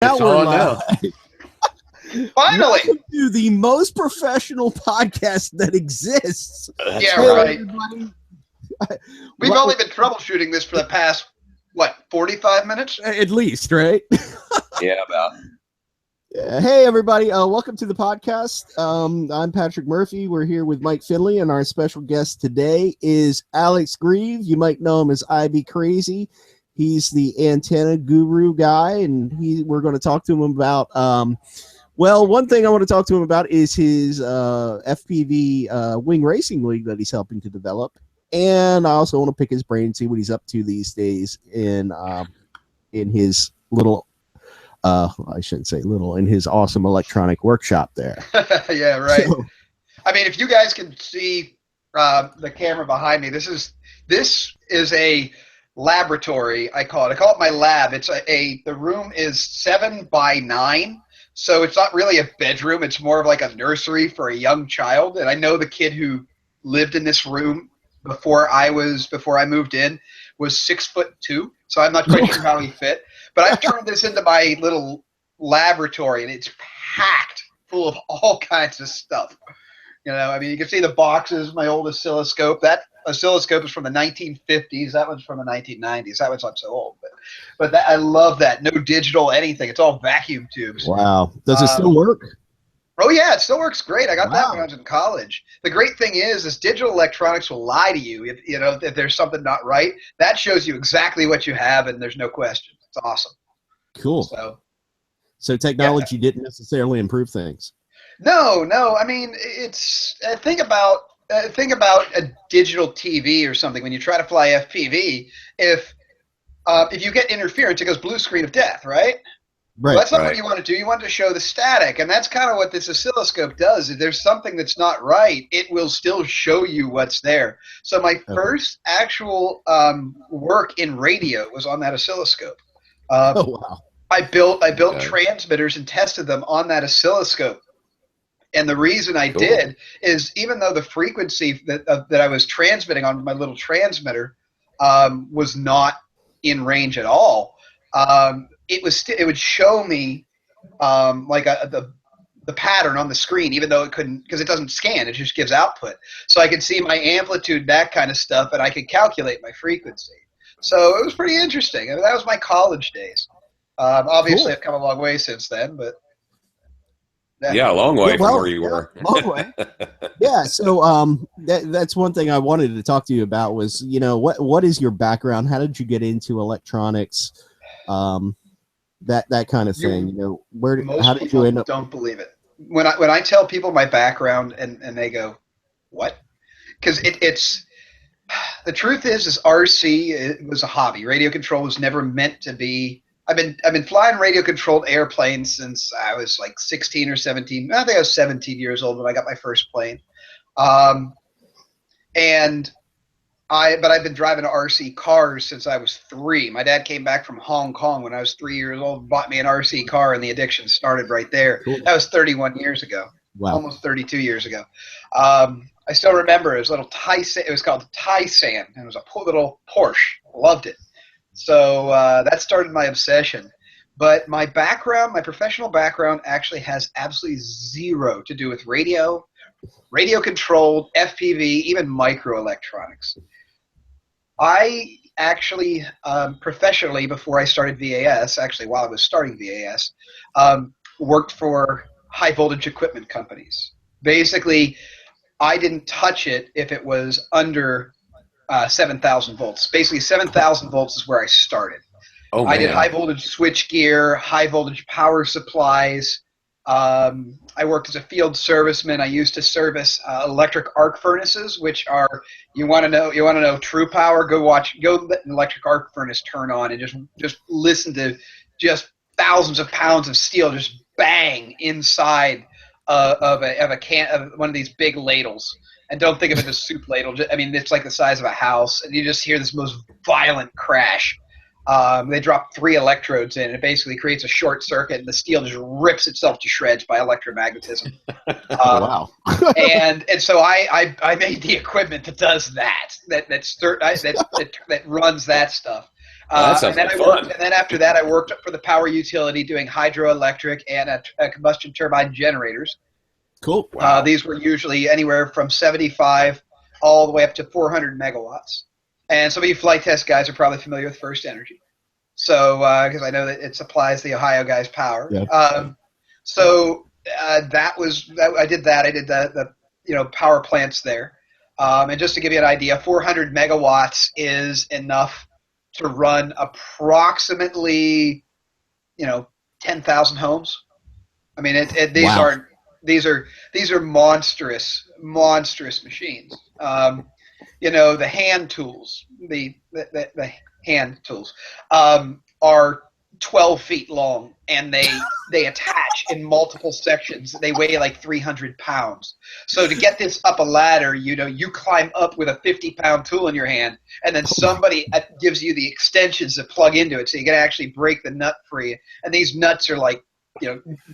Now It's we're on live. Finally. Welcome to the most professional podcast that exists. Yeah, Hey, right. everybody. We've only been troubleshooting this for the past, 45 minutes? At least, right? Yeah, about. Hey, everybody. Welcome to the podcast. I'm Patrick Murphy. We're here with Mike Finley, and our special guest today is Alex Grieve. You might know him as IBCrazy. He's the antenna guru guy, and we're going to talk to him about, one thing I want to talk to him about is his FPV wing racing league that he's helping to develop. And I also want to pick his brain and see what he's up to these days in his little, I shouldn't say little, in his awesome electronic workshop there. Yeah, right. So, I mean, if you guys can see the camera behind me, this is a laboratory. I call it my lab. It's the room is 7 by 9, so it's not really a bedroom. It's more of like a nursery for a young child. And I know the kid who lived in this room before I moved in was 6'2", so I'm not quite sure how he fit. But I've turned this into my little laboratory, and it's packed full of all kinds of stuff. You know, I mean, you can see the boxes, my old oscilloscope. That oscilloscope is from the 1950s. That one's from the 1990s. That one's not so old. But I love that. No digital anything. It's all vacuum tubes. wow. Does it still work? Oh, yeah, it still works great. I got that Wow. when I was in college. The great thing is digital electronics will lie to you. If there's something not right, that shows you exactly what you have, and there's no question. It's awesome. Cool. So technology didn't necessarily improve things. No. I mean, it's think about a digital TV or something. When you try to fly FPV, if you get interference, it goes blue screen of death, right? Right. Well, that's not what you want to do. You want to show the static, and that's kind of what this oscilloscope does. If there's something that's not right, it will still show you what's there. So my first actual work in radio was on that oscilloscope. Oh, wow. I built transmitters and tested them on that oscilloscope. And the reason I did is, even though the frequency that I was transmitting on my little transmitter was not in range at all, it would show me like the pattern on the screen, even though it couldn't, because it doesn't scan, it just gives output. So I could see my amplitude, that kind of stuff, and I could calculate my frequency. So it was pretty interesting. I mean, that was my college days. Obviously, I've come a long way since then, but yeah, a long way from where you were. Long way. Yeah, so that's one thing I wanted to talk to you about was, what is your background? How did you get into electronics? That kind of thing. How did you end up? Don't believe it. When I tell people my background and they go, "What?" Because it's the truth is RC, it was a hobby. Radio control was never meant to be. I've been flying radio controlled airplanes since I was like 16 or 17. I think I was 17 years old when I got my first plane. But I've been driving RC cars since I was 3. My dad came back from Hong Kong when I was 3 years old, bought me an RC car, and the addiction started right there. Cool. That was 31 years ago. Wow. Almost 32 years ago. I still remember it was a little it was called Tysan, and it was a little Porsche. Loved it. So that started my obsession. But my professional background actually has absolutely zero to do with radio controlled, FPV, even microelectronics. I actually, professionally, before I started VAS, actually while I was starting VAS, worked for high voltage equipment companies. Basically, I didn't touch it if it was under 7,000 volts. Basically, 7,000 volts is where I started. Oh, man. I did high voltage switch gear, high voltage power supplies. I worked as a field serviceman. I used to service electric arc furnaces, which are, you want to know true power, go let an electric arc furnace turn on and just listen to just thousands of pounds of steel just bang inside of one of these big ladles. And don't think of it as a soup ladle. I mean, it's like the size of a house, and you just hear this most violent crash. They drop 3 electrodes in, and it basically creates a short circuit, and the steel just rips itself to shreds by electromagnetism. Wow. and so I made the equipment that does that runs that stuff. Well, that sounds like fun. And then after that, I worked for the power utility doing hydroelectric and combustion turbine generators. Cool. Wow. These were usually anywhere from 75 all the way up to 400 megawatts. And some of you flight test guys are probably familiar with First Energy. So, because I know that it supplies the Ohio guys power. Yep. I did that. I did the power plants there. And just to give you an idea, 400 megawatts is enough to run approximately, 10,000 homes. I mean, these are monstrous machines. The hand tools, the hand tools, are 12 feet long, and they attach in multiple sections. They weigh like 300 pounds. So to get this up a ladder, you climb up with a 50-pound tool in your hand, and then somebody gives you the extensions to plug into it, so you can actually break the nut free. And these nuts are like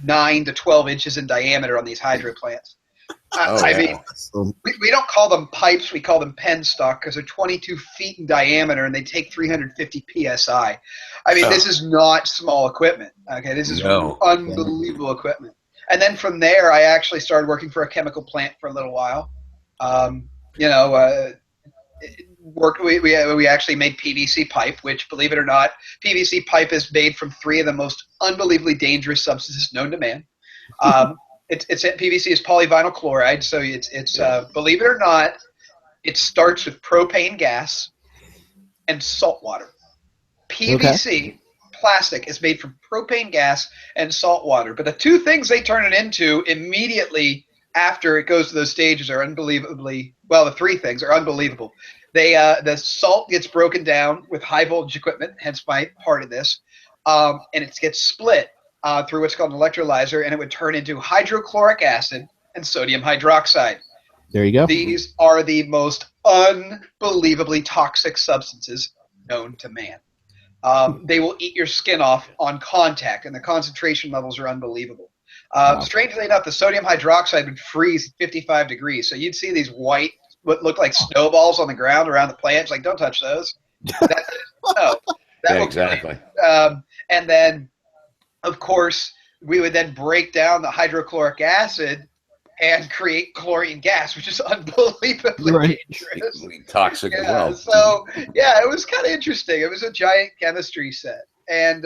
9 to 12 inches in diameter on these hydro plants. I mean, we don't call them pipes. We call them penstock because they're 22 feet in diameter and they take 350 psi. I mean, this is not small equipment. Okay, this is unbelievable equipment. And then from there, I actually started working for a chemical plant for a little while. We actually made PVC pipe, which, believe it or not, PVC pipe is made from 3 of the most unbelievably dangerous substances known to man. PVC is polyvinyl chloride, so it's believe it or not, it starts with propane gas and salt water. PVC plastic is made from propane gas and salt water, but the two things they turn it into immediately after it goes to those stages are the 3 things are unbelievable. The salt gets broken down with high voltage equipment, hence my part of this, and it gets split through what's called an electrolyzer, and it would turn into hydrochloric acid and sodium hydroxide. There you go. These are the most unbelievably toxic substances known to man. They will eat your skin off on contact, and the concentration levels are unbelievable. Strangely enough, the sodium hydroxide would freeze 55 degrees, so you'd see these white, what look like snowballs on the ground around the plant. It's like, don't touch those. Exactly. And then, of course, we would then break down the hydrochloric acid and create chlorine gas, which is unbelievably dangerous. Toxic as well. So, it was kind of interesting. It was a giant chemistry set. And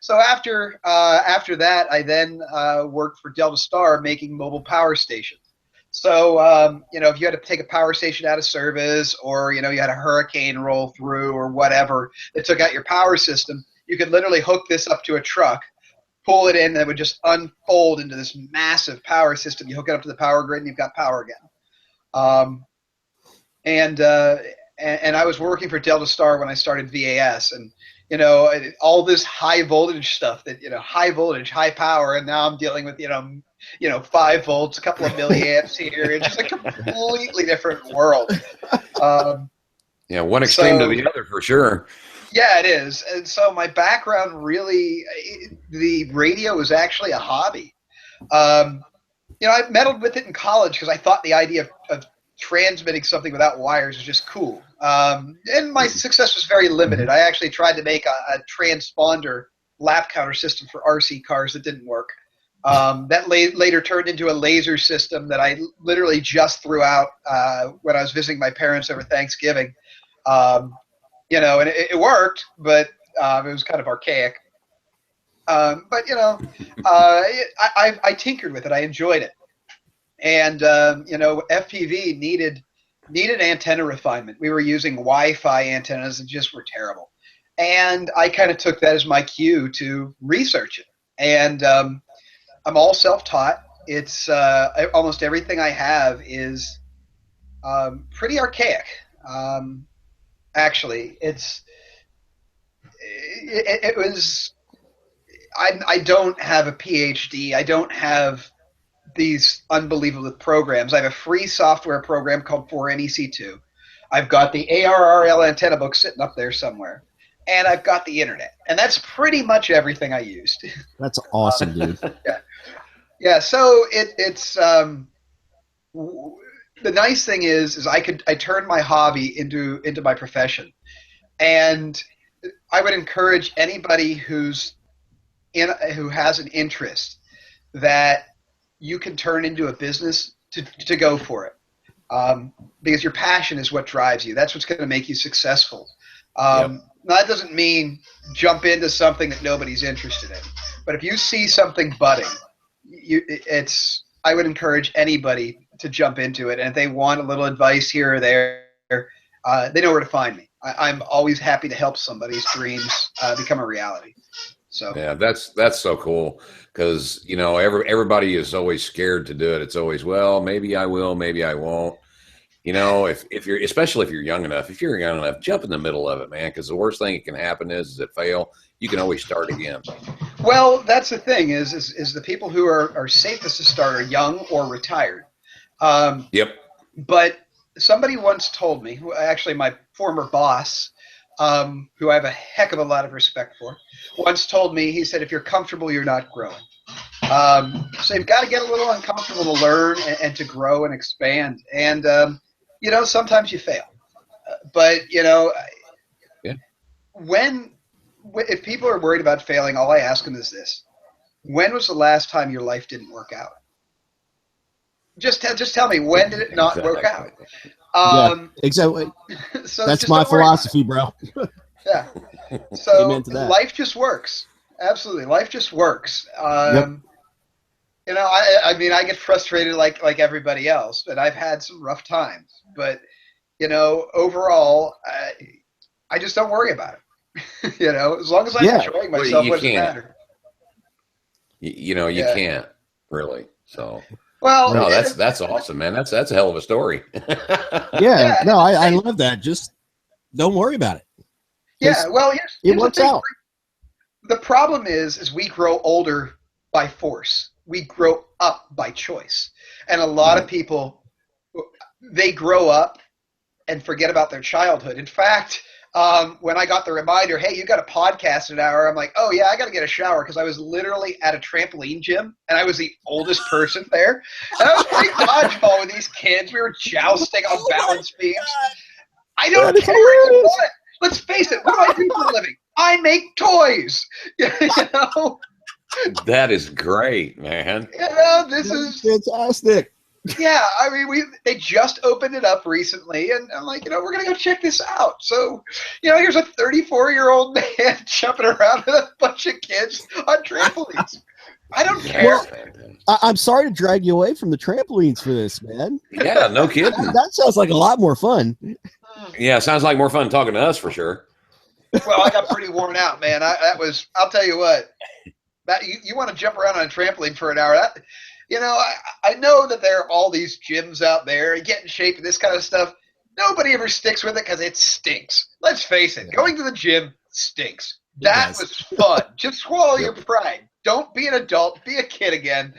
so after that, I then worked for Delta Star making mobile power stations. So, if you had to take a power station out of service, or, you had a hurricane roll through or whatever that took out your power system, you could literally hook this up to a truck, pull it in, and it would just unfold into this massive power system. You hook it up to the power grid, and you've got power again. And I was working for Delta Star when I started VAS, and all this high voltage stuff that high voltage, high power, and now I'm dealing with 5 volts, a couple of milliamps here. It's just a completely different world. One extreme to the other for sure. Yeah, it is. And so my background really, the radio was actually a hobby. I meddled with it in college because I thought the idea of transmitting something without wires was just cool. And my success was very limited. I actually tried to make a transponder lap counter system for RC cars that didn't work. That later turned into a laser system that I literally just threw out when I was visiting my parents over Thanksgiving. And it worked, but it was kind of archaic. I tinkered with it. I enjoyed it. And, FPV needed antenna refinement. We were using Wi-Fi antennas that just were terrible. And I kind of took that as my cue to research it. And I'm all self-taught. It's almost everything I have is pretty archaic. Actually, it was. I don't have a PhD. I don't have these unbelievable programs. I have a free software program called 4NEC2. I've got the ARRL antenna book sitting up there somewhere, and I've got the internet, and that's pretty much everything I used. That's awesome, dude. Yeah. So it's. The nice thing is I turned my hobby into my profession, and I would encourage anybody who has an interest that you can turn into a business to go for it. Because your passion is what drives you. That's what's going to make you successful. Now, that doesn't mean jump into something that nobody's interested in. But if you see something budding, I would encourage anybody to jump into it. And if they want a little advice here or there, they know where to find me. I'm always happy to help somebody's dreams become a reality. So yeah, that's so cool, because everybody is always scared to do it. It's always, well, maybe I will, maybe I won't. If you're, especially if you're young enough, jump in the middle of it, man, because the worst thing that can happen is it fail. You can always start again. Well, that's the thing is the people who are safest to start are young or retired. Yep. But somebody once told me, actually my former boss, who I have a heck of a lot of respect for, once told me, he said, if you're comfortable, you're not growing. So you've got to get a little uncomfortable to learn and to grow and expand. And, sometimes you fail. But, if people are worried about failing, all I ask them is this. When was the last time your life didn't work out? Just tell me, when did it not work out? Exactly. So that's my philosophy, bro. Yeah. So life just works. Absolutely. Life just works. I get frustrated like everybody else, but I've had some rough times. But, overall, I just don't worry about it. As long as I'm enjoying myself, what does it matter? You can't really. So. Well, no, that's awesome, man. That's a hell of a story. I love that. Just don't worry about it. Yeah, well, it works out. The problem is we grow older by force. We grow up by choice. And a lot of people, they grow up and forget about their childhood. In fact, when I got the reminder, hey, you got a podcast in an hour, I'm like, oh, yeah, I got to get a shower, because I was literally at a trampoline gym, and I was the oldest person there. And I was playing dodgeball with these kids. We were jousting on balance beams. I don't care. What? Let's face it. What do I do for a living? I make toys. That is great, man. This is fantastic. Yeah, I mean, they just opened it up recently, and I'm like, we're gonna go check this out. So, here's a 34-year-old man jumping around with a bunch of kids on trampolines. I don't care. Well, I'm sorry to drag you away from the trampolines for this, man. Yeah, no kidding. That sounds like a lot more fun. Yeah, sounds like more fun talking to us for sure. Well, I got pretty worn out, man. I'll tell you what. That you want to jump around on a trampoline for an hour? I know that there are all these gyms out there and get in shape and this kind of stuff. Nobody ever sticks with it because it stinks. Let's face it. Going to the gym stinks. That was fun. Just swallow your pride. Don't be an adult. Be a kid again.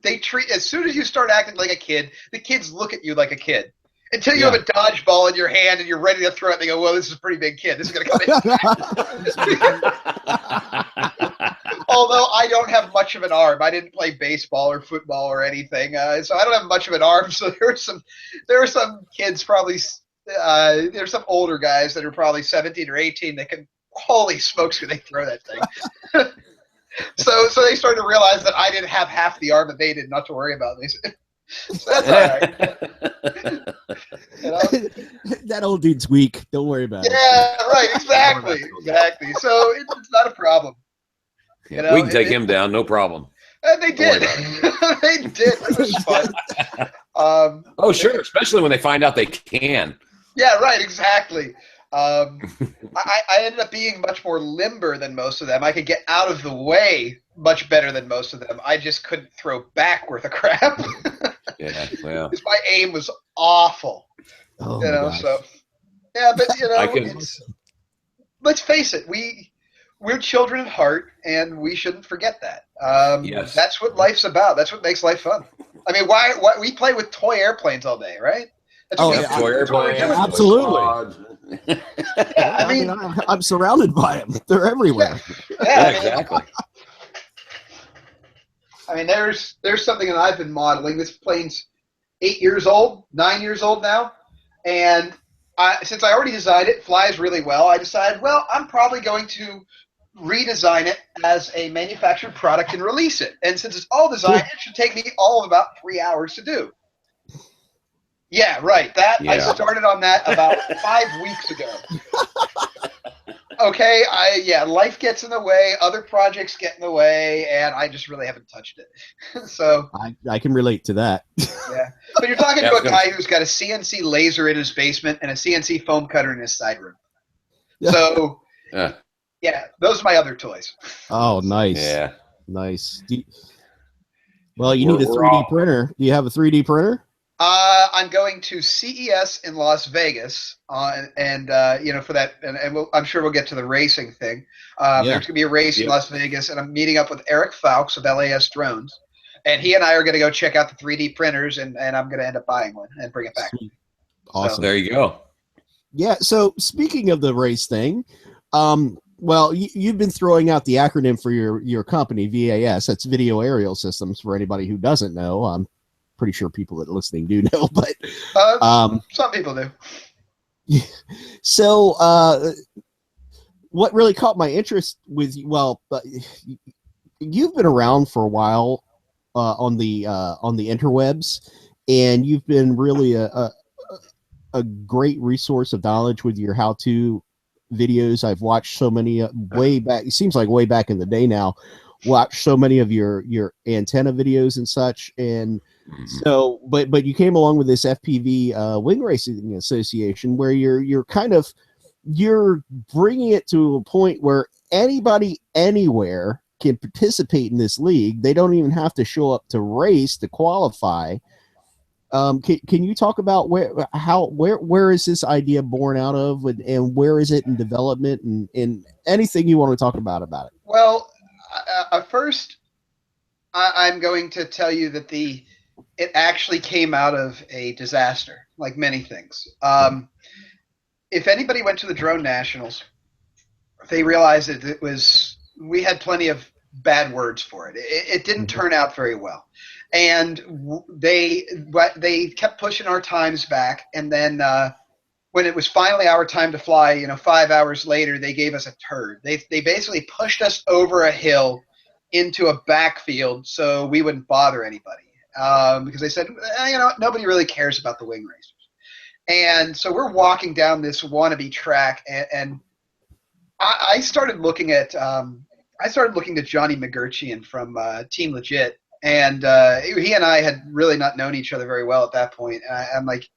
As soon as you start acting like a kid, the kids look at you like a kid. Until you have a dodgeball in your hand and you're ready to throw it, they go, well, this is a pretty big kid. This is going to come in. Although I don't have much of an arm. I didn't play baseball or football or anything. So I don't have much of an arm. So there were some kids probably, there's some older guys that are probably 17 or 18 that can, holy smokes, could they throw that thing. So they started to realize that I didn't have half the arm that they did, not to worry about me. So that's all right. That old dude's weak. Don't worry about it. Yeah, right. Exactly. So it's not a problem. We can take him down, no problem. And they did. They did. It was fun. Oh, sure. Especially when they find out they can. Yeah, right. Exactly. I ended up being much more limber than most of them. I could get out of the way much better than most of them. I just couldn't throw back worth a crap. Yeah, well. Because my aim was awful. Oh, so yeah, but let's face it, we're children at heart, and we shouldn't forget that. Yes. That's what life's about. That's what makes life fun. I mean, why we play with toy airplanes all day, right? That's toy airplanes. Absolutely. Yeah, I mean, I'm surrounded by them. They're everywhere. Yeah, exactly. I mean, there's something that I've been modeling. This plane's 9 years old now, and Since I already designed it, flies really well, I decided, well, I'm probably going to redesign it as a manufactured product and release it. And since it's all designed, it should take me all of about 3 hours to do. Yeah, right. I started on that about 5 weeks ago. Okay, life gets in the way, other projects get in the way, and I just really haven't touched it. So I can relate to that. Yeah, but you're talking to a guy who's got a CNC laser in his basement and a CNC foam cutter in his side room. So yeah, those are my other toys. Oh, nice. Yeah, nice. Well, you need a 3D printer. Do you have a 3D printer? I'm going to CES in Las Vegas, and for that, and I'm sure we'll get to the racing thing. There's going to be a race in Las Vegas, and I'm meeting up with Eric Fowkes of LAS Drones, and he and I are going to go check out the 3D printers, and I'm going to end up buying one and bring it back. Sweet. Awesome. So, there you go. Yeah. So speaking of the race thing, well, you've been throwing out the acronym for your company, VAS. That's Video Aerial Systems. For anybody who doesn't know, I'm pretty sure people that are listening do know, but some people do. So, what really caught my interest with you? Well, you've been around for a while on the interwebs, and you've been really a great resource of knowledge with your how-to videos. I've watched so many way back. It seems like way back in the day now. Watched so many of your antenna videos and such, and so, but you came along with this FPV Wing Racing Association, where you're bringing it to a point where anybody anywhere can participate in this league. They don't even have to show up to race to qualify. Can you talk about where is this idea born out of, and where is it in development, and anything you want to talk about it? Well, first, I'm going to tell you that it actually came out of a disaster, like many things. If anybody went to the Drone Nationals, they realized that we had plenty of bad words for it. It didn't turn out very well. And they kept pushing our times back. And then when it was finally our time to fly, 5 hours later, they gave us a turd. They basically pushed us over a hill into a backfield so we wouldn't bother anybody. Because they said, nobody really cares about the wing racers. And so we're walking down this wannabe track, and I started looking at Johnny McGurchian from Team Legit, and he and I had really not known each other very well at that point. And I'm like,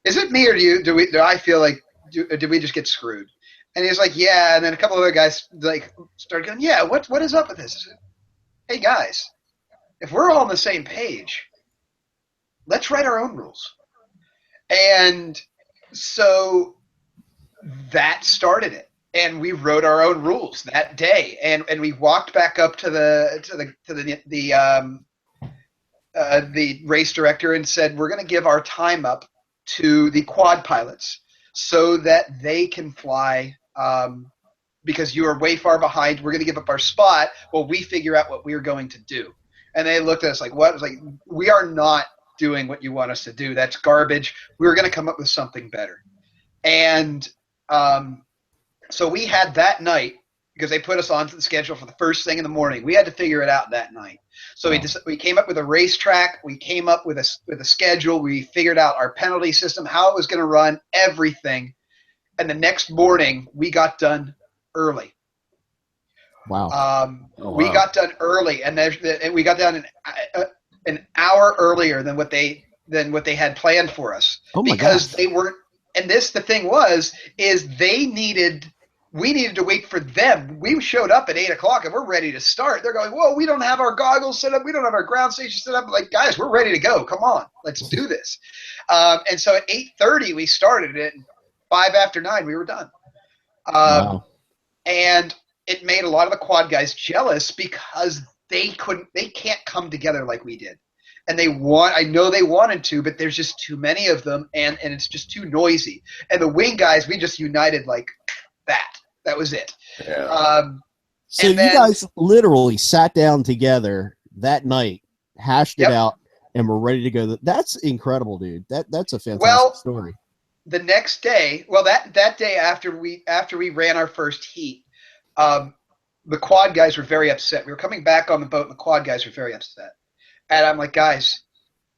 is it me, or do I feel like did we just get screwed? And he's like, yeah. And then a couple other guys started going, yeah. What is up with this? I said, hey guys, if we're all on the same page, let's write our own rules. And so that started it, and we wrote our own rules that day, and we walked back up to the race director and said, we're going to give our time up to the quad pilots so that they can fly, because you are way far behind. We're going to give up our spot while we figure out what we're going to do. And they looked at us like, what? It was like, we are not doing what you want us to do. That's garbage. We were going to come up with something better. And so we had that night, because they put us onto the schedule for the first thing in the morning. We had to figure it out that night. So we came up with a racetrack. We came up with a schedule. We figured out our penalty system, how it was going to run, everything. And the next morning, we got done early. Wow. We got done early, and we got done an hour earlier than what they had planned for us. Because they weren't. And the thing is we needed to wait for them. We showed up at 8 o'clock and we're ready to start. They're going, whoa, we don't have our goggles set up. We don't have our ground station set up. Like, guys, we're ready to go. Come on, let's do this. And so at 8:30 we started it. 5 after 9 we were done. Wow. And it made a lot of the quad guys jealous because they can't come together like we did. And I know they wanted to, but there's just too many of them, and it's just too noisy. And the wing guys, we just united like that. That was it. Yeah. So you guys literally sat down together that night, hashed it out, and were ready to go. That's incredible, dude. That's a fantastic story. the next day, well, that day after we ran our first heat, the quad guys were very upset. We were coming back on the boat, and the quad guys were very upset. And I'm like, guys,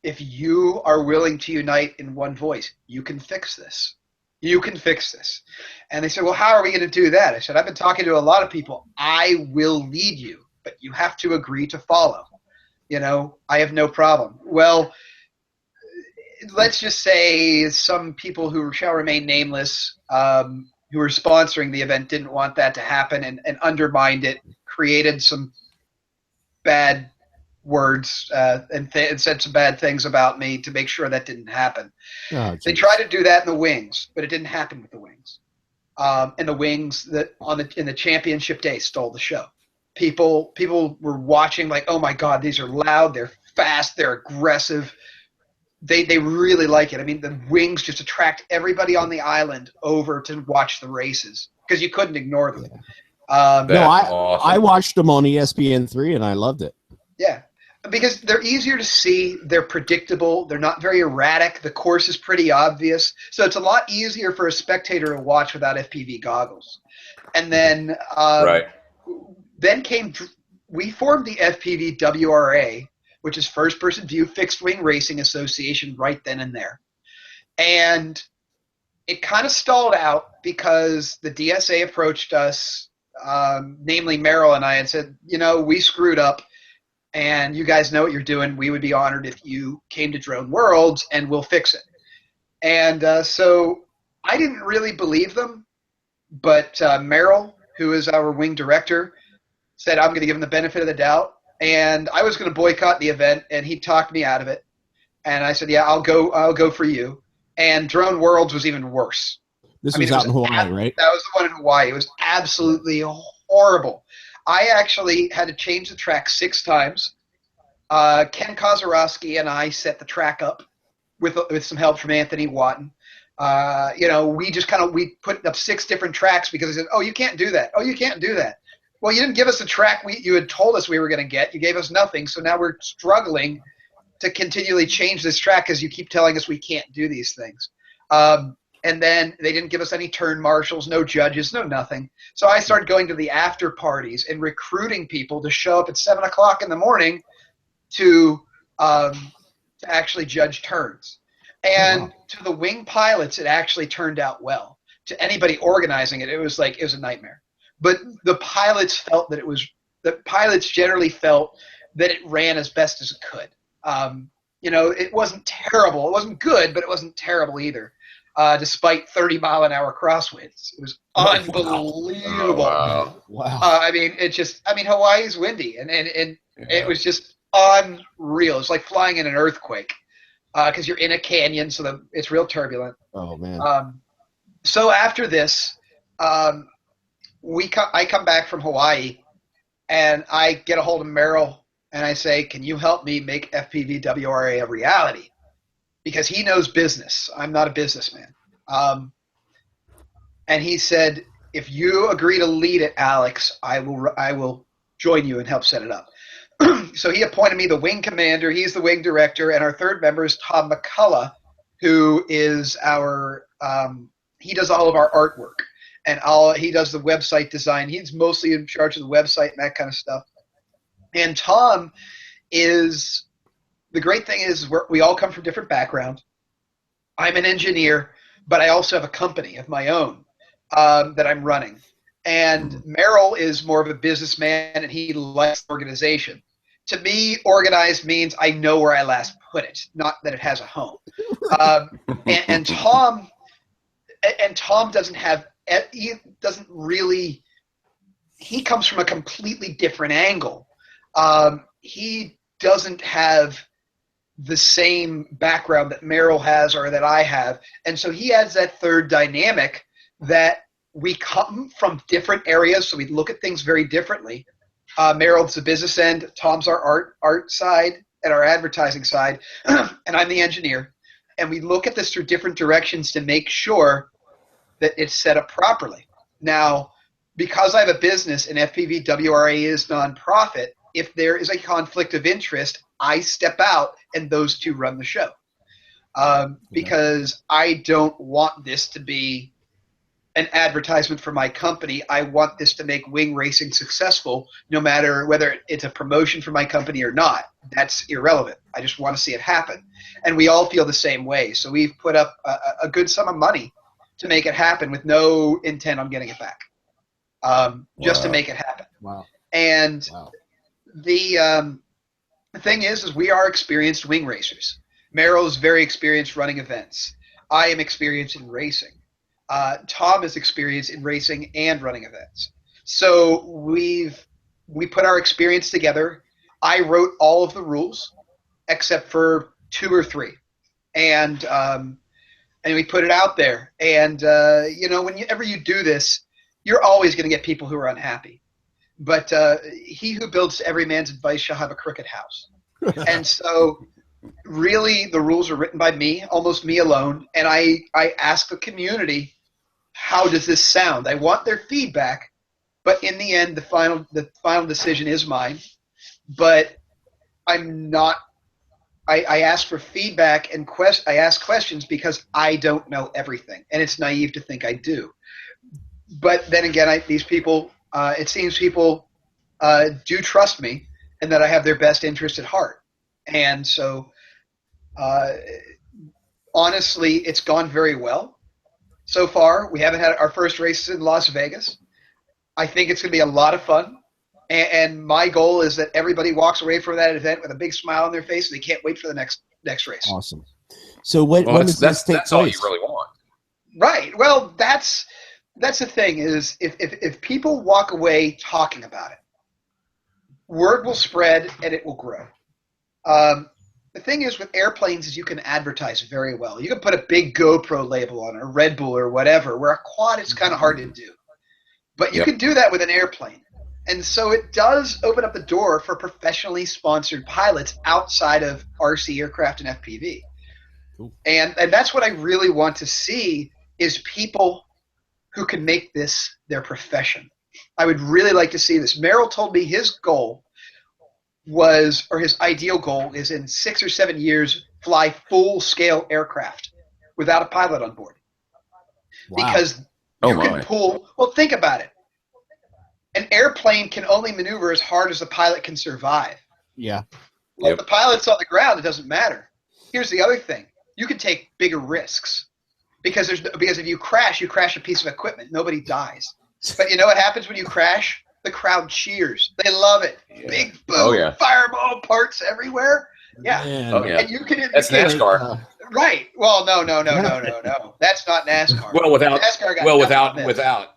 if you are willing to unite in one voice, you can fix this. You can fix this. And they said, well, how are we going to do that? I said, I've been talking to a lot of people. I will lead you, but you have to agree to follow. You know, I have no problem. Well, let's just say some people who shall remain nameless, who were sponsoring the event, didn't want that to happen and undermined it, created some bad words and said some bad things about me to make sure that didn't happen. Oh, they tried to do that in the wings, but it didn't happen with the wings. And the wings that in the championship day stole the show. People were watching like, oh my God, these are loud, they're fast, they're aggressive. They really like it. I mean, the wings just attract everybody on the island over to watch the races because you couldn't ignore them. Yeah. I watched them on ESPN3 and I loved it. Yeah, because they're easier to see. They're predictable. They're not very erratic. The course is pretty obvious. So it's a lot easier for a spectator to watch without FPV goggles. And then we formed the FPV WRA, which is First Person View Fixed Wing Racing Association, right then and there. And it kind of stalled out because the DSA approached us, namely Merrill and I, and said, you know, we screwed up. And you guys know what you're doing. We would be honored if you came to Drone Worlds, and we'll fix it. And so I didn't really believe them, but Merrill, who is our wing director, said I'm going to give him the benefit of the doubt. And I was going to boycott the event, and he talked me out of it. And I said, yeah, I'll go for you. And Drone Worlds was even worse. This was out in Hawaii, right? That was the one in Hawaii. It was absolutely horrible. I actually had to change the track 6 times. Ken Kozarowski and I set the track up with some help from Anthony Watton. You know, we put up 6 different tracks because they said, oh, you can't do that. Oh, you can't do that. Well, you didn't give us the track you had told us we were going to get. You gave us nothing. So now we're struggling to continually change this track because you keep telling us we can't do these things. And then they didn't give us any turn marshals, no judges, no nothing. So I started going to the after parties and recruiting people to show up at 7 o'clock in the morning to actually judge turns. And to the wing pilots, it actually turned out well. To anybody organizing it, it was a nightmare. But the pilots generally felt that it ran as best as it could. You know, it wasn't terrible. It wasn't good, but it wasn't terrible either. Despite 30-mile-an-hour crosswinds. It was unbelievable. Wow. I mean, Hawaii's windy, and it was just unreal. It's like flying in an earthquake because you're in a canyon, so it's real turbulent. Oh, man. So after this, I come back from Hawaii, and I get a hold of Merrill, and I say, can you help me make FPV WRA a reality? Because he knows business. I'm not a businessman. And he said, if you agree to lead it, Alex, I will join you and help set it up. So he appointed me the wing commander. He's the wing director. And our third member is Tom McCullough, who is he does all of our artwork. And he does the website design. He's mostly in charge of the website and that kind of stuff. And Tom is... The great thing is we all come from different backgrounds. I'm an engineer, but I also have a company of my own that I'm running. And Merrill is more of a businessman, and he likes organization. To me, organized means I know where I last put it, not that it has a home. And Tom doesn't have – he comes from a completely different angle. He doesn't have – the same background that Merrill has or that I have. And so he adds that third dynamic that we come from different areas, so we look at things very differently. Merrill's the business end, Tom's our art side and our advertising side, and I'm the engineer. And we look at this through different directions to make sure that it's set up properly. Now, because I have a business and FPV WRA is nonprofit, if there is a conflict of interest, I step out and those two run the show. because I don't want this to be an advertisement for my company. I want this to make wing racing successful, no matter whether it's a promotion for my company or not. That's irrelevant. I just want to see it happen. And we all feel the same way. So we've put up a good sum of money to make it happen with no intent on getting it back, just to make it happen. Wow. And the thing is we are experienced wing racers. Merrill's very experienced running events. I am experienced in racing. Tom is experienced in racing and running events. So we put our experience together. I wrote all of the rules except for 2 or 3. And we put it out there. And, whenever you do this, you're always going to get people who are unhappy. But he who builds every man's advice shall have a crooked house. And so really the rules are written by me, almost me alone. And I ask the community, how does this sound? I want their feedback, but in the end, the final decision is mine. But I'm not. I ask for feedback and I ask questions because I don't know everything, and it's naive to think I do. But then again, it seems people do trust me, and that I have their best interest at heart. And so, honestly, it's gone very well so far. We haven't had our first races in Las Vegas. I think it's going to be a lot of fun. And my goal is that everybody walks away from that event with a big smile on their face, and they can't wait for the next race. Awesome. So when does this take place? That's all you really want. Right. Well, that's the thing is if people walk away talking about it, word will spread and it will grow. The thing is with airplanes is you can advertise very well. You can put a big GoPro label on it, or Red Bull or whatever, where a quad is kind of hard to do. But you can do that with an airplane. And so it does open up the door for professionally sponsored pilots outside of RC aircraft and FPV. Cool. And that's what I really want to see is people who can make this their profession. I would really like to see this. Merrill told me his goal was, or his ideal goal is in 6 or 7 years, fly full-scale aircraft without a pilot on board. Wow. Because you can pull, well, think about it. An airplane can only maneuver as hard as the pilot can survive. Yeah. Well, if the pilot's on the ground, it doesn't matter. Here's the other thing. You can take bigger risks because if you crash a piece of equipment. Nobody dies. But you know what happens when you crash? The crowd cheers. They love it. Yeah. Big boom, fireball parts everywhere. Yeah. Man. Oh, yeah. And you can That's NASCAR. Right. Well, no. That's not NASCAR. Well, without NASCAR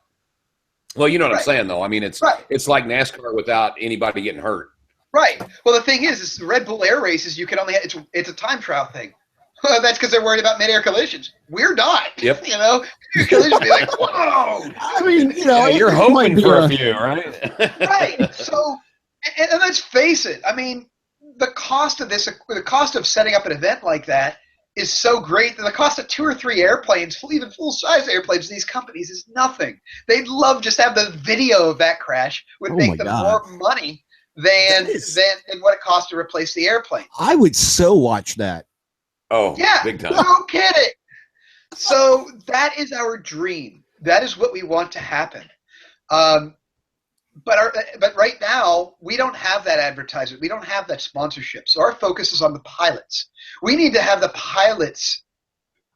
Well, you know what I'm saying, though. I mean, it's like NASCAR without anybody getting hurt. Right. Well, the thing is Red Bull Air races, you can only have, it's a time trial thing. That's because they're worried about mid-air collisions. We're not. Yep. You know, collisions be like, whoa. I mean, you know, you're hoping for a few, right? Right. So, and let's face it. I mean, the cost of setting up an event like that is so great that the cost of 2 or 3 airplanes, even full-size airplanes, these companies is nothing. They'd love just to have the video of that crash would make them more money than what it costs to replace the airplane. I would so watch that. Oh, yeah, big time. No kidding. So that is our dream. That is what we want to happen. But right now, we don't have that advertisement. We don't have that sponsorship. So our focus is on the pilots. We need to have the pilots.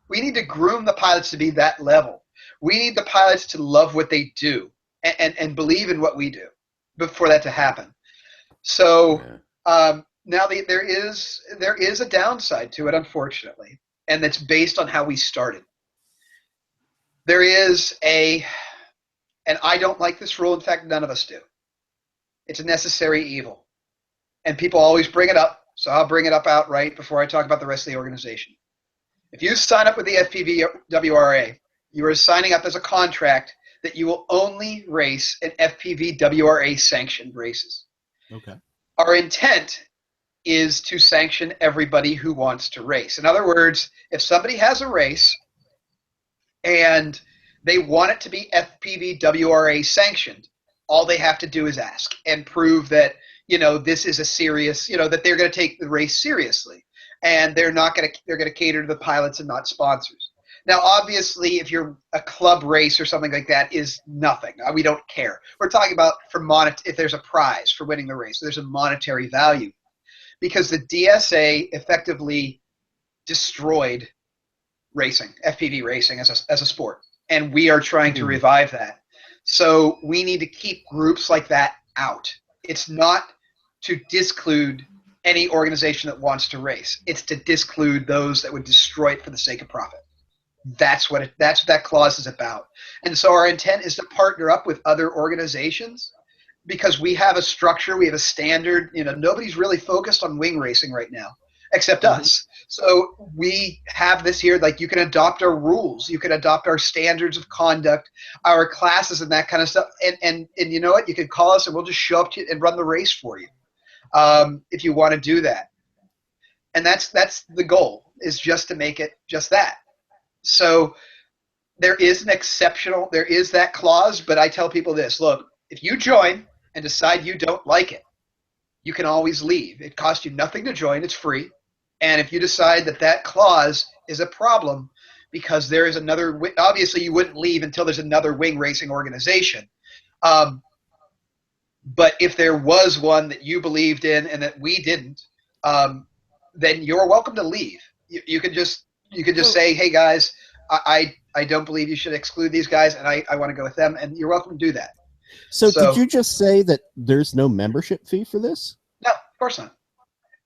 We need to groom the pilots to be that level. We need the pilots to love what they do and believe in what we do for that to happen. So now there is a downside to it, unfortunately, and that's based on how we started. There is and I don't like this rule. In fact, none of us do. It's a necessary evil. And people always bring it up, so I'll bring it up outright before I talk about the rest of the organization. If you sign up with the FPV WRA, you are signing up as a contract that you will only race in FPV WRA sanctioned races. Okay. Our intent is to sanction everybody who wants to race. In other words, if somebody has a race and they want it to be FPV WRA sanctioned, all they have to do is ask and prove that, this is a serious, that they're going to take the race seriously. and they're going to cater to the pilots and not sponsors. Now, obviously, if you're a club race or something like that, is nothing. We don't care. We're talking about if there's a prize for winning the race, there's a monetary value, because the DSA effectively destroyed racing, FPV racing as a sport, and we are trying to revive that. So we need to keep groups like that out. It's not to disclude any organization that wants to race. It's to disclude those that would destroy it for the sake of profit. That's what that clause is about. And so our intent is to partner up with other organizations, because we have a structure, we have a standard. Nobody's really focused on wing racing right now except us. So we have this here, like, you can adopt our rules, you can adopt our standards of conduct, our classes and that kind of stuff. And you know what? You can call us and we'll just show up to you and run the race for you, if you want to do that. And that's the goal, is just to make it just that. So there is that clause, but I tell people this: look, if you join and decide you don't like it, you can always leave. It costs you nothing to join. It's free. And if you decide that clause is a problem, because there is another, obviously you wouldn't leave until there's another wing racing organization. But if there was one that you believed in and that we didn't, then you're welcome to leave. You could just say, hey guys, I don't believe you should exclude these guys, and I want to go with them, and you're welcome to do that. So could you just say that there's no membership fee for this? No, of course not.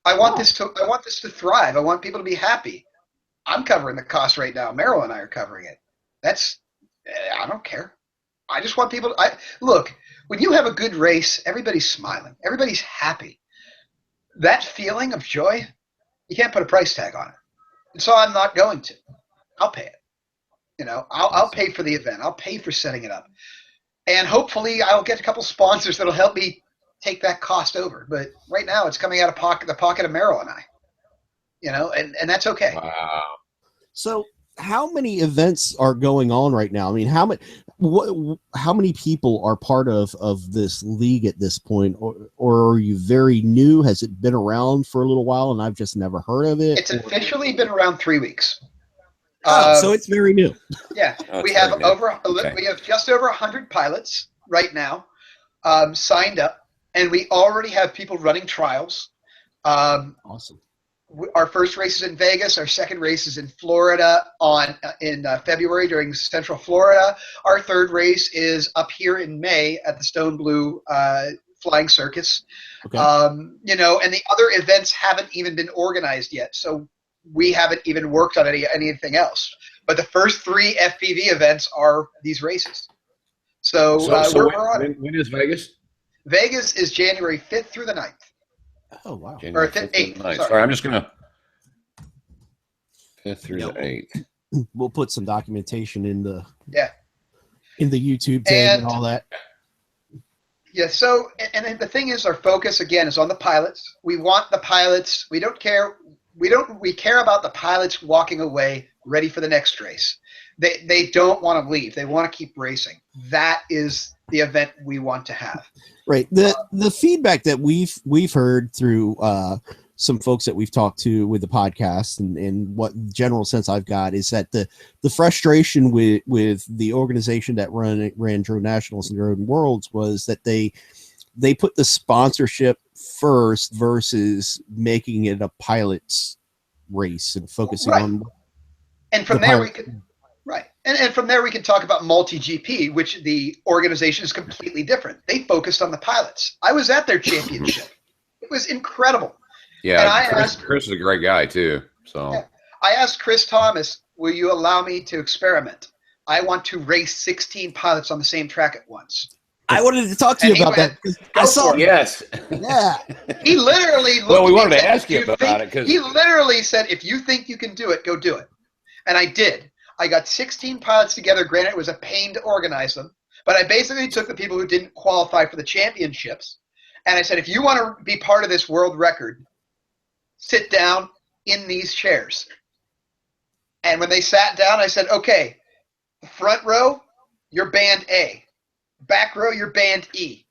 I want this to thrive. I want people to be happy. I'm covering the cost right now. Meryl and I are covering it. I don't care. I just want people to, look, when you have a good race, everybody's smiling. Everybody's happy. That feeling of joy, you can't put a price tag on it. And so I'm not going to. I'll pay it. I'll pay for the event. I'll pay for setting it up. And hopefully I'll get a couple sponsors that'll help me take that cost over. But right now it's coming out of the pocket of Meryl and I. And that's okay. Wow. So how many events are going on right now? I mean, how many people are part of this league at this point, or are you very new? Has it been around for a little while and I've just never heard of it? It's officially been around 3 weeks. So it's very new. Yeah, we have just over 100 pilots right now signed up, and we already have people running trials. Awesome. Our first race is in Vegas. Our second race is in Florida in February during Central Florida. Our third race is up here in May at the Stone Blue Flying Circus. Okay. And the other events haven't even been organized yet, so we haven't even worked on anything else. But the first 3 FPV events are these races. So we're on it. When is Vegas? Vegas is January 5th through the 9th. Oh, wow. Or 8th. Sorry, I'm just going to 5th through the 8th. We'll put some documentation in the YouTube tag and all that. Yeah, so, and the thing is, our focus, again, is on the pilots. We want the pilots. We care about the pilots walking away ready for the next race. They don't want to leave. They want to keep racing. That is the event we want to have. Right. The feedback that we've heard through some folks that we've talked to with the podcast, and what general sense I've got is that the frustration with the organization that ran Drone Nationals and Drone Worlds was that they put the sponsorship first versus making it a pilot's race and focusing on. And from there we could. Right. And from there we can talk about multi-GP, which the organization is completely different. They focused on the pilots. I was at their championship. It was incredible. Yeah, Chris is a great guy too. So I asked Chris Thomas, will you allow me to experiment? I want to race 16 pilots on the same track at once. I wanted to talk to you about that. I saw. Yes. Yeah. He literally looked well, we wanted to ask you about it because he literally said, if you think you can do it, go do it. And I did. I got 16 pilots together. Granted, it was a pain to organize them, but I basically took the people who didn't qualify for the championships, and I said, if you want to be part of this world record, sit down in these chairs. And when they sat down, I said, okay, front row, you're band A. Back row, you're band E.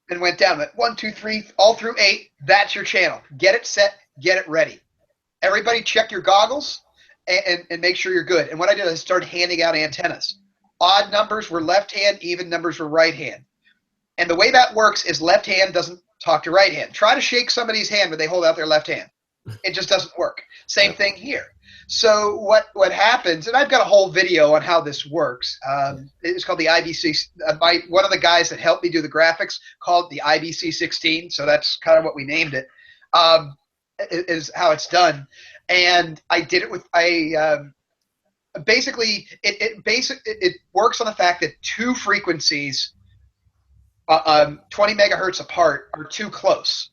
And went down. Went 1, 2, 3, all through 8. That's your channel. Get it set. Get it ready. everybody check your goggles and make sure you're good. And what I did is I started handing out antennas. Odd numbers were left hand, even numbers were right hand. And the way that works is left hand doesn't talk to right hand. Try to shake somebody's hand when they hold out their left hand. It just doesn't work. Same thing here. So what happens, and I've got a whole video on how this works. It's called the IBC. One of the guys that helped me do the graphics called the IBC 16. So that's kind of what we named it. Is how it's done. And I did it with basically it works on the fact that two frequencies 20 megahertz apart are too close.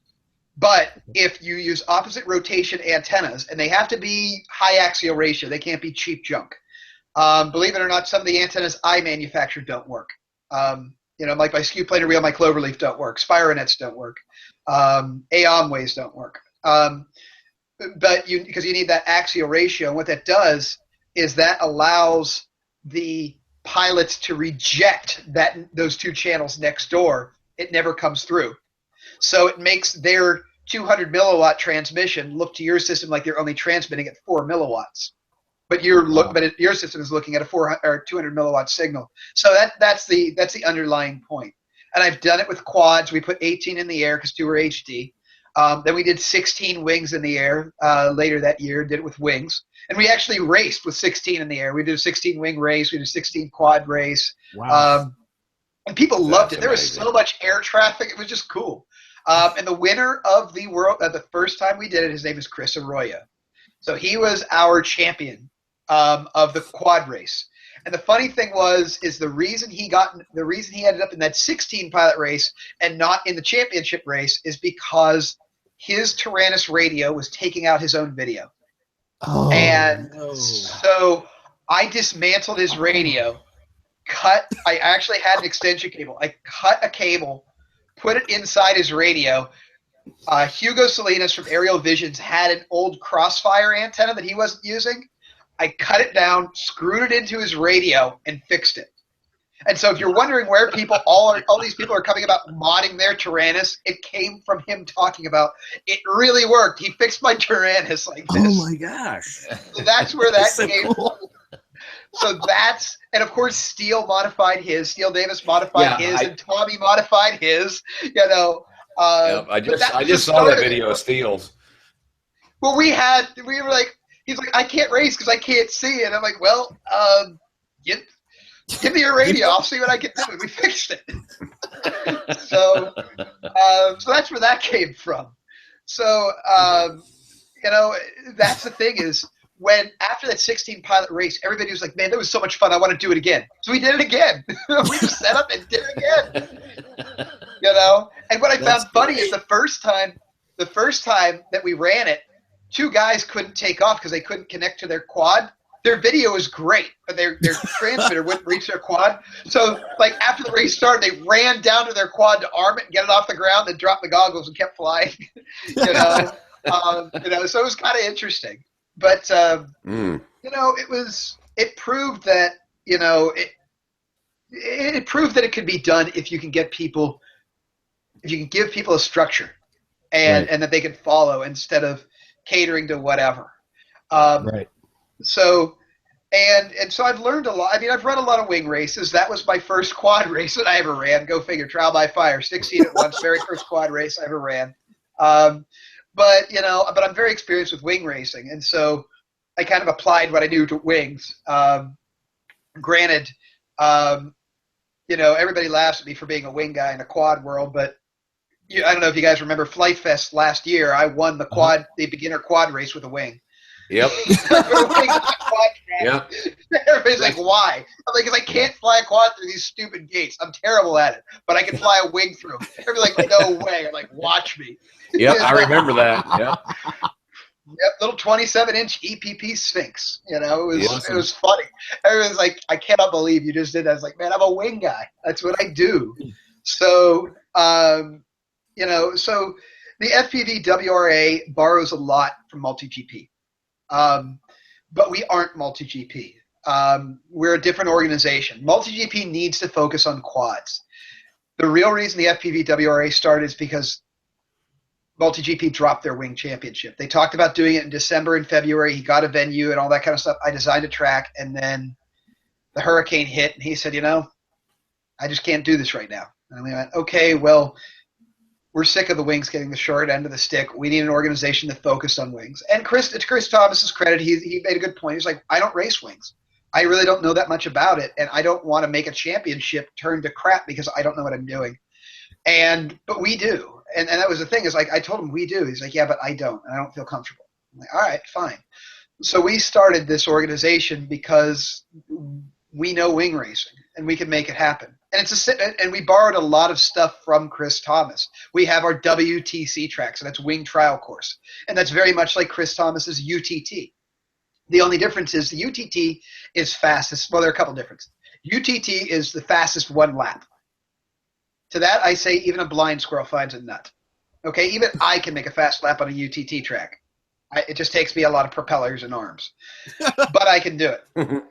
But if you use opposite rotation antennas, and they have to be high axial ratio, they can't be cheap junk. Believe it or not, some of the antennas I manufacture don't work. Like my skew planar reel, my cloverleaf don't work. Spironets don't work. Aomways don't work. But because you need that axial ratio, and what that does is that allows the pilots to reject those two channels next door. It never comes through. So it makes their 200 milliwatt transmission look to your system like they're only transmitting at 4 milliwatts. But your system is looking at a 200 milliwatt signal. So that's the underlying point. And I've done it with quads. We put 18 in the air because 2 are HD. Then we did 16 wings in the air later that year, did it with wings. And we actually raced with 16 in the air. We did a 16 wing race. We did a 16 quad race. Wow. And people loved it. There was amazing. so much air traffic. It was just cool. And the winner of the world, the first time we did it, his name is Chris Arroyo. So he was our champion of the quad race. And the funny thing is the reason he ended up in that 16 pilot race and not in the championship race is because his Tyrannus radio was taking out his own video. So I dismantled his radio, I actually had an extension cable. I cut a cable, put it inside his radio. Hugo Salinas from Aerial Visions had an old Crossfire antenna that he wasn't using. I cut it down, screwed it into his radio, and fixed it. And so if you're wondering where all these people are coming about modding their Tyrannus, it came from him talking about it really worked. He fixed my Tyrannus like this. Oh my gosh. So that's where that so came cool. from. So and of course Steele modified his, Steele Davis modified his, and Tommy modified his, I just saw that video of Steele's. Well, we were like, he's like, I can't race because I can't see. And I'm like, well, give me your radio. I'll see what I can do. And we fixed it. So that's where that came from. So, that's the thing is, after that 16 pilot race, everybody was like, man, that was so much fun. I want to do it again. So we did it again. We just set up and did it again. And what I found funny is the first time that we ran it, 2 guys couldn't take off because they couldn't connect to their quad. Their video was great, but their transmitter wouldn't reach their quad. So, like, after the race started, they ran down to their quad to arm it and get it off the ground, then dropped the goggles and kept flying. So it was kind of interesting. But it proved that it proved that it could be done if you can give people a structure and that they can follow instead of catering to whatever. Right. So so I've learned a lot. I mean, I've run a lot of wing races. That was my first quad race that I ever ran. Go figure, trial by fire, 16 at once, very first quad race I ever ran. But I'm very experienced with wing racing, and so I kind of applied what I knew to wings. Granted, everybody laughs at me for being a wing guy in the quad world, but I don't know if you guys remember Flight Fest last year. I won the beginner quad race with a wing. Yep. Yep. Everybody's like, why? I'm like, because I can't fly a quad through these stupid gates. I'm terrible at it, but I can fly a wing through. Everybody's like, no way. I'm like, watch me. Yep, I remember that. Yep. Yep, little 27-inch EPP Sphinx. It was funny. Everyone's like, I cannot believe you just did that. I was like, man, I'm a wing guy. That's what I do. So, so the FPV WRA borrows a lot from multi-GP. But we aren't multi-GP. We're a different organization. Multi-GP needs to focus on quads. The real reason the FPV WRA started is because MultiGP dropped their wing championship. They talked about doing it in December and February. He got a venue and all that kind of stuff. I designed a track, and then the hurricane hit, and he said, I just can't do this right now. And we went, okay, well, we're sick of the wings getting the short end of the stick. We need an organization that focused on wings. And to Chris Thomas's credit, he made a good point. He's like, I don't race wings. I really don't know that much about it, and I don't want to make a championship turn to crap because I don't know what I'm doing. But we do. And that was the thing, is like, I told him we do. He's like, yeah, but I don't, and I don't feel comfortable. I'm like, all right, fine. So we started this organization because we know wing racing and we can make it happen. And we borrowed a lot of stuff from Chris Thomas. We have our WTC tracks, and that's wing trial course. And that's very much like Chris Thomas's UTT. The only difference is the UTT is fastest. Well, there are a couple differences. UTT is the fastest one lap. To that, I say even a blind squirrel finds a nut. Okay, even I can make a fast lap on a UTT track. It just takes me a lot of propellers and arms. But I can do it.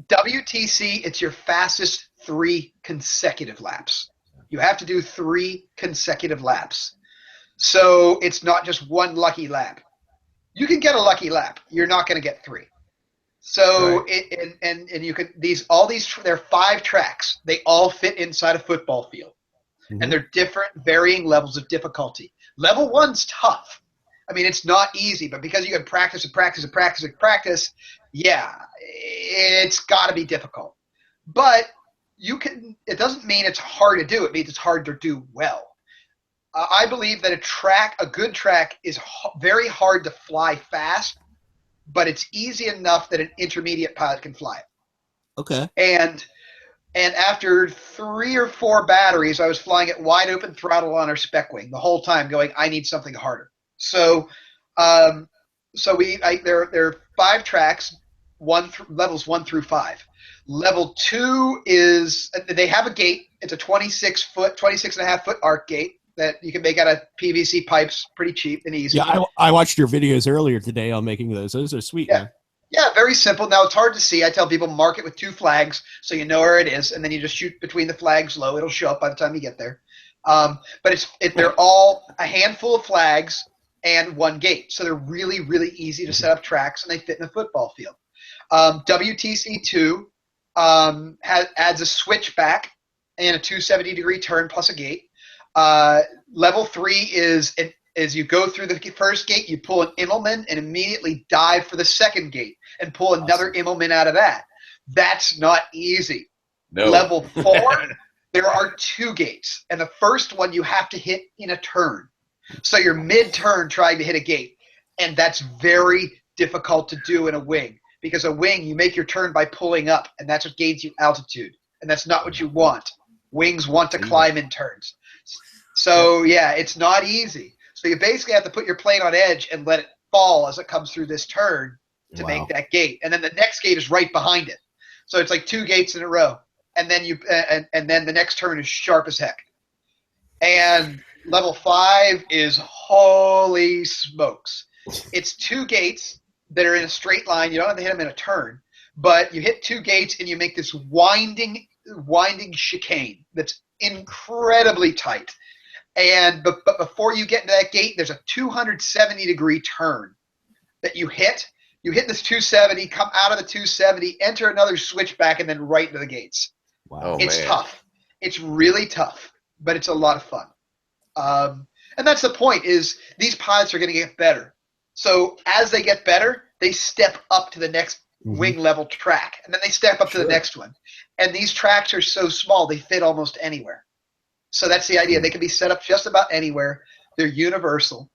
WTC, it's your fastest 3 consecutive laps. You have to do 3 consecutive laps. So it's not just one lucky lap. You can get a lucky lap. You're not going to get 3. So right. And you can there are 5 tracks. They all fit inside a football field. Mm-hmm. And they're different, varying levels of difficulty. Level 1's tough. I mean, it's not easy, but because you can practice and practice and practice and practice, yeah, it's got to be difficult. But it doesn't mean it's hard to do. It means it's hard to do well. I believe that a good track is very hard to fly fast, but it's easy enough that an intermediate pilot can fly it. Okay. And after 3 or 4 batteries, I was flying at wide open throttle on our spec wing the whole time, going, I need something harder. So, there are 5 tracks, levels 1 through 5. Level 2 is they have a gate. It's a 26 and a half foot arc gate that you can make out of PVC pipes, pretty cheap and easy. Yeah, I watched your videos earlier today on making those. Those are sweet. Yeah. Man. Yeah, very simple. Now, it's hard to see. I tell people mark it with 2 flags so you know where it is, and then you just shoot between the flags low. It'll show up by the time you get there. But they're all a handful of flags and 1 gate. So they're really, really easy to set up tracks, and they fit in a football field. WTC2 adds a switchback and a 270-degree turn plus a gate. Level 3 is as you go through the first gate, you pull an Immelman and immediately dive for the second gate and pull another Immelman out of that. That's not easy. No. Level 4, there are 2 gates, and the first one you have to hit in a turn. So you're mid-turn trying to hit a gate, and that's very difficult to do in a wing, because a wing, you make your turn by pulling up, and that's what gains you altitude, and that's not what you want. Wings want to climb in turns. So, yeah, it's not easy. So you basically have to put your plane on edge and let it fall as it comes through this turn to make that gate. And then the next gate is right behind it. So it's like 2 gates in a row. And then and then the next turn is sharp as heck. And level 5 is holy smokes. It's 2 gates that are in a straight line. You don't have to hit them in a turn. But you hit 2 gates and you make this winding chicane that's incredibly tight. But before you get into that gate, there's a 270-degree turn that you hit. You hit this 270, come out of the 270, enter another switchback, and then right into the gates. Wow. It's tough. It's really tough, but it's a lot of fun. And that's the point, is these pilots are going to get better. So as they get better, they step up to the next wing level track, and then they step up to the next one. And these tracks are so small, they fit almost anywhere. So that's the idea. They can be set up just about anywhere. They're universal.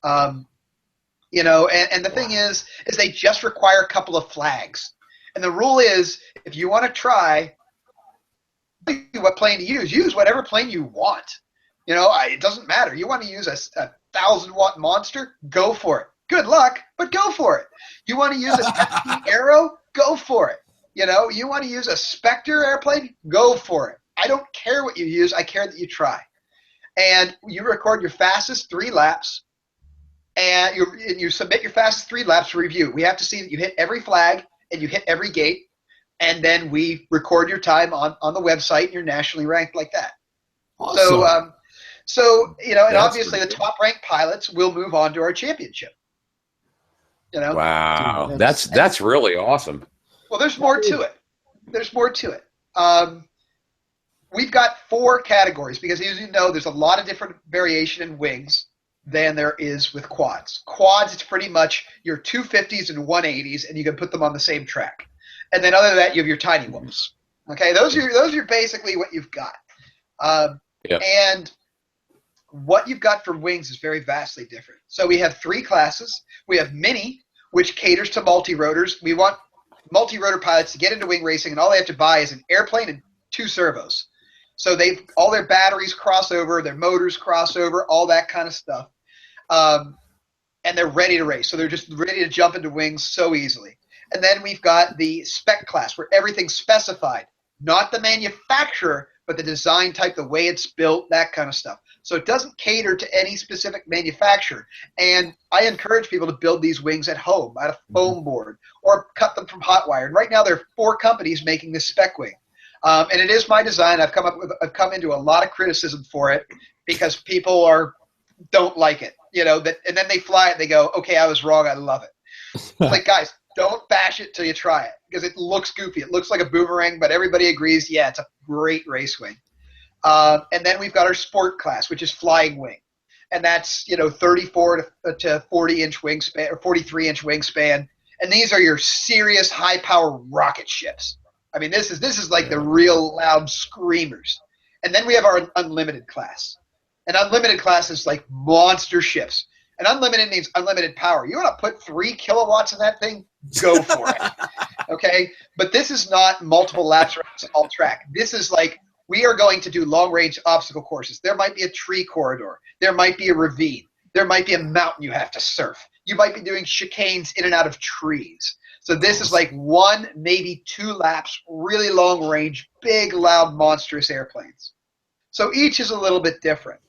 And the thing is they just require a couple of flags. And the rule is, if you want to try what plane to use whatever plane you want. It doesn't matter. You want to use a 1,000-watt monster? Go for it. Good luck, but go for it. You want to use a 10 Arrow? Go for it. You want to use a Spectre airplane? Go for it. I don't care what you use. I care that you try. And you record your fastest 3 laps, and you submit your fastest 3 laps for review. We have to see that you hit every flag and you hit every gate, and then we record your time on the website, and you're nationally ranked like that. Awesome. So, and That's obviously the pretty good. top-ranked pilots will move on to our championship. Wow, that's really awesome. Well, there's more to it. There's more to it. We've got 4 categories because, as you know, there's a lot of different variation in wings than there is with quads. Quads, it's pretty much your 250s and 180s, and you can put them on the same track. And then other than that, you have your tiny whoops. Okay, those are basically what you've got. And what you've got for wings is very vastly different. So we have 3 classes. We have mini, which caters to multi-rotors. We want multi-rotor pilots to get into wing racing, and all they have to buy is an airplane and 2 servos. So all their batteries cross over, their motors cross over, all that kind of stuff. And they're ready to race. So they're just ready to jump into wings so easily. And then we've got the spec class where everything's specified. Not the manufacturer, but the design type, the way it's built, that kind of stuff. So it doesn't cater to any specific manufacturer. And I encourage people to build these wings at home, at a foam board, or cut them from hot wire. And right now there are 4 companies making this spec wing. And it is my design. I've come into a lot of criticism for it because people don't like it. And then they fly it, they go, okay, I was wrong, I love it. Like, guys, don't bash it till you try it because it looks goofy. It looks like a boomerang, but everybody agrees, yeah, it's a great race wing. And then we've got our sport class, which is flying wing. And that's, 34 to 40-inch wingspan or 43-inch wingspan. And these are your serious high-power rocket ships. I mean, this is like the real loud screamers. And then we have our unlimited class. And unlimited class is like monster ships. And unlimited means unlimited power. You want to put 3 kilowatts in that thing? Go for it. Okay? But this is not multiple laps around a small track. This is like, we are going to do long-range obstacle courses. There might be a tree corridor. There might be a ravine. There might be a mountain you have to surf. You might be doing chicanes in and out of trees. So this is like 1, maybe 2 laps, really long range, big, loud, monstrous airplanes. So each is a little bit different.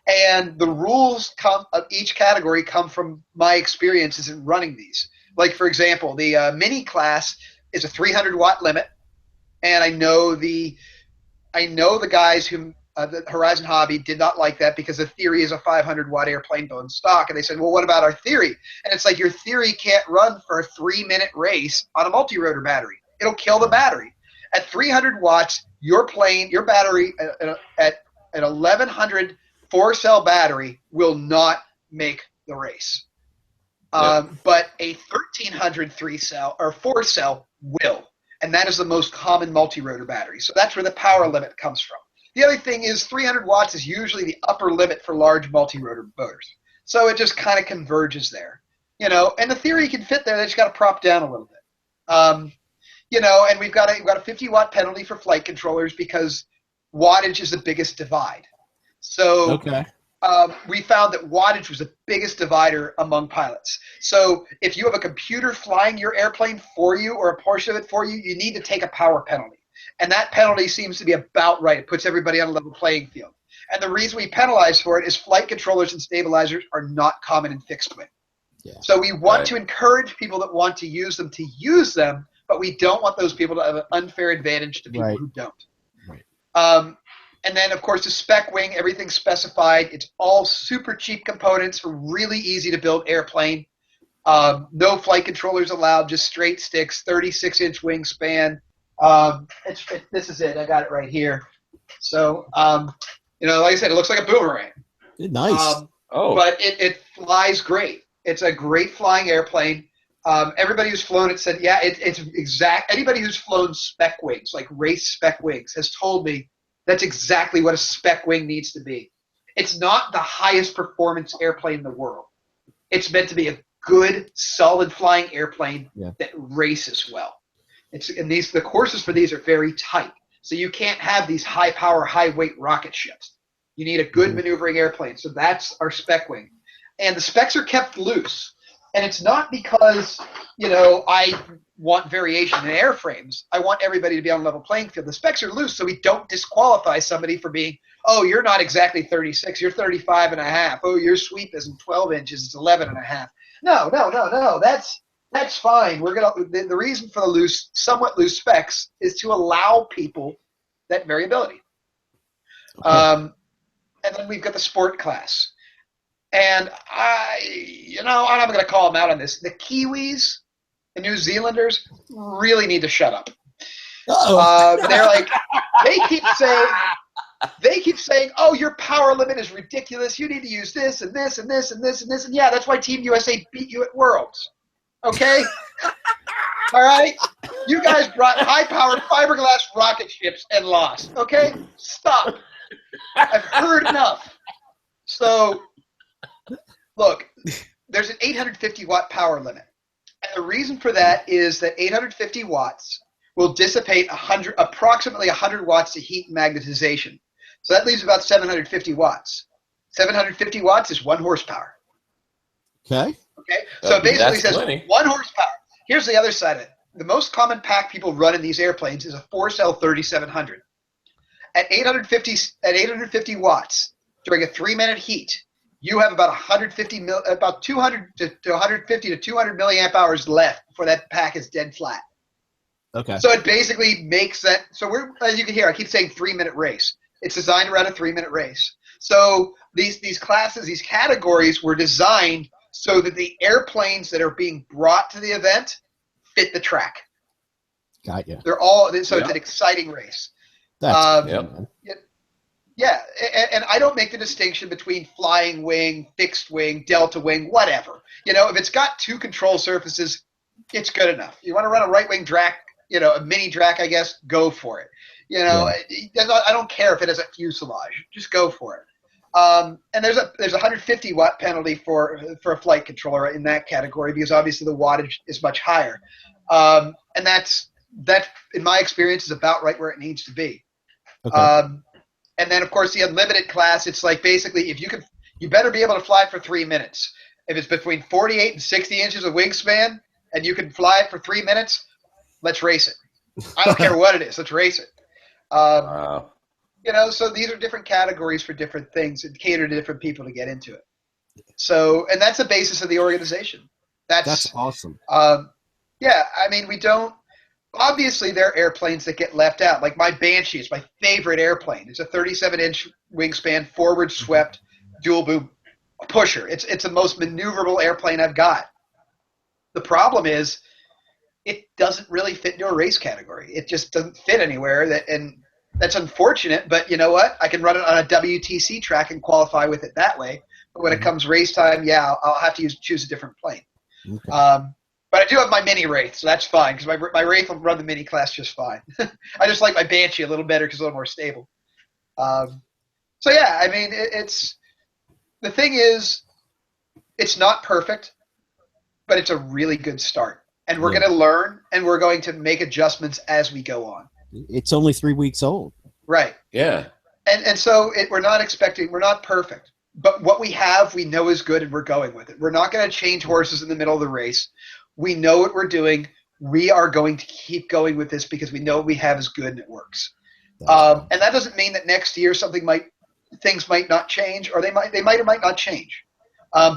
And the rules of each category come from my experiences in running these. Like, for example, the mini class is a 300-watt limit. And I know the guys who the Horizon Hobby did not like that because the theory is a 500-watt airplane bone stock. And they said, well, what about our theory? And it's like, your theory can't run for a 3-minute race on a multi-rotor battery. It'll kill the battery. At 300 watts, your battery at an 1100 4-cell battery will not make the race. But a 1300 3-cell or 4-cell will. And that is the most common multi-rotor battery. So that's where the power limit comes from. The other thing is 300 watts is usually the upper limit for large multi-rotor motors. So it just kind of converges there. And the theory can fit there. They just got to prop down a little bit. And we've got a 50-watt penalty for flight controllers because wattage is the biggest divide. So we found that wattage was the biggest divider among pilots. So if you have a computer flying your airplane for you or a portion of it for you, you need to take a power penalty. And that penalty seems to be about right. It puts everybody on a level playing field. And the reason we penalize for it is flight controllers and stabilizers are not common in fixed wing. Yeah. So we want to encourage people that want to use them, but we don't want those people to have an unfair advantage to people who don't. Right. And then, of course, the spec wing, everything's specified. It's all super cheap components, really easy to build airplane. No flight controllers allowed, just straight sticks, 36-inch wingspan. This is it. I got it right here. So, like I said, it looks like a boomerang. Nice. But it flies great. It's a great flying airplane. Everybody who's flown it said, yeah, it's exact. Anybody who's flown spec wings, like race spec wings, has told me that's exactly what a spec wing needs to be. It's not the highest performance airplane in the world. It's meant to be a good, solid flying airplane that races well. The courses for these are very tight. So you can't have these high power, high weight rocket ships. You need a good maneuvering airplane. So that's our spec wing. And the specs are kept loose. And it's not because, I want variation in airframes. I want everybody to be on a level playing field. The specs are loose so we don't disqualify somebody for being, oh, you're not exactly 36, you're 35 and a half. Oh, your sweep isn't 12 inches, it's 11 and a half. No. That's fine. The reason for the somewhat loose specs is to allow people that variability. Okay. and then we've got the sport class. And I'm not going to call them out on this. The Kiwis, the New Zealanders, really need to shut up. They're like, they keep saying, oh, your power limit is ridiculous. You need to use this and this and this and this and this. And yeah, that's why Team USA beat you at Worlds. Okay? All right? You guys brought high-powered fiberglass rocket ships and lost. Okay? Stop. I've heard enough. So, look, there's an 850-watt power limit. And the reason for that is that 850 watts will dissipate approximately 100 watts of heat and magnetization. So that leaves about 750 watts. 750 watts is 1 horsepower. Okay. So it basically says plenty. 1 horsepower. Here's the other side of it. The most common pack people run in these airplanes is a 4-cell 3700. At 850 watts during a 3-minute heat, you have about 200 to 150 to 200 milliamp hours left before that pack is dead flat. Okay. So it basically makes that. So as you can hear, I keep saying 3-minute race. It's designed around a 3-minute race. So these classes, these categories were designed so that the airplanes that are being brought to the event fit the track. Got you. It's an exciting race. That's Yeah, and I don't make the distinction between flying wing, fixed wing, delta wing, whatever. If it's got 2 control surfaces, it's good enough. You want to run a right wing drac, a mini drac, I guess, go for it. I don't care if it has a fuselage, just go for it. And there's a 150 watt penalty for a flight controller in that category because obviously the wattage is much higher. And that in my experience is about right where it needs to be. okay. And then of course the unlimited class, it's like basically you better be able to fly for 3 minutes. If it's between 48 and 60 inches of wingspan and you can fly it for 3 minutes, let's race it. I don't care what it is, let's race it. Wow. So these are different categories for different things and cater to different people to get into it. So, and that's the basis of the organization. That's awesome. Yeah, I mean, obviously there are airplanes that get left out. Like my Banshee is my favorite airplane. It's a 37-inch wingspan, forward swept, dual boom pusher. It's the most maneuverable airplane I've got. The problem is it doesn't really fit into a race category. It just doesn't fit anywhere, and that's unfortunate, but you know what? I can run it on a WTC track and qualify with it that way. But when it comes race time, yeah, I'll have to choose a different plane. Okay. But I do have my mini Wraith, so that's fine because my Wraith will run the mini class just fine. I just like my Banshee a little better because it's a little more stable. So yeah, I mean, the thing is, it's not perfect, but it's a really good start. And we're going to learn, and we're going to make adjustments as we go on. It's only 3 weeks old. Right. Yeah. And so we're not perfect. But what we have, we know is good, and we're going with it. We're not going to change horses in the middle of the race. We know what we're doing. We are going to keep going with this because we know what we have is good and it works. And that doesn't mean that next year things might not change, or they might or might not change.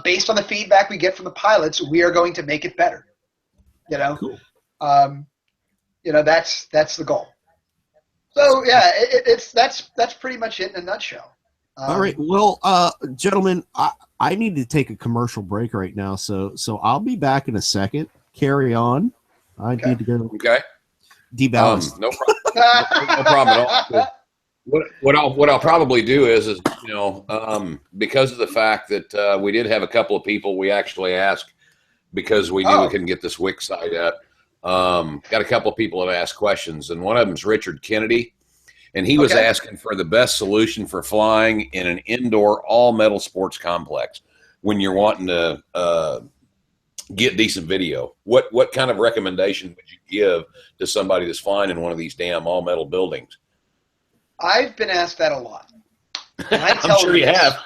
Based on the feedback we get from the pilots, we are going to make it better. Cool. That's the goal. So yeah, that's pretty much it in a nutshell. All right. Well, gentlemen, I need to take a commercial break right now, so I'll be back in a second. Carry on. I need to go. Okay. Deballast. No problem. No problem at all. What I'll probably do is because of the fact that we did have a couple of people we actually asked because we knew we couldn't get this Wix site up. Got a couple of people that asked questions, and one of them is Richard Kennedy, and he was asking for the best solution for flying in an indoor all-metal sports complex when you're wanting to get decent video. What kind of recommendation would you give to somebody that's flying in one of these damn all-metal buildings? I've been asked that a lot. I'm sure you have.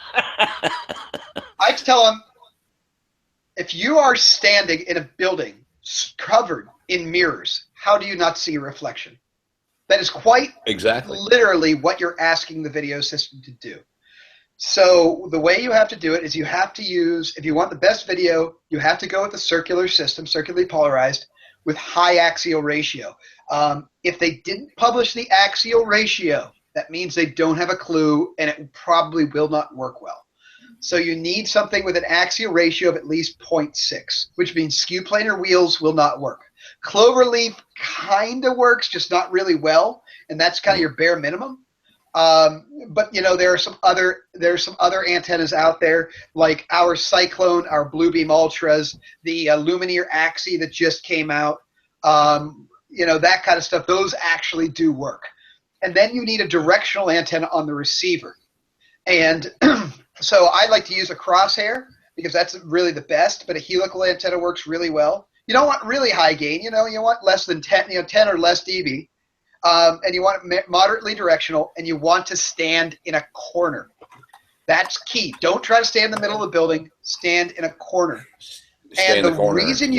I tell them, if you are standing in a building covered in mirrors, how do you not see a reflection? That is quite literally what you're asking the video system to do. So the way you have to do it is you have to use, if you want the best video, you have to go with the circular system, circularly polarized, with high axial ratio. If they didn't publish the axial ratio that means they don't have a clue, and it probably will not work well. So you need something with an axial ratio of at least 0.6, which means skew planar wheels will not work. Cloverleaf kind of works, just not really well, and that's kind of your bare minimum. But there are some other antennas out there, like our Cyclone, our Bluebeam Ultras, the Lumineer Axie that just came out. That kind of stuff. Those actually do work. And then you need a directional antenna on the receiver. And so I like to use a crosshair because that's really the best, but a helical antenna works really well. You don't want really high gain. You want less than 10, 10 or less dB. And you want it moderately directional, and you want to stand in a corner. That's key. Don't try to stay in the middle of the building. Stand in a corner. Stay and in the corner. Reason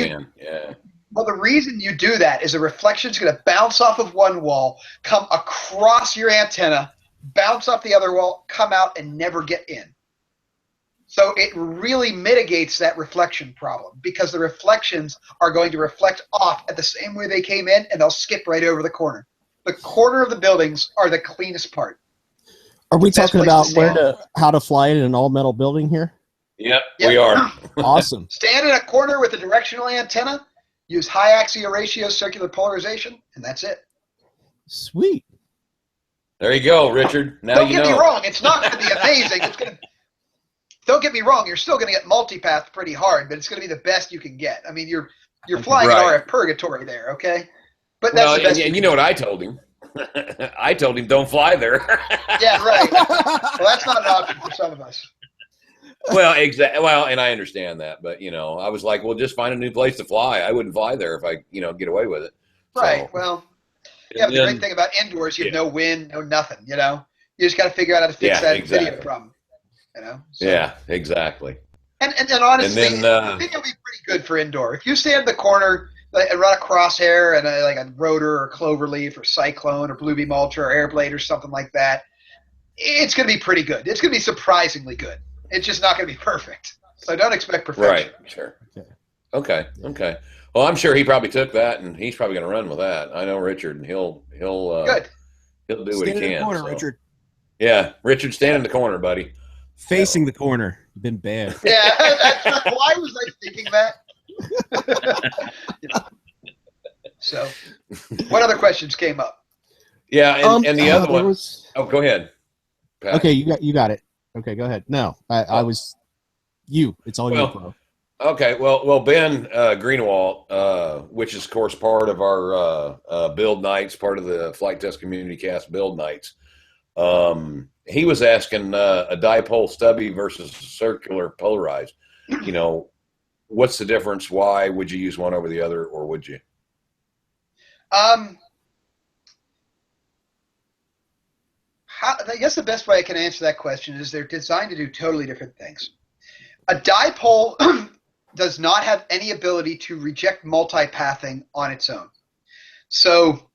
the reason you do that is a reflection is going to bounce off of one wall, come across your antenna, bounce off the other wall, come out, and never get in. So it really mitigates that reflection problem because the reflections are going to reflect off at the same way they came in, and they'll skip right over the corner. The corner of the buildings are the cleanest part. Are we talking about how to fly in an all-metal building here? Yep, we are. Awesome. Stand in a corner with a directional antenna, use high axial ratio circular polarization, and that's it. Sweet. There you go, Richard. Now Don't get me wrong. It's not going to be amazing. Don't get me wrong. You're still going to get multipath pretty hard, but it's going to be the best you can get. I mean, you're flying RF purgatory there, okay? But that's the best. And you know what I told him? I told him don't fly there. Yeah, right. Well, that's not an option for some of us. Well, exactly. Well, and I understand that, but I was like, well, just find a new place to fly. I wouldn't fly there if I, get away with it. Right. So, well, yeah. But the great thing about indoors, you have no wind, no nothing. You just got to figure out how to fix that video problem. So. Yeah, exactly. And honestly, I think it'll be pretty good for indoor. If you stand in the corner and run a crosshair and a rotor or cloverleaf or cyclone or bluebeam ultra or airblade or something like that, it's going to be pretty good. It's going to be surprisingly good. It's just not going to be perfect. So don't expect perfection. Right. Sure. Okay. Well, I'm sure he probably took that, and he's probably going to run with that. I know Richard, and he'll good. He'll do what he can. Stand in the corner, Richard. Yeah, Richard, stand in the corner, buddy. Facing the corner. You've been bad. Yeah. Why was I thinking that? So, what other questions came up? Yeah, and the other one. Oh, go ahead, Pat. Okay, you got it. Okay, go ahead. No, I was you. It's all you, bro. Okay, well, Ben Greenwald, which is, of course, part of our build nights, part of the Flight Test Community Cast build nights. He was asking a dipole stubby versus circular polarized. What's the difference? Why would you use one over the other, or would you? I guess the best way I can answer that question is they're designed to do totally different things. A dipole does not have any ability to reject multipathing on its own. So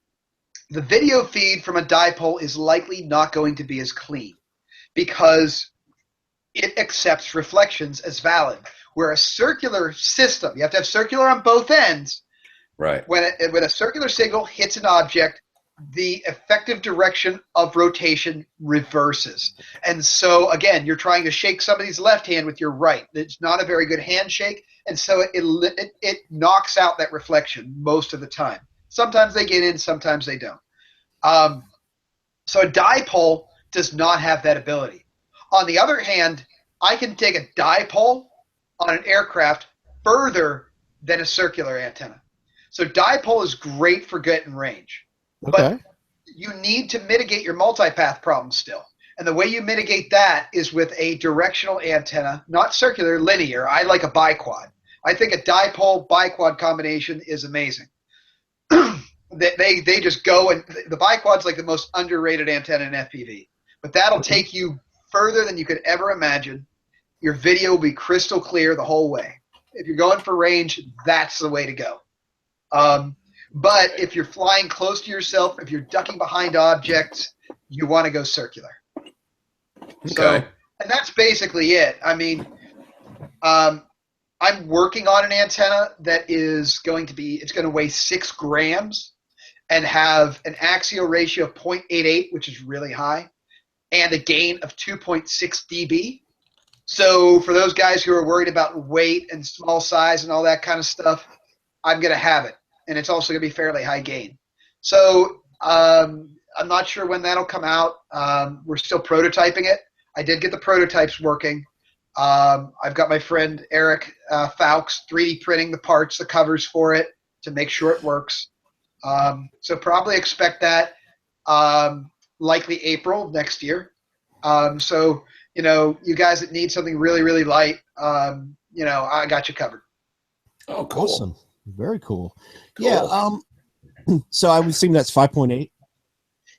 the video feed from a dipole is likely not going to be as clean because it accepts reflections as valid. Where a circular system, you have to have circular on both ends. Right. When a circular signal hits an object, the effective direction of rotation reverses. And so, again, you're trying to shake somebody's left hand with your right. It's not a very good handshake, and so it knocks out that reflection most of the time. Sometimes they get in, sometimes they don't. So a dipole does not have that ability. On the other hand, I can take a dipole on an aircraft further than a circular antenna. So dipole is great for getting range. Okay. But you need to mitigate your multipath problem still. And the way you mitigate that is with a directional antenna, not circular, linear. I like a biquad. I think a dipole biquad combination is amazing. They just go, and the biquad's like the most underrated antenna in FPV. But that'll take you further than you could ever imagine. Your video will be crystal clear the whole way. If you're going for range, that's the way to go. But if you're flying close to yourself, if you're ducking behind objects, you want to go circular. Okay. So, and that's basically it. I mean, I'm working on an antenna that is going to weigh 6 grams. and have an axial ratio of 0.88, which is really high, and a gain of 2.6 dB. So for those guys who are worried about weight and small size and all that kind of stuff, I'm going to have it. And it's also going to be fairly high gain. So I'm not sure when that'll come out. We're still prototyping it. I did get the prototypes working. I've got my friend Eric Fowkes 3D printing the parts, the covers for it to make sure it works. So probably expect that likely April next year. So, you guys that need something really, really light, I got you covered. Oh, cool. Awesome. Very cool. Yeah. So I would assume that's 5.8.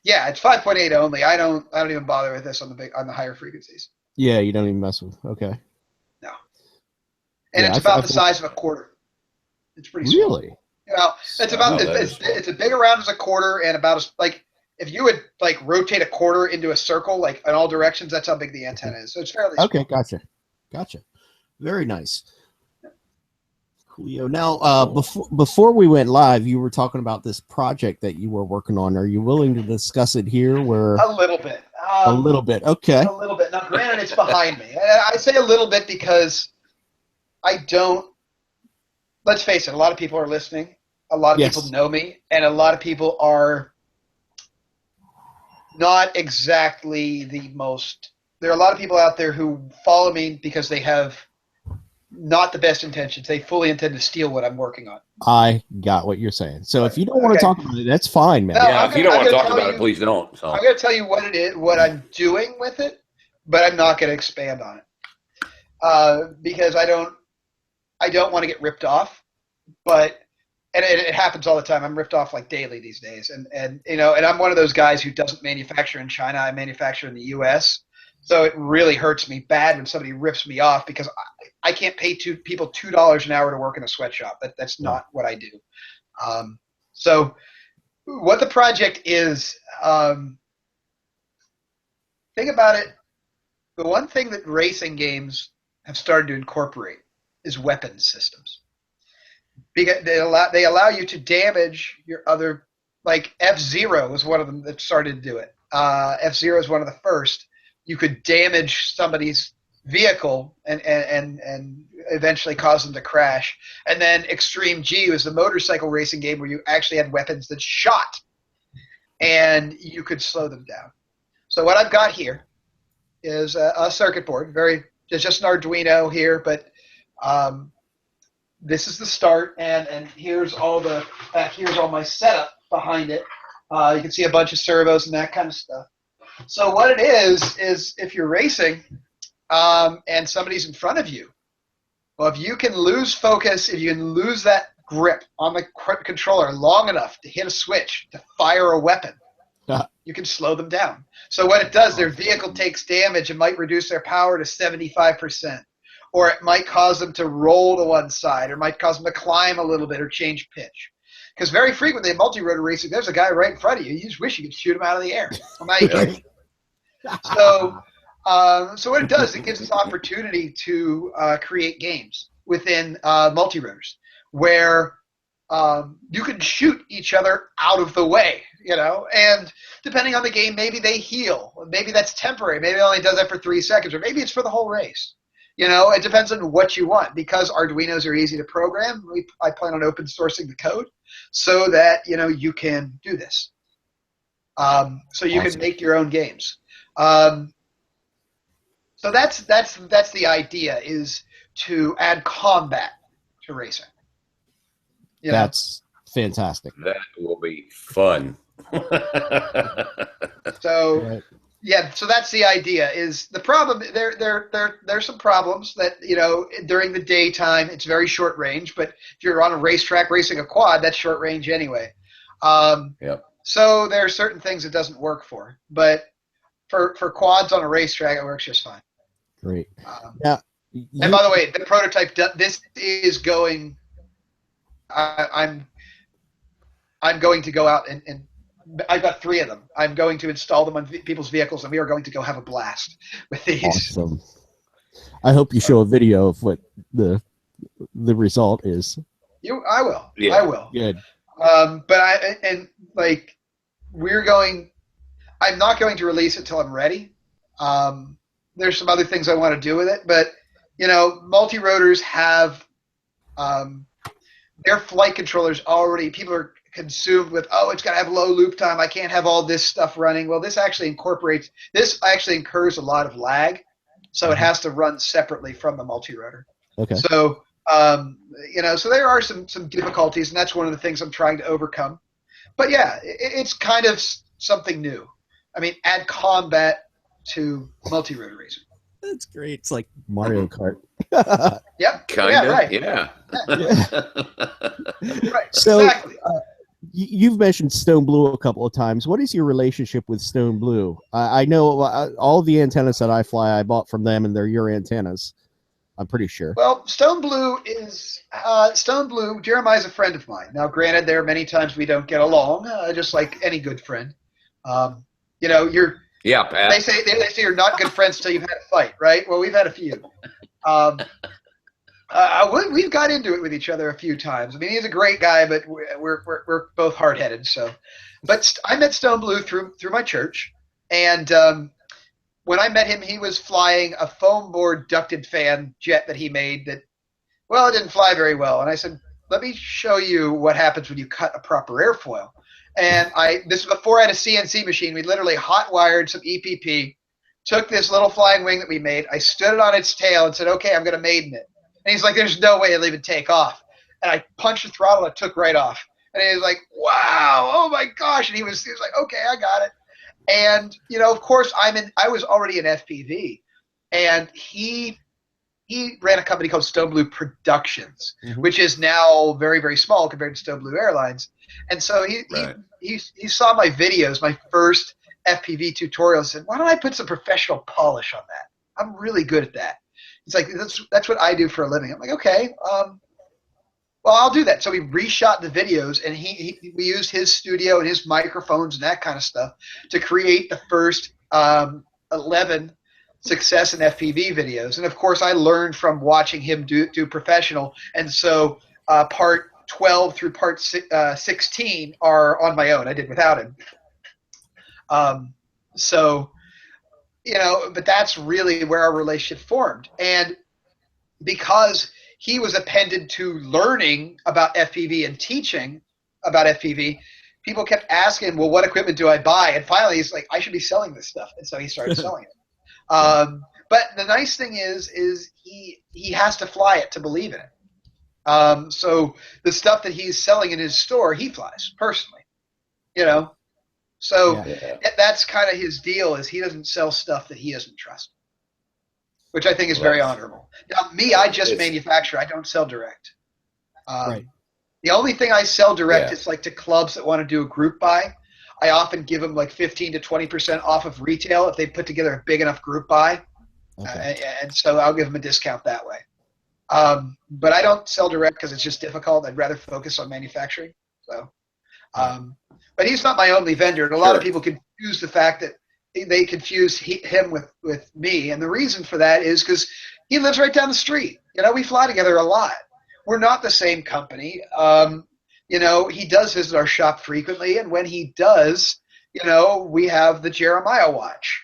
Yeah, it's 5.8 only. I don't even bother with this on the higher frequencies. Yeah, you don't even mess with. Okay. No. And it's about the size of a quarter. It's pretty small. Really? It's about it's as big around as a quarter and about as if you would rotate a quarter into a circle in all directions, that's how big the antenna is. So it's fairly small. Okay, gotcha. Very nice. Coolio. Now, before we went live, you were talking about this project that you were working on. Are you willing to discuss it here? A little bit. A little bit. Okay. A little bit. Now, granted, it's behind me. I say a little bit because I don't. Let's face it. A lot of people are listening. A lot of people know me, and a lot of people are not exactly the most. There are a lot of people out there who follow me because they have not the best intentions. They fully intend to steal what I'm working on. I got what you're saying. So if you don't want to talk about it, that's fine, man. No, if you don't want to talk about it, please don't. So. I'm going to tell you what it is, what I'm doing with it, but I'm not going to expand on it because I don't want to get ripped off. But it happens all the time. I'm ripped off daily these days, and I'm one of those guys who doesn't manufacture in China. I manufacture in the U.S. So it really hurts me bad when somebody rips me off because I can't pay people $2 an hour to work in a sweatshop. That's not what I do. So what the project is, think about it. The one thing that racing games have started to incorporate is weapons systems. Because they allow you to damage your other, F-Zero was one of them that started to do it. F-Zero is one of the first. You could damage somebody's vehicle and eventually cause them to crash. And then Extreme G was the motorcycle racing game where you actually had weapons that shot and you could slow them down. So what I've got here is a circuit board. It's just an Arduino here, but this is the start, and here's all my setup behind it. You can see a bunch of servos and that kind of stuff. So what it is if you're racing and somebody's in front of you, well, if you can lose focus, if you can lose that grip on the controller long enough to hit a switch, to fire a weapon, you can slow them down. So what it does, their vehicle takes damage and might reduce their power to 75%. Or it might cause them to roll to one side, or might cause them to climb a little bit or change pitch. Because very frequently in multi-rotor racing, there's a guy right in front of you. You just wish you could shoot him out of the air. Well, now you can. So what it does, it gives us opportunity to create games within multi-rotors where you can shoot each other out of the way, and depending on the game, maybe they heal. Maybe that's temporary. Maybe it only does that for 3 seconds, or maybe it's for the whole race. It depends on what you want. Because Arduinos are easy to program, I plan on open sourcing the code so that, you can do this. So you can make your own games. So that's the idea, is to add combat to racing. That's fantastic. That will be fun. So... Right. Yeah, so that's the idea. Is the problem? There's some problems that during the daytime it's very short range, but if you're on a racetrack racing a quad, that's short range anyway. So there are certain things it doesn't work for, but for quads on a racetrack, it works just fine. Great. And by the way, the prototype. This is going. I'm going to go out and I've got 3 of them. I'm going to install them on people's vehicles, and we are going to go have a blast with these. Awesome. I hope you show a video of what the result is. I will. Yeah. I will. Good. But like I'm not going to release it till I'm ready. There's some other things I want to do with it, but multi-rotors have their flight controllers already. People are consumed with, oh, it's got to have low loop time. I can't have all this stuff running. Well, this actually incurs a lot of lag, so it has to run separately from the multi-rotor. Okay. So so there are some difficulties, and that's one of the things I'm trying to overcome. But yeah, it's kind of something new. I mean, add combat to multi-rotor racing. That's great. It's like Mario Kart. Yep. Kind of. Yeah, right. Yeah. Right. So, exactly. You've mentioned Stone Blue a couple of times. What is your relationship with Stone Blue? I know all the antennas that I fly, I bought from them, and they're your antennas. I'm pretty sure. Well, Stone Blue. Jeremiah's a friend of mine. Now, granted, there are many times we don't get along, just like any good friend. You're. Yeah, Pat. They say you're not good friends till you've had a fight, right? Well, we've had a few. We've got into it with each other a few times. I mean, he's a great guy, but we're both hard-headed. So, but I met Stone Blue through my church, and when I met him, he was flying a foam board ducted fan jet that he made that, well, it didn't fly very well. And I said, let me show you what happens when you cut a proper airfoil. And this was before I had a CNC machine. We literally hot wired some EPP, took this little flying wing that we made. I stood it on its tail and said, okay, I'm going to maiden it. And he's like, there's no way it'll even take off. And I punched the throttle and it took right off. And he was like, wow, oh my gosh. And he was like, okay, I got it. And, of course, I was already in FPV. And he ran a company called Stone Blue Productions, which is now very, very small compared to Stone Blue Airlines. And so he saw my videos, my first FPV tutorial, and said, why don't I put some professional polish on that? I'm really good at that. He's like, that's what I do for a living. I'm like, okay, well, I'll do that. So we reshot the videos, and we used his studio and his microphones and that kind of stuff to create the first 11 success in FPV videos. And of course, I learned from watching him do professional. And so part 12 through part 16 are on my own. I did without him. But that's really where our relationship formed. And because he was appended to learning about FPV and teaching about FPV, people kept asking, well, what equipment do I buy? And finally, he's like, I should be selling this stuff. And so he started selling it. But the nice thing is he has to fly it to believe in it. So the stuff that he's selling in his store, he flies personally, So that's kind of his deal, is he doesn't sell stuff that he doesn't trust, which I think is very honorable. Now, me, I just manufacture. I don't sell direct. Right. The only thing I sell direct is like to clubs that want to do a group buy. I often give them like 15 to 20% off of retail if they put together a big enough group buy. Okay. And so I'll give them a discount that way. But I don't sell direct because it's just difficult. I'd rather focus on manufacturing. So, but he's not my only vendor. And a lot of people confuse the fact that they confuse him with me. And the reason for that is because he lives right down the street. We fly together a lot. We're not the same company. He does visit our shop frequently. And when he does, we have the Jeremiah watch,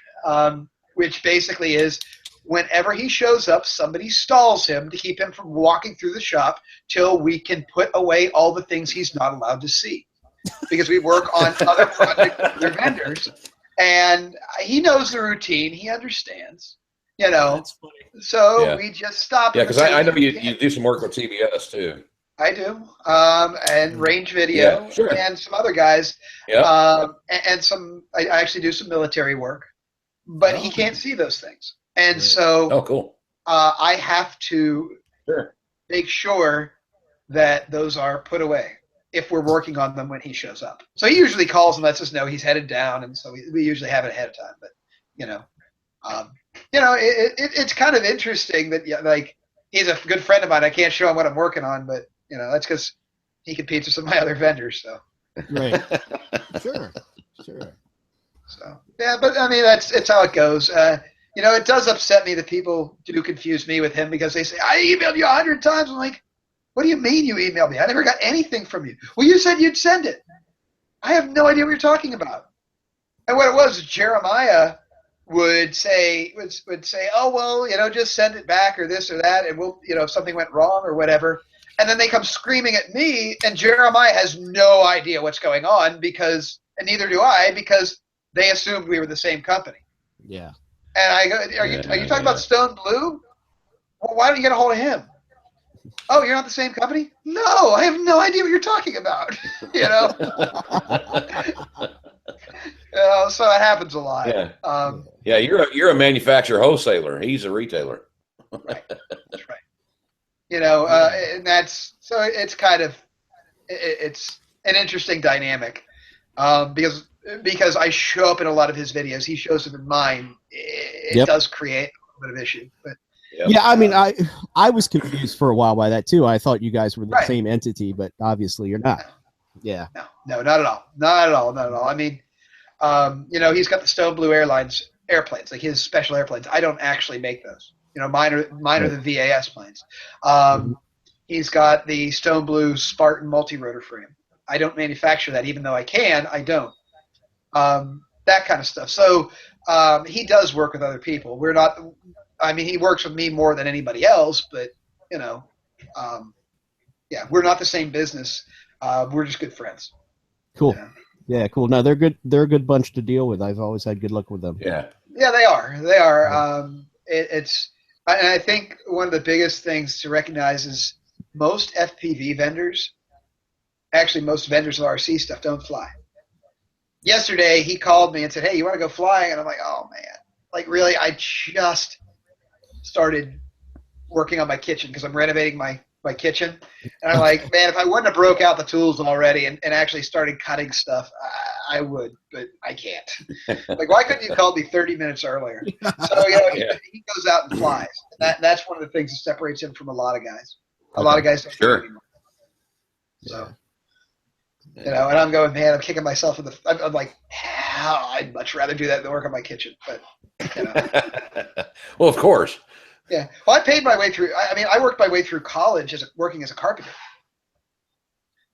which basically is whenever he shows up, somebody stalls him to keep him from walking through the shop till we can put away all the things he's not allowed to see. Because we work on other projects with other vendors. And he knows the routine. He understands, That's funny. So we just stop. Yeah, because I know you do some work with CBS too. I do, and Range Video, and some other guys, and some. I actually do some military work, but he can't see those things, and so cool. I have to make sure that those are put away if we're working on them when he shows up. So he usually calls and lets us know he's headed down, and so we usually have it ahead of time. But it's kind of interesting that like he's a good friend of mine. I can't show him what I'm working on, but that's because he competes with some of my other vendors. So right, sure. So but I mean it's how it goes. It does upset me that people do confuse me with him because they say I emailed you 100 times. I'm like, what do you mean you emailed me? I never got anything from you. Well, you said you'd send it. I have no idea what you're talking about. And what it was, Jeremiah would say, oh, well, just send it back or this or that, and we'll, if something went wrong or whatever. And then they come screaming at me, and Jeremiah has no idea what's going on and neither do I, because they assumed we were the same company. Yeah. And I go, are you talking about Stone Blue? Well, why don't you get a hold of him? Oh, you're not the same company? No, I have no idea what you're talking about. So it happens a lot. Yeah. You're a manufacturer wholesaler. He's a retailer. Right. That's right. And that's so it's kind of it's an interesting dynamic because I show up in a lot of his videos. He shows up in mine. It does create a little bit of issue, but. Yeah, I mean, I was confused for a while by that too. I thought you guys were the same entity, but obviously you're not. Yeah. No, not at all. Not at all. Not at all. I mean, he's got the Stone Blue airplanes, like his special airplanes. I don't actually make those. Mine are the VAS planes. He's got the Stone Blue Spartan multi-rotor frame. I don't manufacture that, even though I can. I don't. That kind of stuff. So he does work with other people. We're not. I mean, he works with me more than anybody else, but we're not the same business. We're just good friends. Cool. Yeah, cool. No, they're good. They're a good bunch to deal with. I've always had good luck with them. Yeah. Yeah, they are. They are. And I think one of the biggest things to recognize is most FPV vendors, actually most vendors of RC stuff, don't fly. Yesterday, he called me and said, "Hey, you want to go flying?" And I'm like, "Oh man, like really? I just started working on my kitchen because I'm renovating my kitchen." And I'm like, man, if I wouldn't have broke out the tools already and actually started cutting stuff, I would, but I can't. Like, why couldn't you call me 30 minutes earlier? So, he goes out and flies. That's one of the things that separates him from a lot of guys. A lot of guys don't do it anymore. So, and I'm going, man, I'm kicking myself in the – I'm like, I'd much rather do that than work on my kitchen. But, Well, of course. Yeah. Well, I paid my way through. I mean, I worked my way through college working as a carpenter.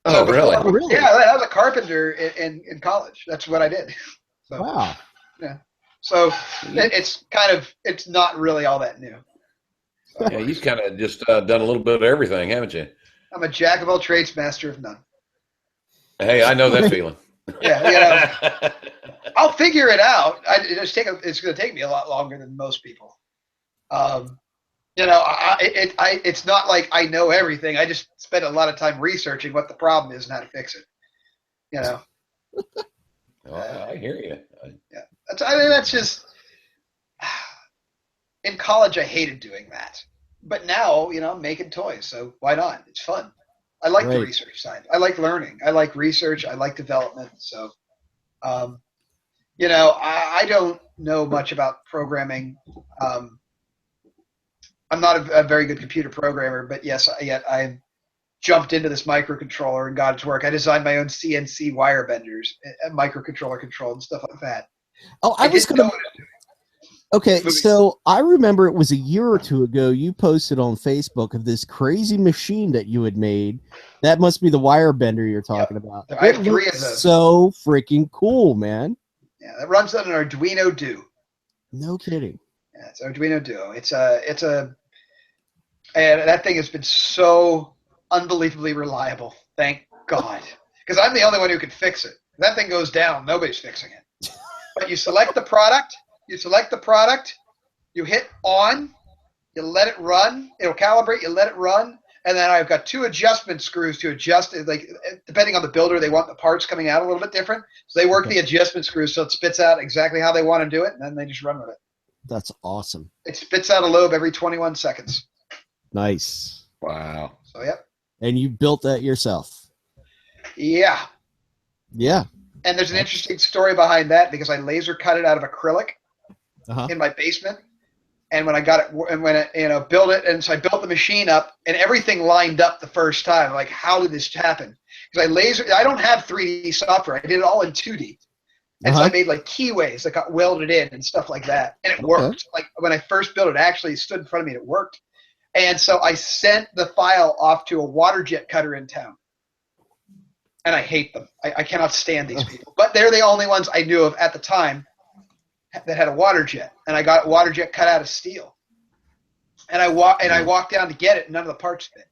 Oh, really? Really? Yeah, I was a carpenter in college. That's what I did. So, wow. Yeah. So it's not really all that new. So, yeah, you've kind of just done a little bit of everything, haven't you? I'm a jack of all trades, master of none. Hey, I know that feeling. Yeah, I'll figure it out. It's going to take me a lot longer than most people. It's not like I know everything. I just spend a lot of time researching what the problem is and how to fix it. I hear you. Yeah, that's just. In college, I hated doing that, but now I'm making toys, so why not? It's fun. I like the research side. I like learning. I like research. I like development. So, I don't know much about programming. I'm not a very good computer programmer, but yet I jumped into this microcontroller and got it to work. I designed my own CNC wire benders, microcontroller control, and stuff like that. Oh, I was going to. Okay, so I remember it was a year or two ago you posted on Facebook of this crazy machine that you had made. That must be the wire bender you're talking about. I have 3 of those. So freaking cool, man. Yeah, that runs on an Arduino Duo. No kidding. Yeah, it's Arduino Duo. And that thing has been so unbelievably reliable. Thank God. Because I'm the only one who can fix it. If that thing goes down, nobody's fixing it. But you select the product, you hit on, you let it run, it'll calibrate, you let it run, and then I've got 2 adjustment screws to adjust it. Like, depending on the builder, they want the parts coming out a little bit different. So they work the adjustment screws so it spits out exactly how they want to do it, and then they just run with it. That's awesome. It spits out a lobe every 21 seconds. Nice. Wow. So, yep. And you built that yourself? Yeah. Yeah. And there's an interesting story behind that because I laser cut it out of acrylic in my basement. And when I got it, and when it, built it, and so I built the machine up, and everything lined up the first time. Like, how did this happen? Because I don't have 3D software. I did it all in 2D. And so I made like keyways that got welded in and stuff like that. And it worked. Like when I first built it, actually stood in front of me and it worked. And so I sent the file off to a water jet cutter in town. and I hate them. I cannot stand these people. But they're the only ones I knew of at the time that had a water jet, and I got a water jet cut out of steel. And I walked down to get it, and none of the parts fit.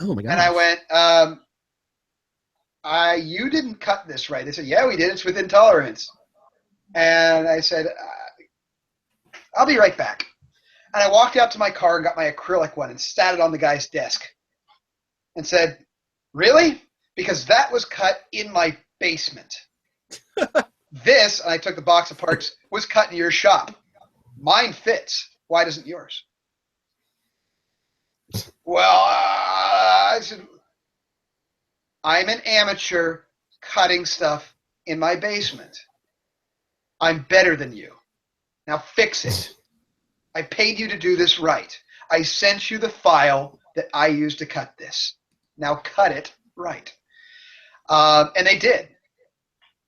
Oh my god! And I went, you didn't cut this right. They said, yeah, we did. It's within tolerance. And I said, I'll be right back. And I walked out to my car and got my acrylic one and sat it on the guy's desk and said, really? Because that was cut in my basement. This, and I took the box of parts, was cut in your shop. Mine fits. Why doesn't yours? Well, I said, I'm an amateur cutting stuff in my basement. I'm better than you. Now fix it. I paid you to do this right. I sent you the file that I used to cut this. Now cut it right. And they did.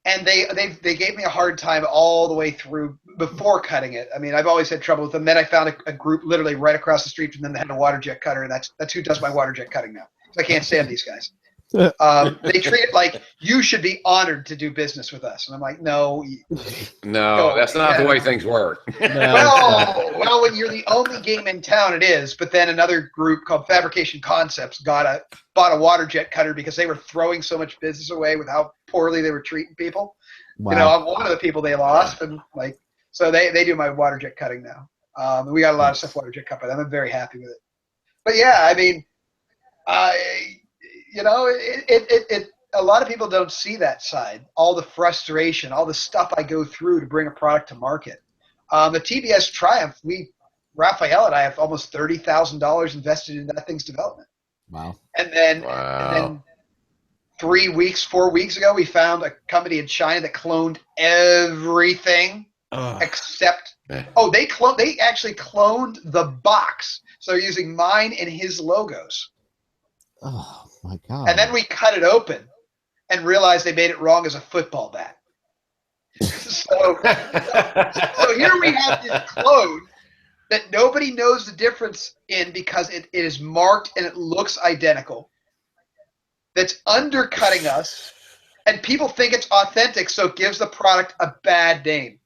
And they gave me a hard time all the way through before cutting it. I mean, I've always had trouble with them. Then I found a group literally right across the street from them that had a water jet cutter, and that's who does my water jet cutting now. So I can't stand these guys. They treat it like you should be honored to do business with us, and I'm like, no, that's not the way things work. Well, when you're the only game in town, it is. But then another group called Fabrication Concepts bought a water jet cutter because they were throwing so much business away with how poorly they were treating people. Wow. You know, I'm one of the people they lost, and so they do my water jet cutting now. We got a lot of stuff water jet cut by them. I'm very happy with it. But yeah, I mean, you know, a lot of people don't see that side, all the frustration, all the stuff I go through to bring a product to market. The TBS Triumph, Raphael and I have almost $30,000 invested in that thing's development. Wow. And then 4 weeks ago, we found a company in China that cloned everything except, they actually cloned the box. So they're using mine and his logos. Oh my God. And then we cut it open and realized they made it wrong as a football bat. So here we have this clone that nobody knows the difference in because it is marked and it looks identical. That's undercutting us, and people think it's authentic, so it gives the product a bad name.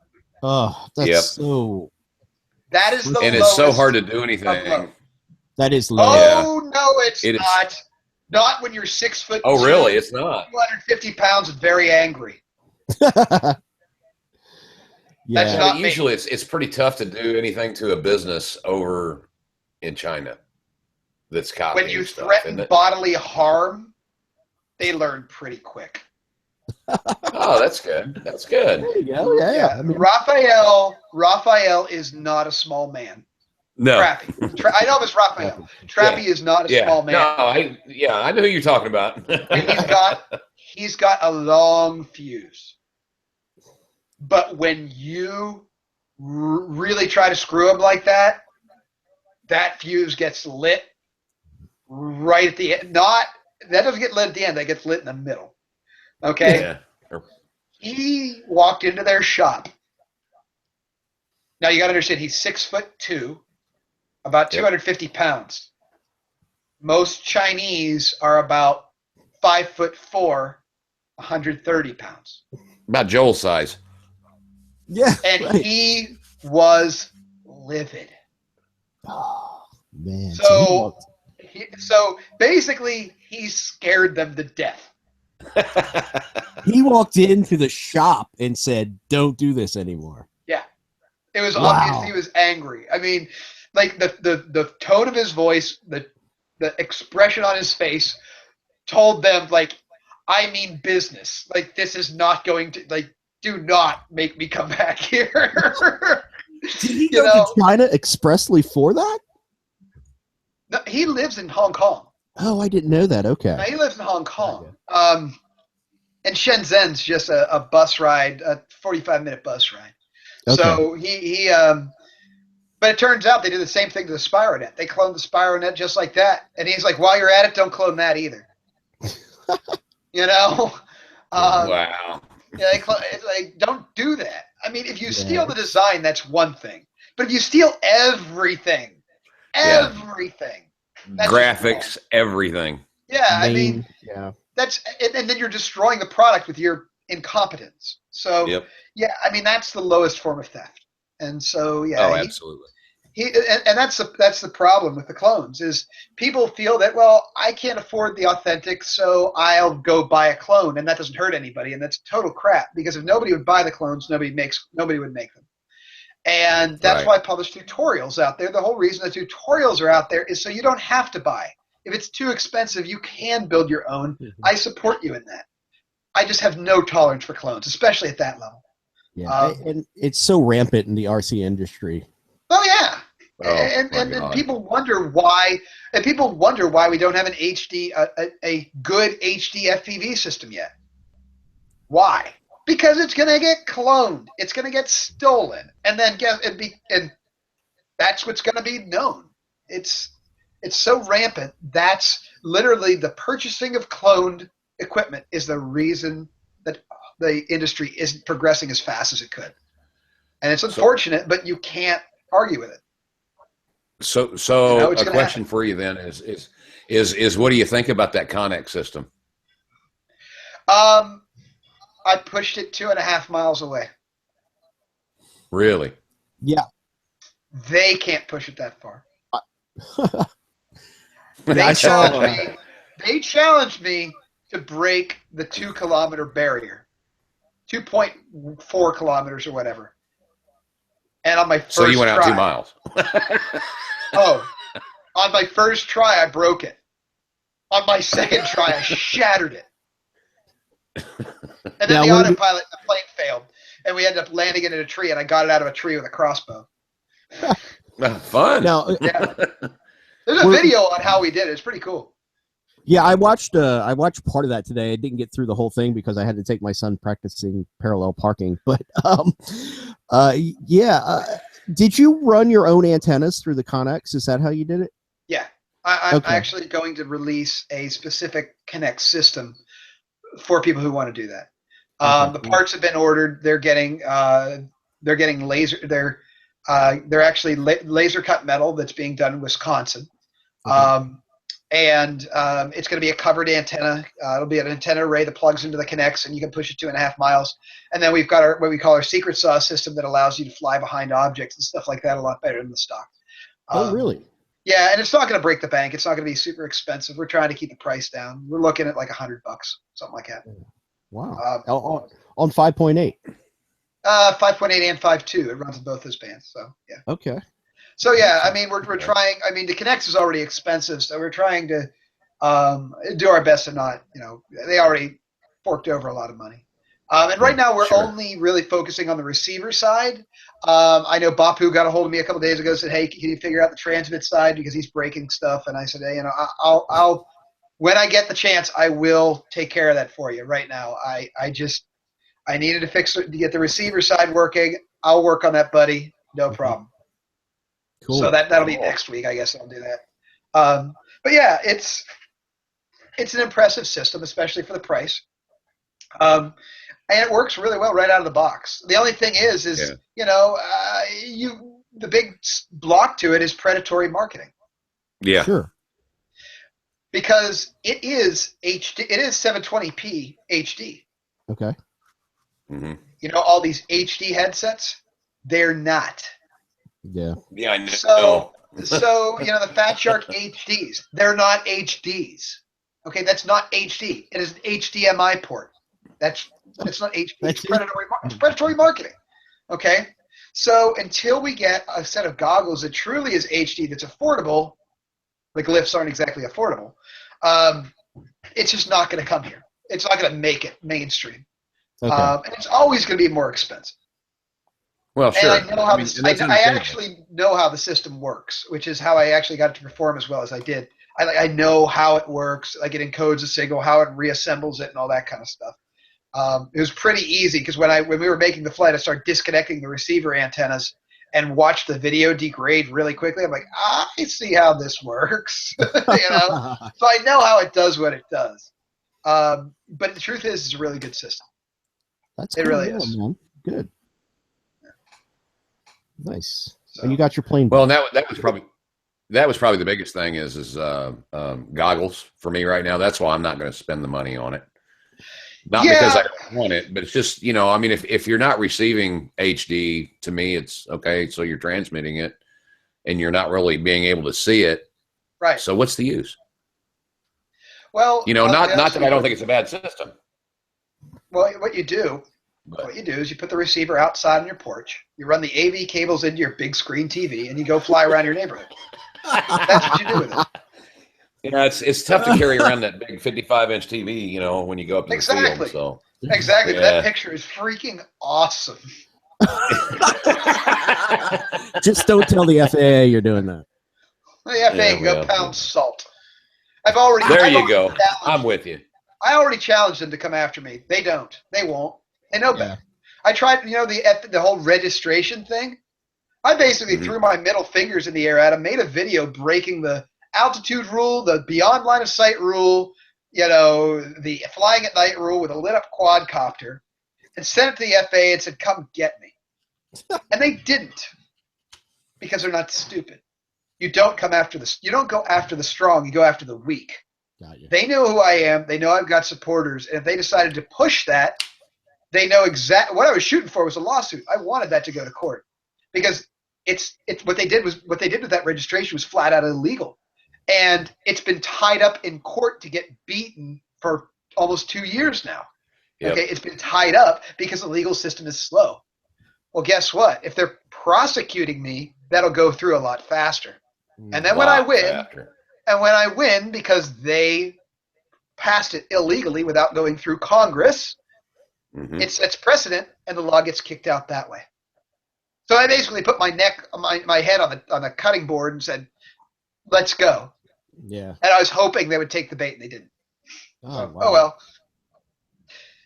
Oh, that's so. That is the and it's so hard to do anything. That is low. Oh no, it's not. Not when you're 6 foot. Oh, really? It's not. 250 pounds and very angry. Yeah. That's not usually it's pretty tough to do anything to a business over in China that's copying when you stuff, threaten bodily harm, they learn pretty quick. Oh, that's good. That's good. There you go. Yeah. I mean, Raphael is not a small man. No. Trappy. I know it's Raphael. Trappy is not a small man. No, I know who you're talking about. And he's got a long fuse. But when you really try to screw him like that, that fuse gets lit right at the end. That doesn't get lit at the end. That gets lit in the middle. Okay? Yeah. He walked into their shop. Now you got to understand, he's 6'2", about 250 pounds. Most Chinese are about 5'4", 130 pounds. About Joel's size. Yeah. And he was livid. Oh man. So basically, he scared them to death. He walked into the shop and said, "Don't do this anymore." Yeah, it was obvious he was angry. I mean, like the tone of his voice, the expression on his face, told them like, "I mean business. Like this is not going to like." Do not make me come back here. Did he go to China expressly for that? No, he lives in Hong Kong. Oh, I didn't know that. Okay. Now, he lives in Hong Kong. And Shenzhen's just a bus ride, a 45-minute bus ride. Okay. So he but it turns out they did the same thing to the Spironet. They cloned the Spironet just like that. And he's like, while you're at it, don't clone that either. You know? Wow. Yeah, it's like, don't do that. I mean, if you steal the design, that's one thing. But if you steal everything, that's graphics, everything. Yeah, I mean, and then you're destroying the product with your incompetence. So Yep. yeah, I mean that's the lowest form of theft. And so yeah, Oh, absolutely. And that's the problem with the clones is people feel that, well, I can't afford the authentic, so I'll go buy a clone, and that doesn't hurt anybody, and that's total crap, because if nobody would buy the clones, nobody would make them. And that's why I publish tutorials out there. The whole reason the tutorials are out there is so you don't have to buy. If it's too expensive, you can build your own. I support you in that. I just have no tolerance for clones, especially at that level. Yeah, and it's so rampant in the RC industry. Oh yeah, Oh, and people wonder why. And people wonder why we don't have an a good HD FPV system yet. Why? Because it's going to get cloned. It's going to get stolen, and then and that's what's going to be known. It's so rampant. That's literally the purchasing of cloned equipment is the reason that the industry isn't progressing as fast as it could. And it's unfortunate, but you can't argue with it. So a question for you then is what do you think about that Connex system? I pushed it 2.5 miles away. Really? Yeah. They can't push it that far. They challenged me to break the 2 kilometer barrier, 2.4 kilometers or whatever. And on my first so you went out try, 2 miles. On my first try, I broke it. On my second try, I shattered it. And then the autopilot, the plane failed, and we ended up landing it in a tree. And I got it out of a tree with a crossbow. Fun. Now, yeah. There's a video on how we did it. It's pretty cool. Yeah, I watched part of that today. I didn't get through the whole thing because I had to take my son practicing parallel parking. But did you run your own antennas through the Connex? Is that how you did it? Yeah, I'm actually going to release a specific Connect system for people who want to do that. The parts have been ordered. They're getting laser. They're actually laser cut metal that's being done in Wisconsin. And it's going to be a covered antenna. It'll be an antenna array that plugs into the Connects, and you can push it 2.5 miles. And then we've got what we call our secret sauce system that allows you to fly behind objects and stuff like that a lot better than the stock. Really? Yeah, and it's not going to break the bank. It's not going to be super expensive. We're trying to keep the price down. We're looking at like $100, something like that. Wow. On 5.8. 5.8 and 5.2. It runs in both those bands. So yeah. Okay. So yeah, I mean we're trying. I mean the Connects is already expensive, so we're trying to do our best to not. They already forked over a lot of money. And right now we're only really focusing on the receiver side. I know Bapu got a hold of me a couple of days ago and said, "Hey, can you figure out the transmit side because he's breaking stuff?" And I said, "Hey, I'll when I get the chance, I will take care of that for you. Right now, I needed to get the receiver side working. I'll work on that, buddy. No problem." Cool. So that'll be next week, I guess I'll do that. But yeah, it's an impressive system, especially for the price. And it works really well right out of the box. The only thing is the big block to it is predatory marketing. Yeah. Sure. Because it is HD. It is 720p HD. Okay. Mm-hmm. All these HD headsets, they're not. Yeah. Yeah, I know. So the Fat Shark HDs, they're not HDs. Okay, that's not HD. It is an HDMI port. It's not HD. It's predatory marketing. Okay, so until we get a set of goggles that truly is HD, that's affordable, the glyphs aren't exactly affordable. It's just not going to come here. It's not going to make it mainstream. Okay. And it's always going to be more expensive. Well, sure. And I know how I actually know how the system works, which is how I actually got it to perform as well as I did. I know how it works. Like it encodes a signal, how it reassembles it, and all that kind of stuff. It was pretty easy because when we were making the flight, I started disconnecting the receiver antennas and watched the video degrade really quickly. I'm like, I see how this works, So I know how it does what it does. But the truth is, it's a really good system. It really is. Man. Good. Nice. So, and you got your plane. Well, that was probably that was probably the biggest thing is goggles for me right now. That's why I'm not going to spend the money on it. Not because I don't want it, but it's just, I mean, if you're not receiving HD, to me, it's okay. So you're transmitting it and you're not really being able to see it. Right. So what's the use? Well, not that I don't think it's a bad system. Well, what you do is you put the receiver outside on your porch, you run the AV cables into your big screen TV, and you go fly around your neighborhood. That's what you do with it. Yeah, it's tough to carry around that big 55-inch TV, when you go up to the field. So. Exactly. Yeah. But that picture is freaking awesome. Just don't tell the FAA you're doing that. The FAA can go pound salt. There you go. I'm with you. I already challenged them to come after me. They don't. They won't. They know better. I tried, the whole registration thing. I basically threw my middle fingers in the air at him, made a video breaking the altitude rule, the beyond line of sight rule, the flying at night rule with a lit up quadcopter, and sent it to the FAA and said, "Come get me." And they didn't, because they're not stupid. You don't come after you don't go after the strong, you go after the weak. They know who I am. They know I've got supporters. And if they decided to push that, they know exactly what I was shooting for was a lawsuit. I wanted that to go to court because it's what they did with that registration was flat out illegal. And it's been tied up in court to get beaten for almost 2 years now. Yep. Okay, it's been tied up because the legal system is slow. Well, guess what? If they're prosecuting me, that'll go through a lot faster. And then when I win, because they passed it illegally without going through Congress, it sets precedent, and the law gets kicked out that way. So I basically put my head on the cutting board and said, "Let's go." Yeah. And I was hoping they would take the bait, and they didn't. Oh, wow. Oh well.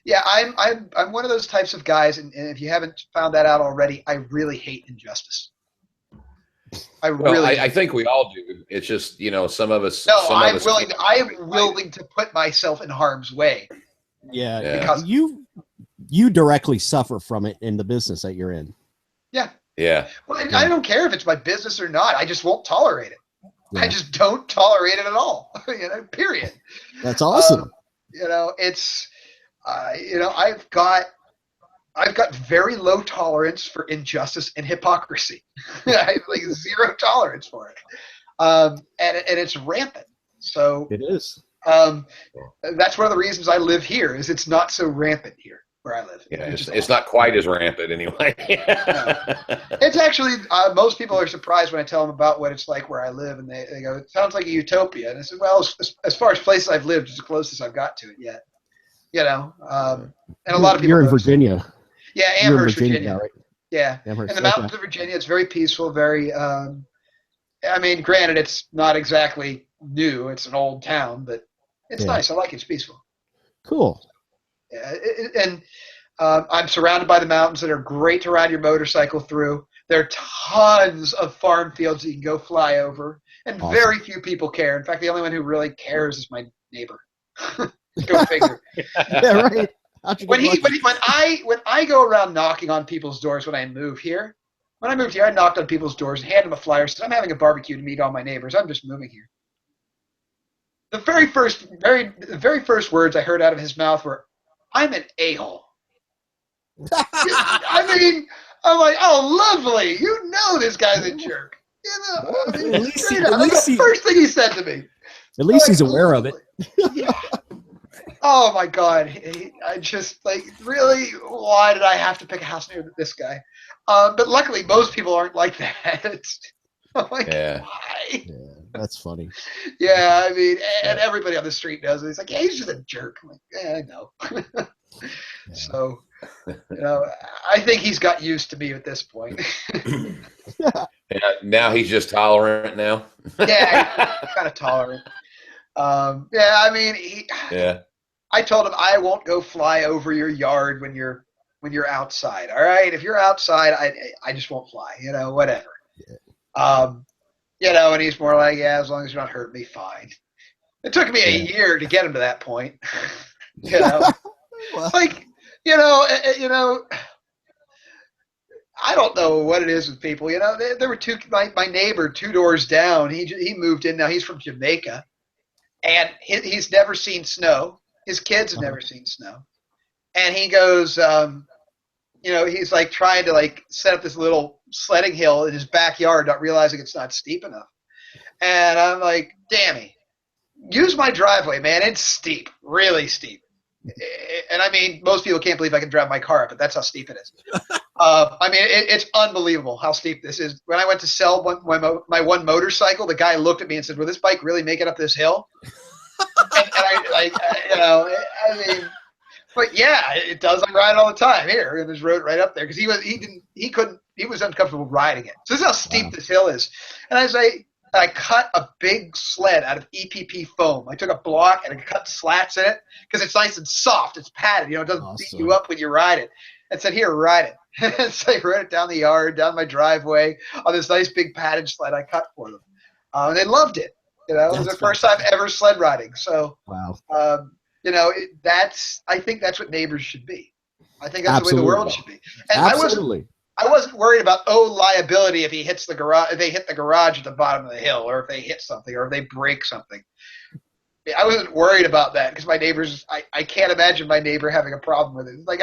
Yeah, I'm one of those types of guys, and if you haven't found that out already, I really hate injustice. I think we all do. It's just some of us. No, I'm willing to put myself in harm's way. Yeah, because you directly suffer from it in the business that you're in. Yeah. Yeah. Well, I don't care if it's my business or not. I just won't tolerate it. Yeah. I just don't tolerate it at all. Period. That's awesome. It's I've got very low tolerance for injustice and hypocrisy. I have like zero tolerance for it. And it's rampant. So it is. That's one of the reasons I live here is it's not so rampant here where I live. Yeah, it's not quite as rampant anyway. No. It's actually, most people are surprised when I tell them about what it's like where I live, and they go, "It sounds like a utopia." And I said, "Well, as far as places I've lived, it's the closest I've got to it yet." And a lot of people. You're in Virginia. Yeah, Amherst, Virginia. Right? Yeah, Amherst, in the mountains of Virginia, it's very peaceful. Very, granted, it's not exactly new. It's an old town, but it's nice. I like it. It's peaceful. Cool. And I'm surrounded by the mountains that are great to ride your motorcycle through. There are tons of farm fields that you can go fly over, and very few people care. In fact, the only one who really cares is my neighbor. Go figure. Yeah, right. When I go around knocking on people's doors when I moved here, I knocked on people's doors, handed them a flyer, said, "I'm having a barbecue to meet all my neighbors. I'm just moving here." The very first words I heard out of his mouth were, "I'm an a-hole." I'm like, "Oh, lovely. You know this guy's a jerk." The first thing he said to me. At least he's aware of it. Yeah. Oh my God. I just really, why did I have to pick a house near this guy? But luckily most people aren't like that. I'm like, why? Yeah, that's funny. Yeah, and everybody on the street knows it. He's like, "Yeah, he's just a jerk." I'm like, "Yeah, I know." So, I think he's got used to me at this point. Now he's just tolerant now. Yeah, he's kind of tolerant. I told him I won't go fly over your yard when you're outside. All right, if you're outside, I just won't fly. Whatever. Yeah. And he's more like, "Yeah, as long as you're not hurting me, fine." It took me a year to get him to that point. Well, I don't know what it is with people. You know, there were my neighbor 2 doors down. He moved in now. He's from Jamaica, and he's never seen snow. His kids have never seen snow, and he goes, you know, he's like trying to like set up this little sledding hill in his backyard, not realizing it's not steep enough. And I'm like, Dammy, use my driveway, man. It's steep, really steep. And I mean, most people can't believe I can drive my car up, but that's how steep it is. I mean, it's unbelievable how steep this is. When I went to sell my one motorcycle, the guy looked at me and said, "Will this bike really make it up this hill?" and I, like, you know, I mean, but yeah, it does. I ride it all the time here. And just rode right up there because he was uncomfortable riding it. So this is how steep this hill is. And I cut a big sled out of EPP foam. I took a block and I cut slats in it because it's nice and soft. It's padded. You know, it doesn't beat you up when you ride it. And said, "Here, ride it." And so I rode it down the yard, down my driveway on this nice big padded sled I cut for them. And they loved it. You know, it was the first time ever sled riding. So, you know, I think that's what neighbors should be. I think that's the way the world should be. And I wasn't worried about liability if he hits the garage, if they hit the garage at the bottom of the hill, or if they hit something, or if they break something. I wasn't worried about that because my neighbors. I can't imagine my neighbor having a problem with it. It's like,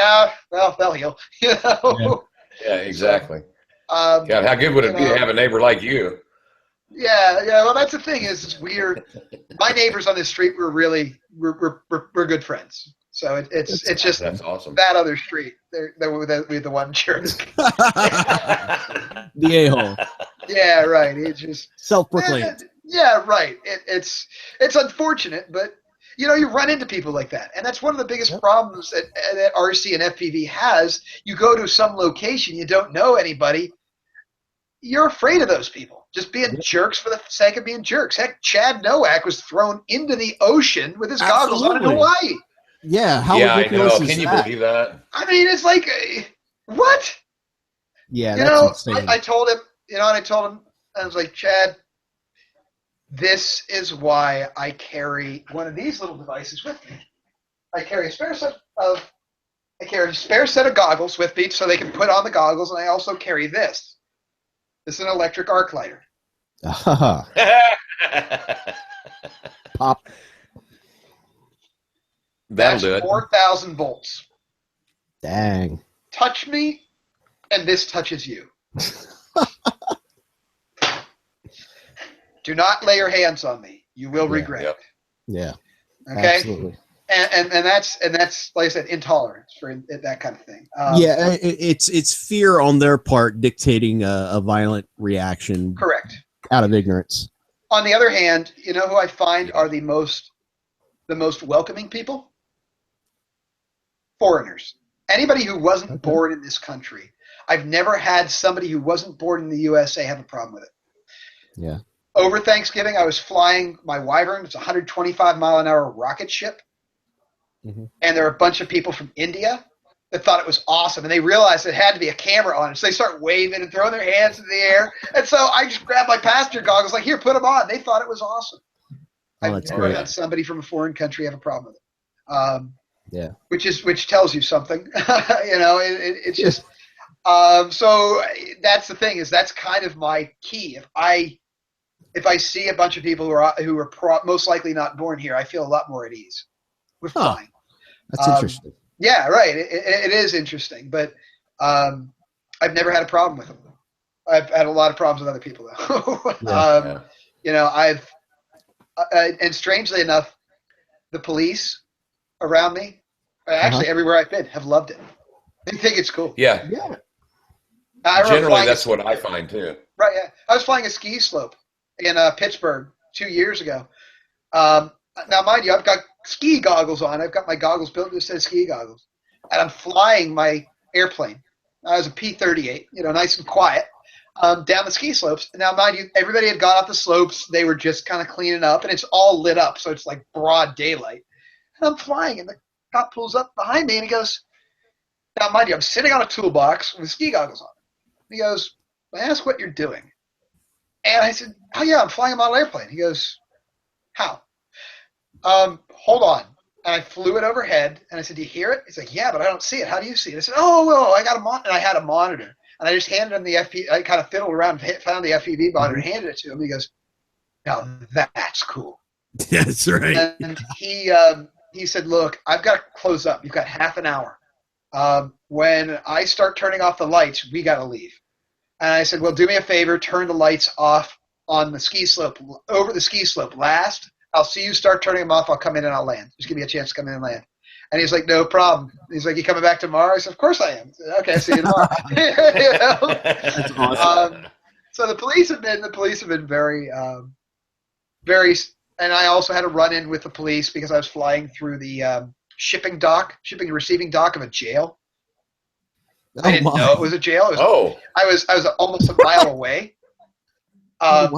well, they'll heal. You know? Yeah, exactly. God, how good would it be to have a neighbor like you? Yeah. Well, that's the thing. It's weird. My neighbors on this street were really we're good friends. So it's just that's awesome. That other street, they're the one jerk. The a-hole. Yeah, right. It's just self-proclaimed. Yeah, right. It's unfortunate, but you know, you run into people like that, and that's one of the biggest problems that RC and FPV has. You go to some location, you don't know anybody. You're afraid of those people just being jerks for the sake of being jerks. Heck, Chad Nowak was thrown into the ocean with his goggles on in Hawaii. Yeah, how ridiculous I know. is Can you that? believe that? I mean, it's like, what? Yeah, you know, I told him, you know, and I told him, I was like, Chad, this is why I carry one of these little devices with me. I carry a spare set of goggles with me so they can put on the goggles, and I also carry this. This is an electric arc lighter. Pop. That'll do it. 4,000 volts. Dang. Touch me, and this touches you. Do not lay your hands on me. You will regret it. Yeah. Okay. Absolutely. And that's like I said, intolerance for that kind of thing. It's fear on their part dictating a violent reaction. Correct. Out of ignorance. On the other hand, you know who I find are the most welcoming people? Foreigners. Anybody who wasn't born in this country. I've never had somebody who wasn't born in the USA have a problem with it. Yeah. Over Thanksgiving, I was flying my Wyvern. It's a 125-mile-an-hour rocket ship. Mm-hmm. And there were a bunch of people from India that thought it was awesome. And they realized it had to be a camera on it. So they start waving and throwing their hands in the air. And so I just grabbed my passenger goggles, like, here, put them on. They thought it was awesome. I've never had somebody from a foreign country have a problem with it. Yeah. Which tells you something. You know, it's just so that's the thing, is that's kind of my key. If I see a bunch of people who are most likely not born here, I feel a lot more at ease. We're fine. That's interesting. Yeah, right. It is interesting, but I've never had a problem with them. I've had a lot of problems with other people, though. You know, and strangely enough, the police around me, actually everywhere I've been, have loved it. They think it's cool. Yeah. Generally, that's what I find too. Right. Yeah. I was flying a ski slope in Pittsburgh 2 years ago. Now, mind you, I've got ski goggles on. I've got my goggles built that says ski goggles, and I'm flying my airplane. I was a P-38, you know, nice and quiet, down the ski slopes. And now, mind you, everybody had gone off the slopes. They were just kind of cleaning up, and it's all lit up, so it's like broad daylight. And I'm flying, and the cop pulls up behind me, and he goes, now, mind you, I'm sitting on a toolbox with ski goggles on. He goes, "May I ask what you're doing?" And I said, "Oh, yeah, I'm flying a model airplane." He goes, "How?" "Hold on." And I flew it overhead, and I said, "Do you hear it?" He's like, "Yeah, but I don't see it. How do you see it?" I said, "Oh, well, I got a monitor." And I had a monitor. And I just handed him the FPV. I kind of fiddled around, found the FPV monitor, and handed it to him. He goes, "Now that's cool." That's right. And he said, "Look, I've got to close up. You've got half an hour. When I start turning off the lights, we got to leave." And I said, "Well, do me a favor, turn the lights off on the ski slope, over the ski slope last. I'll see you start turning them off. I'll come in and I'll land. Just give me a chance to come in and land." And he's like, "No problem." He's like, "You coming back tomorrow?" I said, "Of course I am." I said, "Okay, see you tomorrow." You know? That's awesome. So the police have been very, very. And I also had a run-in with the police because I was flying through the shipping and receiving dock of a jail. I didn't know it was a jail. I was almost a mile away. And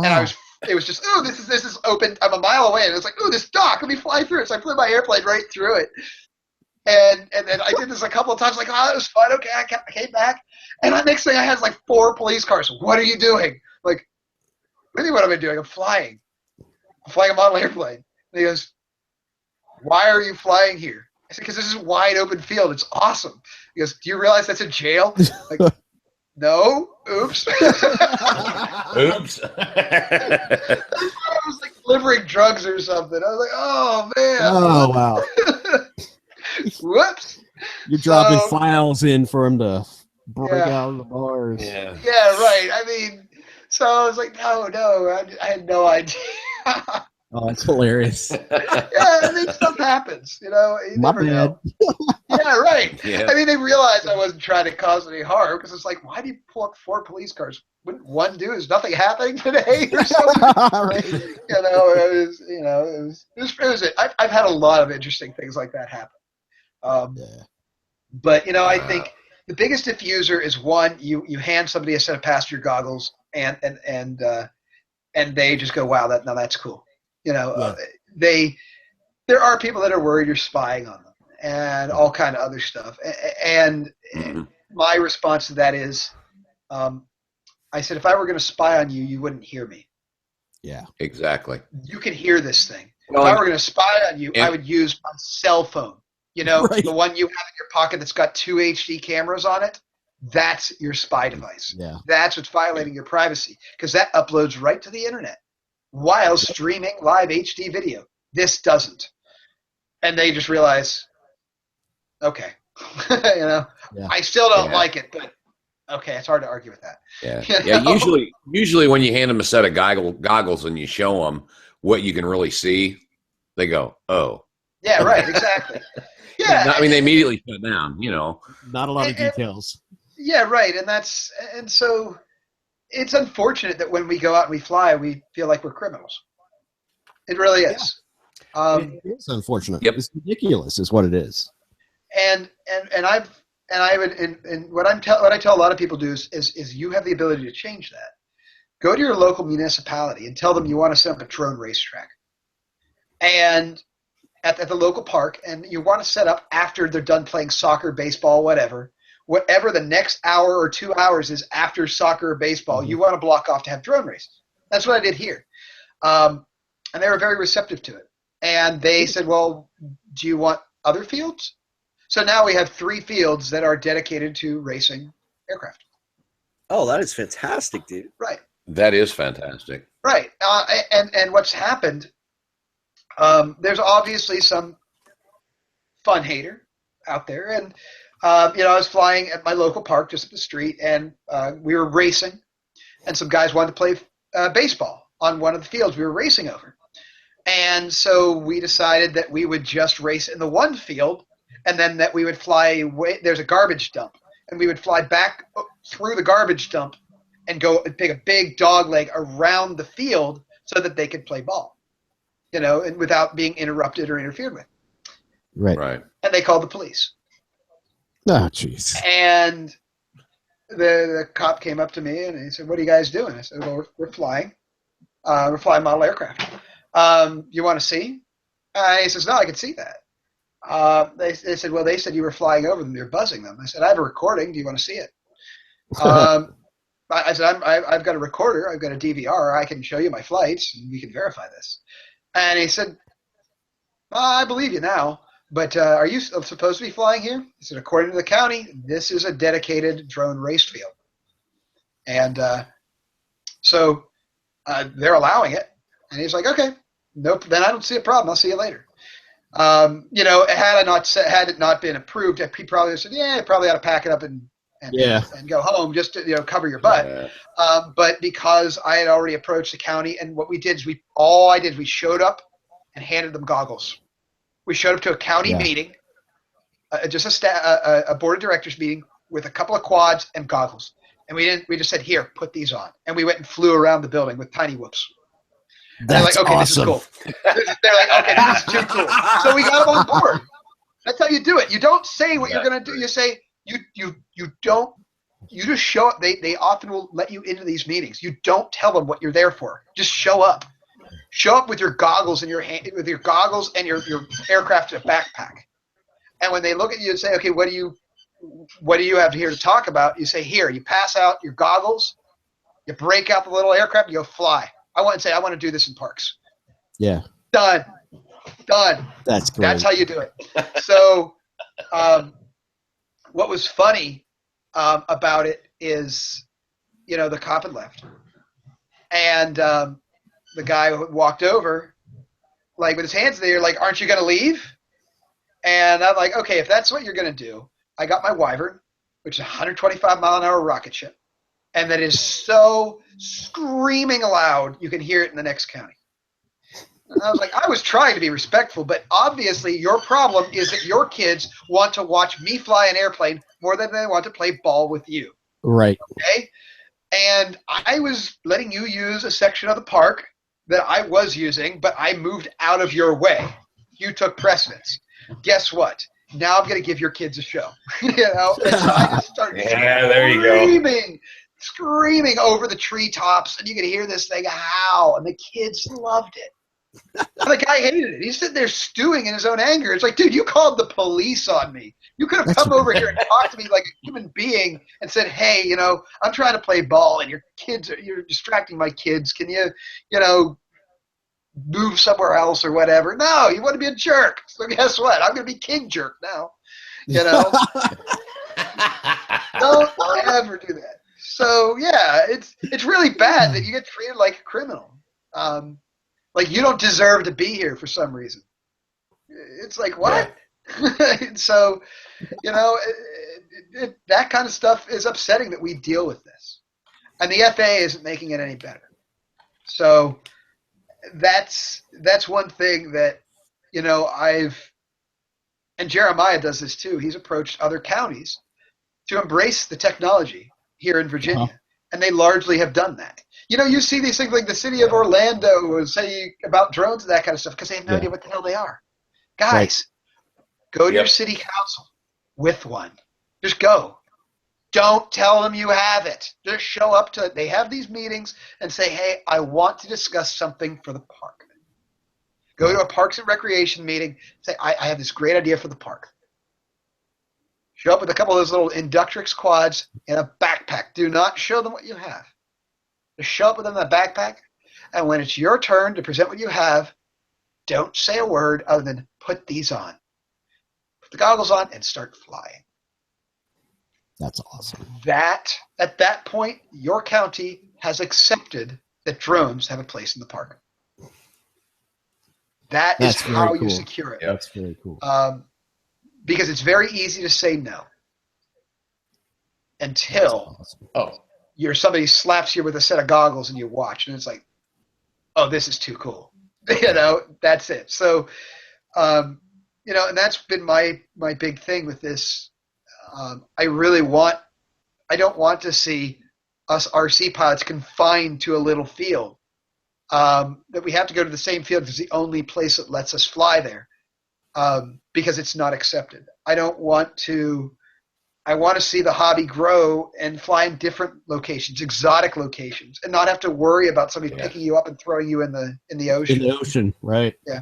it was just, oh, this is open. I'm a mile away, and it's like, oh, this dock, let me fly through it. So I flew my airplane right through it. And then I did this a couple of times, like, oh, it was fun. Okay, I came back. And the next thing I had like 4 police cars. "What are you doing?" Like, really, what am I doing? I'm flying a model airplane. And he goes, "Why are you flying here?" I said, "Because this is a wide open field. It's awesome." He goes, "Do you realize that's a jail?" Like, no. Oops. Oops. I was like delivering drugs or something. I was like, oh, man. Oh, wow. Whoops. You're dropping files in for him to break out of the bars. Yeah, right. I mean, so I was like, no, I had no idea. Oh, that's hilarious. Yeah, I mean, stuff happens, you know. You My never bad. know. Yeah, right. Yeah. I mean, they realized I wasn't trying to cause any harm because it's like, why do you pull up 4 police cars? Wouldn't one do? Is nothing happening today or something? Right. I've had a lot of interesting things like that happen. But I think the biggest diffuser is one, you hand somebody a set of passenger goggles and they just go, wow, that's cool. There are people that are worried you're spying on them and all kind of other stuff. And my response to that is, I said, if I were going to spy on you, you wouldn't hear me. Yeah, exactly. You can hear this thing. If I were going to spy on you, I would use my cell phone. Right. The one you have in your pocket that's got 2 HD cameras on it. That's your spy device. Yeah. That's what's violating your privacy because that uploads right to the internet while streaming live HD video. This doesn't. And they just realize, okay, I still don't like it, but okay, it's hard to argue with that. Yeah. Yeah. Usually when you hand them a set of goggles and you show them what you can really see, they go, oh. Yeah, right. Exactly. Yeah. I mean, they immediately shut down, Not a lot of details. Yeah, right. And so it's unfortunate that when we go out and we fly, we feel like we're criminals. It really is. It is unfortunate. Yep. It's ridiculous is what it is. And what I tell a lot of people to do is you have the ability to change that. Go to your local municipality and tell them you want to set up a drone racetrack. And at the local park, and you want to set up after they're done playing soccer, baseball, whatever the next hour or 2 hours is after soccer or baseball, you want to block off to have drone races. That's what I did here. And they were very receptive to it. And they said, well, do you want other fields? So now we have 3 fields that are dedicated to racing aircraft. Oh, that is fantastic, dude. Right. That is fantastic. Right. And what's happened, there's obviously some fun hater out there. And, I was flying at my local park just up the street, and we were racing, and some guys wanted to play baseball on one of the fields we were racing over. And so we decided that we would just race in the one field, and then that we would fly away. There's a garbage dump, and we would fly back through the garbage dump and go and take a big dog leg around the field so that they could play ball, and without being interrupted or interfered with. Right. And they called the police. Oh, jeez. And the cop came up to me and he said, "What are you guys doing?" I said, "Well, we're flying. We're flying model aircraft. You want to see?" He says, "No, I can see that." They said, "Well, they said you were flying over them. You're buzzing them." I said, "I have a recording. Do you want to see it?" I said, I've got a recorder. I've got a DVR. I can show you my flights, and we can verify this. And he said, "I believe you now. But are you supposed to be flying here?" He said, "According to the county, this is a dedicated drone race field." And so they're allowing it. And he's like, okay, nope, then I don't see a problem. I'll see you later. You know, had it not been approved, he probably would have said, yeah, you probably ought to pack it up and go home just to, you know, cover your butt. Yeah. But because I had already approached the county, and what we did is we showed up and handed them goggles. We showed up to a county meeting, just a board of directors meeting with a couple of quads and goggles. And we just said, here, put these on. And we went and flew around the building with tiny whoops. And they're like, okay, awesome. This is cool. They're like, okay, this is too cool. So we got them on board. That's how you do it. You don't say what you're going to do. You say, you just show up. They often will let you into these meetings. You don't tell them what you're there for. Just show up. Show up with your goggles in your hand, with your goggles and your aircraft backpack. And when they look at you and say, okay, what do you have here to talk about? You say, here, you pass out your goggles, you break out the little aircraft, you go fly. I want to do this in parks. Yeah. Done. That's great. That's how you do it. So what was funny about it is, you know, the cop had left. And the guy walked over, like with his hands there, like, aren't you going to leave? And I'm like, okay, if that's what you're going to do, I got my Wyvern, which is a 125-mile-an-hour rocket ship. And that is so screaming loud, you can hear it in the next county. And I was like, I was trying to be respectful, but obviously your problem is that your kids want to watch me fly an airplane more than they want to play ball with you. Right. Okay? And I was letting you use a section of the park that I was using, but I moved out of your way. You took precedence. Guess what? Now I'm going to give your kids a show. You know? And so I just started there you go. Screaming over the treetops, and you could hear this thing howl, and the kids loved it. And the guy hated it. He's sitting there stewing in his own anger. It's like, dude, you called the police on me. You could have come over here and talked to me like a human being and said, hey, you know, I'm trying to play ball, and you're distracting my kids. Can you know, move somewhere else or whatever? No, you want to be a jerk. So guess what? I'm going to be king jerk now. You know? Don't ever do that. So yeah, it's really bad that you get treated like a criminal. Like you don't deserve to be here for some reason. It's like, what? Yeah. So, you know, that kind of stuff is upsetting that we deal with this. And the FAA isn't making it any better. So that's one thing that, you know, and Jeremiah does this too. He's approached other counties to embrace the technology here in Virginia. And they largely have done that. You know, you see these things like the city of Orlando will say about drones and that kind of stuff because they have no idea what the hell they are. Guys, go to your city council with one. Just go. Don't tell them you have it. Just show up to it. They have these meetings and say, hey, I want to discuss something for the park. Go to a Parks and Recreation meeting. Say, I have this great idea for the park. Show up with a couple of those little Inductrix quads in a backpack. Do not show them what you have. Just show up with them in a backpack, and when it's your turn to present what you have, don't say a word other than put these on. Put the goggles on and start flying. That's awesome. At that point, your county has accepted that drones have a place in the park. That's how you secure it. Yep. That's very cool. Because it's very easy to say no until somebody slaps you with a set of goggles and you watch, and it's like, oh, this is too cool. You know, that's it. So, you know, and that's been my big thing with this. I don't want to see us RC pilots confined to a little field. That we have to go to the same field because it's the only place that lets us fly there. Because it's not accepted. I want to see the hobby grow and fly in different locations, exotic locations, and not have to worry about somebody picking you up and throwing you in the ocean. In the ocean, right? Yeah.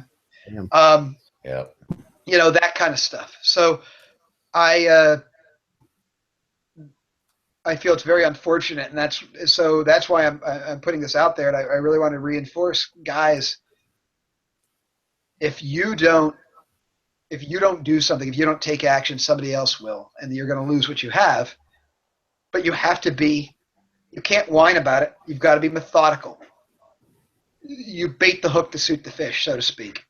You know, that kind of stuff. So I feel it's very unfortunate, and that's why I'm putting this out there, and I really want to reinforce, guys, if you don't do something, if you don't take action, somebody else will, and you're going to lose what you have. But you have to be You can't whine about it. You've got to be methodical. You bait the hook to suit the fish, so to speak.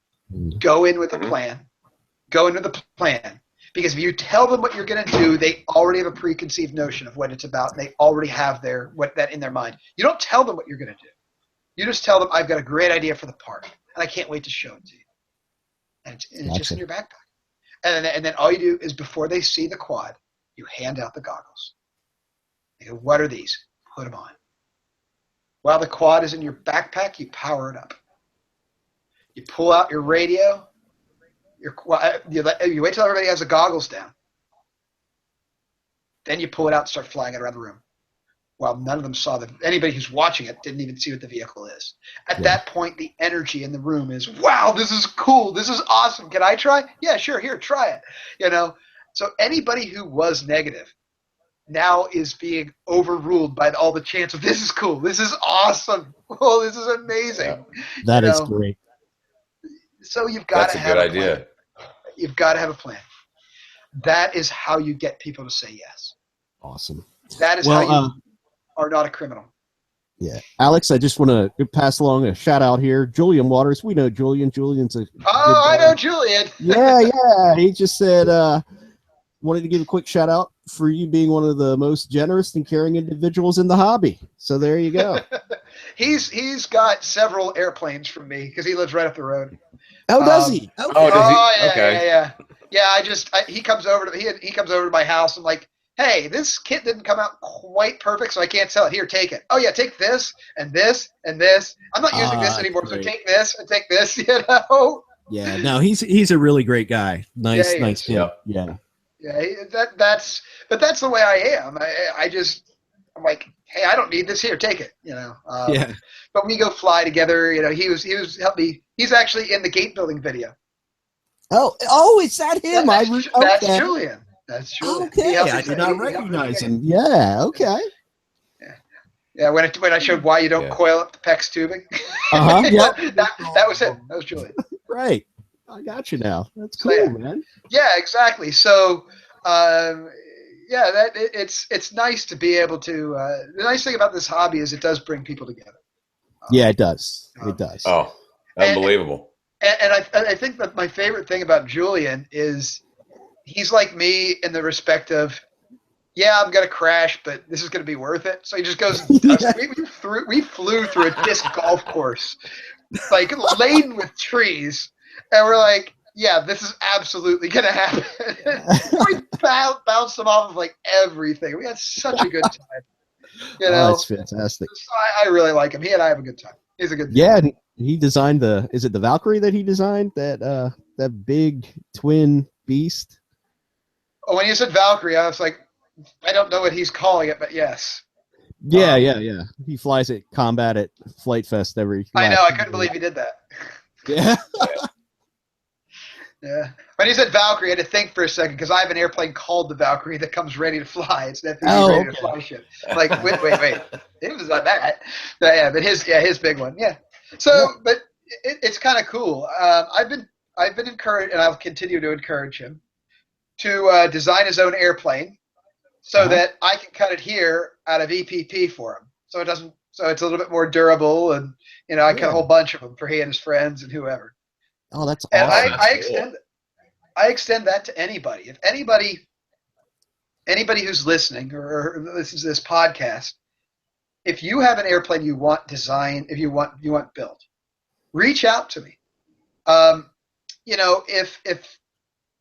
Go in with a plan. Go in with a plan. Because if you tell them what you're going to do, they already have a preconceived notion of what it's about, and they already have that in their mind. You don't tell them what you're going to do. You just tell them, I've got a great idea for the park, and I can't wait to show it to you. And it's just in your backpack. And then all you do is before they see the quad, you hand out the goggles. They go, what are these? Put them on. While the quad is in your backpack, you power it up. You pull out your radio. You wait till everybody has the goggles down. Then you pull it out and start flying it around the room. While none of them saw that. Anybody who's watching it didn't even see what the vehicle is. At that point, the energy in the room is, wow, this is cool. This is awesome. Can I try? Yeah, sure. Here, try it. You know. So anybody who was negative now is being overruled by all the chants of, this is cool. This is awesome. Oh, this is amazing. Yeah. That is great. So you've got to have a good idea. You've got to have a plan. That is how you get people to say yes. Awesome. That is how you are not a criminal. Yeah. Alex, I just want to pass along a shout out here. Julian Waters. We know Julian. Julian's a I know Julian. Yeah. He just said, wanted to give a quick shout out for you being one of the most generous and caring individuals in the hobby. So there you go. He's got several airplanes from me because he lives right up the road. Oh, does he? Okay. Oh, does he? Yeah, okay. Yeah. He comes over to my house. I'm like, hey, this kit didn't come out quite perfect, so I can't sell it. Here, take it. Oh yeah, take this and this and this. I'm not using this anymore, great. So take this and take this. You know. Yeah. No, he's a really great guy. Nice kid. Yeah. Yeah. That's the way I am. I'm like, hey, I don't need this. Here, take it. You know. But we go fly together. You know, he was helped me. He's actually in the gate building video. Oh, is that him? That's Julian. That's Julian. Okay, I did not recognize him. Yeah. Okay. Yeah. When I showed why you don't coil up the PEX tubing. Yep. that was it. That was Julian. Right. I got you now. That's cool, man. Yeah, exactly. So, it's nice to be able to. The nice thing about this hobby is it does bring people together. Yeah, it does. It does. Oh, unbelievable. And I think that my favorite thing about Julian is he's like me in the respect of, yeah, I'm going to crash, but this is going to be worth it. So he just goes, we flew through a disc golf course, like laden with trees. And we're like, yeah, this is absolutely going to happen. We bounced them off of like everything. We had such a good time. You know, that's fantastic. So I really like him. He and I have a good time. He's a good dude. Yeah, he designed is it the Valkyrie that he designed? That big twin beast? Oh, when you said Valkyrie, I was like, I don't know what he's calling it, but yes. Yeah. He flies at combat at Flight Fest every. I know. I couldn't believe he did that. Yeah. Yeah. When he said Valkyrie, I had to think for a second because I have an airplane called the Valkyrie that comes ready to fly. It's an FPV ready to fly ship. Like, wait. It was like that. But his big one. Yeah. So, but it's kind of cool. I've been encouraged, and I'll continue to encourage him to design his own airplane so that I can cut it here out of EPP for him. So it doesn't. So it's a little bit more durable, and I cut a whole bunch of them for he and his friends and whoever. Oh, that's awesome. And I extend that to anybody. If anybody who's listening or listens to this podcast, if you have an airplane you want designed, if you want built, reach out to me. If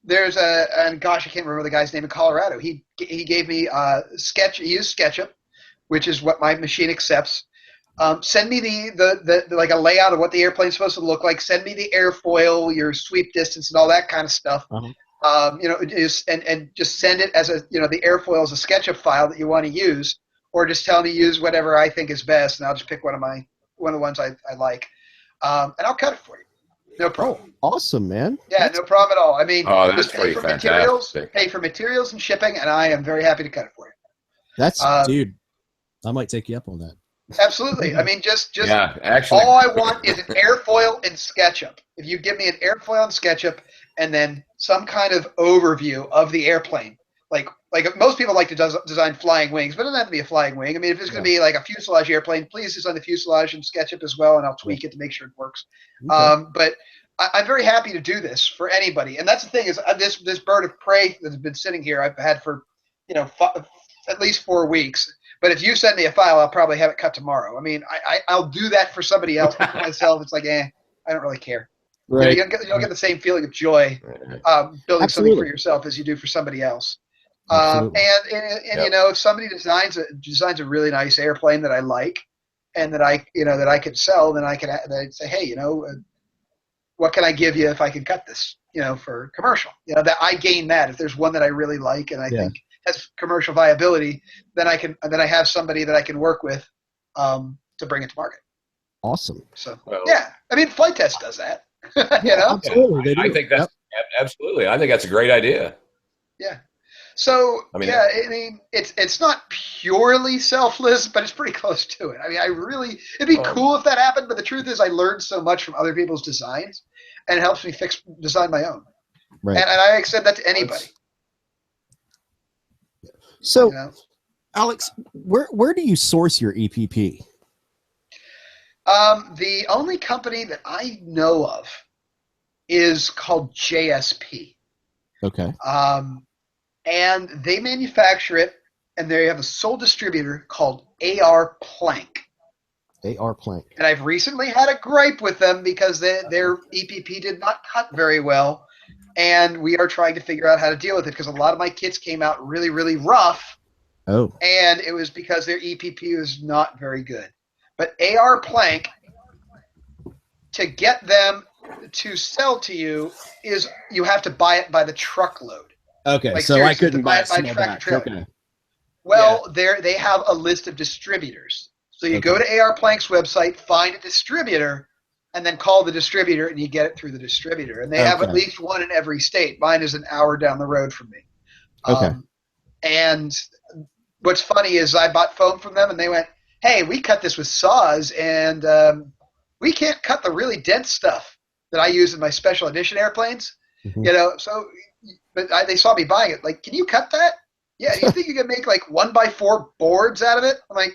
there's and gosh, I can't remember the guy's name in Colorado. He gave me He used SketchUp, which is what my machine accepts. Send me the like a layout of what the airplane's supposed to look like. Send me the airfoil, your sweep distance, and all that kind of stuff. And just send it as the airfoil is a SketchUp file that you want to use, or just tell me to use whatever I think is best, and I'll just pick one of the ones I like, and I'll cut it for you. No problem. Oh, awesome, man. Yeah, no problem at all. I mean, that's just pay for materials and shipping, and I am very happy to cut it for you. That's dude. I might take you up on that. Absolutely. I mean, just actually, all I want is an airfoil and SketchUp. If you give me an airfoil and SketchUp, and then some kind of overview of the airplane, like most people like to design flying wings, but it doesn't have to be a flying wing. I mean, if it's going to be like a fuselage airplane, please design the fuselage and sketch it as well, and I'll tweak it to make sure it works. Okay. But I'm very happy to do this for anybody, and that's the thing is this bird of prey that's been sitting here I've had for at least 4 weeks. But if you send me a file, I'll probably have it cut tomorrow. I mean, I'll do that for somebody else, but for myself, it's like, I don't really care. Right. You don't get the same feeling of joy building something for yourself as you do for somebody else. And if somebody designs a really nice airplane that I like, and that I could sell, then I'd say, hey, what can I give you if I can cut this, for commercial? That I gain that if there's one that I really like and I think has commercial viability, then I have somebody that I can work with to bring it to market. Awesome. So I mean, Flight Test does that. Absolutely. I think that's absolutely. I think that's a great idea. Yeah. So I mean, it's not purely selfless, but it's pretty close to it. I mean, it'd be cool if that happened, but the truth is, I learned so much from other people's designs, and it helps me design my own. Right. And I extend that to anybody. So, Alex, where do you source your EPP? The only company that I know of is called JSP. Okay. And they manufacture it, and they have a sole distributor called AR Plank. AR Plank. And I've recently had a gripe with them because their EPP did not cut very well, and we are trying to figure out how to deal with it because a lot of my kits came out really, really rough. Oh. And it was because their EPP was not very good. But AR Plank, to get them to sell to you, is you have to buy it by the truckload. Okay, so I couldn't buy it by batch. Okay. Well, they have a list of distributors. So you go to AR Plank's website, find a distributor, and then call the distributor, and you get it through the distributor. And they have at least one in every state. Mine is an hour down the road from me. Okay. And what's funny is I bought foam from them, and they went, hey, we cut this with saws, and we can't cut the really dense stuff that I use in my special edition airplanes. Mm-hmm. But they saw me buying it. Like, can you cut that? Yeah, do you think you can make like 1x4 boards out of it? I'm like,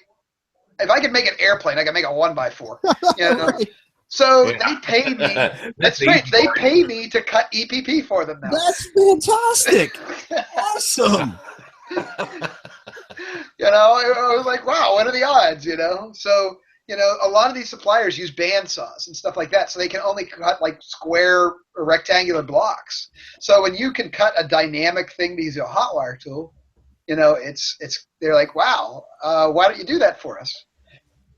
if I could make an airplane, I can make a 1x4. Right. So they pay me. That's strange. They pay me to cut EPP for them now. That's fantastic. Awesome. I was like, wow, what are the odds? So a lot of these suppliers use bandsaws and stuff like that, so they can only cut like square or rectangular blocks. So when you can cut a dynamic thing to use a hot wire tool, they're like, wow, why don't you do that for us?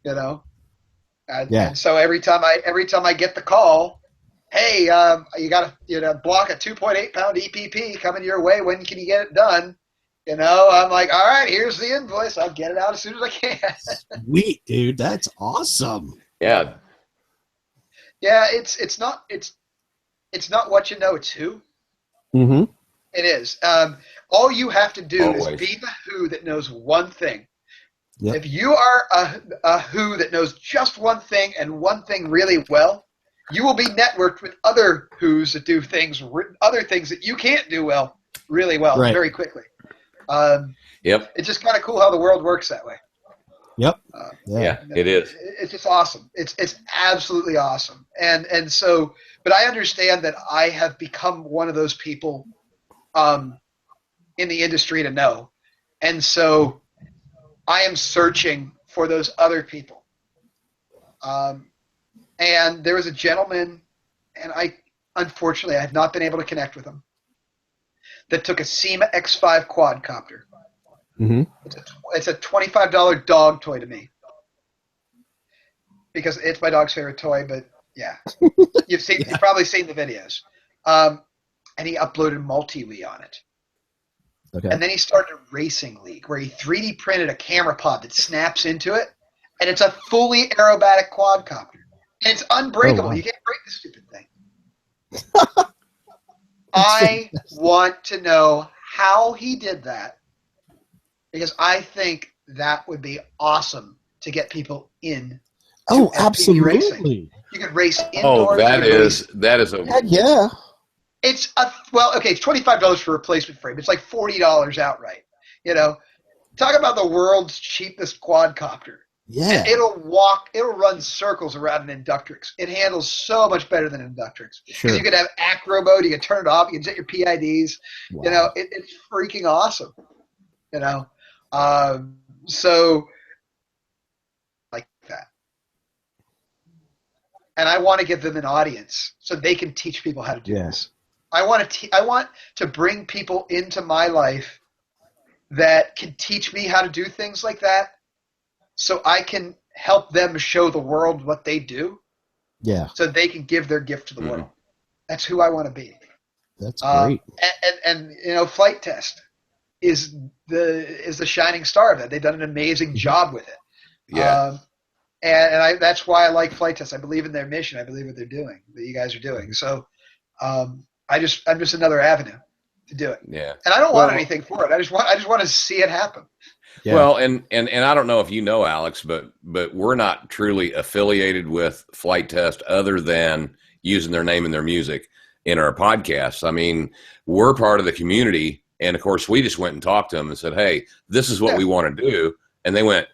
And so every time I get the call, hey, you got to block a 2.8 pound EPP coming your way. When can you get it done? I'm like, all right, here's the invoice. I'll get it out as soon as I can. Sweet, dude. That's awesome. Yeah. Yeah, it's not what you know, it's who. Mm-hmm. It is. All you have to do is be the who that knows one thing. Yep. If you are a who that knows just one thing and one thing really well, you will be networked with other who's that do other things that you can't do well, really well, very quickly. Yep. It's just kind of cool how the world works that way. Yep. Yeah, it is. It's just awesome. It's absolutely awesome. And so, but I understand that I have become one of those people in the industry to know. And so I am searching for those other people. And there was a gentleman, and unfortunately I have not been able to connect with him, that took a SEMA X5 quadcopter. Mm-hmm. It's a $25 dog toy to me because it's my dog's favorite toy. But yeah, you've probably seen the videos. And he uploaded MultiWii on it. Okay. And then he started a racing league where he 3D printed a camera pod that snaps into it, and it's a fully aerobatic quadcopter, and it's unbreakable. Oh, wow. You can't break the stupid thing. I want to know how he did that, because I think that would be awesome to get people in. Oh, absolutely. Racing. You could race indoors. Oh, that is a yeah. It's it's $25 for a replacement frame. It's like $40 outright. You know, talk about the world's cheapest quadcopter. Yeah. It'll run circles around an Inductrix. It handles so much better than Inductrix. Because you can have acro mode, you can turn it off, you can set your PIDs. Wow. You know, it's freaking awesome. You know, so like that. And I want to give them an audience so they can teach people how to do this. I want to bring people into my life that can teach me how to do things like that, so I can help them show the world what they do. Yeah. So they can give their gift to the world. That's who I want to be. That's great. And you know, Flight Test is the shining star of that. They've done an amazing job with it. Yeah. And that's why I like Flight Test. I believe in their mission. I believe what they're doing, that you guys are doing. So I'm just another avenue to do it. Yeah. And I don't want anything for it. I just want to see it happen. Yeah. Well, and I don't know if you know, Alex, but we're not truly affiliated with Flight Test other than using their name and their music in our podcasts. I mean, we're part of the community, and of course, we just went and talked to them and said, "Hey, this is what we want to do," and they went,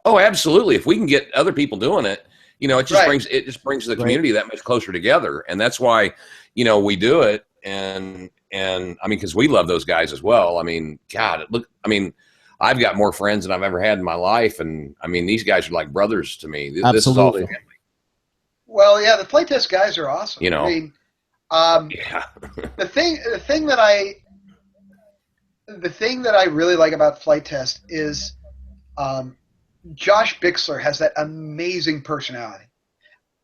"Oh, absolutely! If we can get other people doing it, you know, it just brings the community that much closer together, and that's why, you know, we do it." And I mean, because we love those guys as well. I mean, God, I've got more friends than I've ever had in my life, and I mean, these guys are like brothers to me. Absolutely. This is all family. Well, yeah, the Flight Test guys are awesome. You know, I mean, the thing that I really like about Flight Test is Josh Bixler has that amazing personality.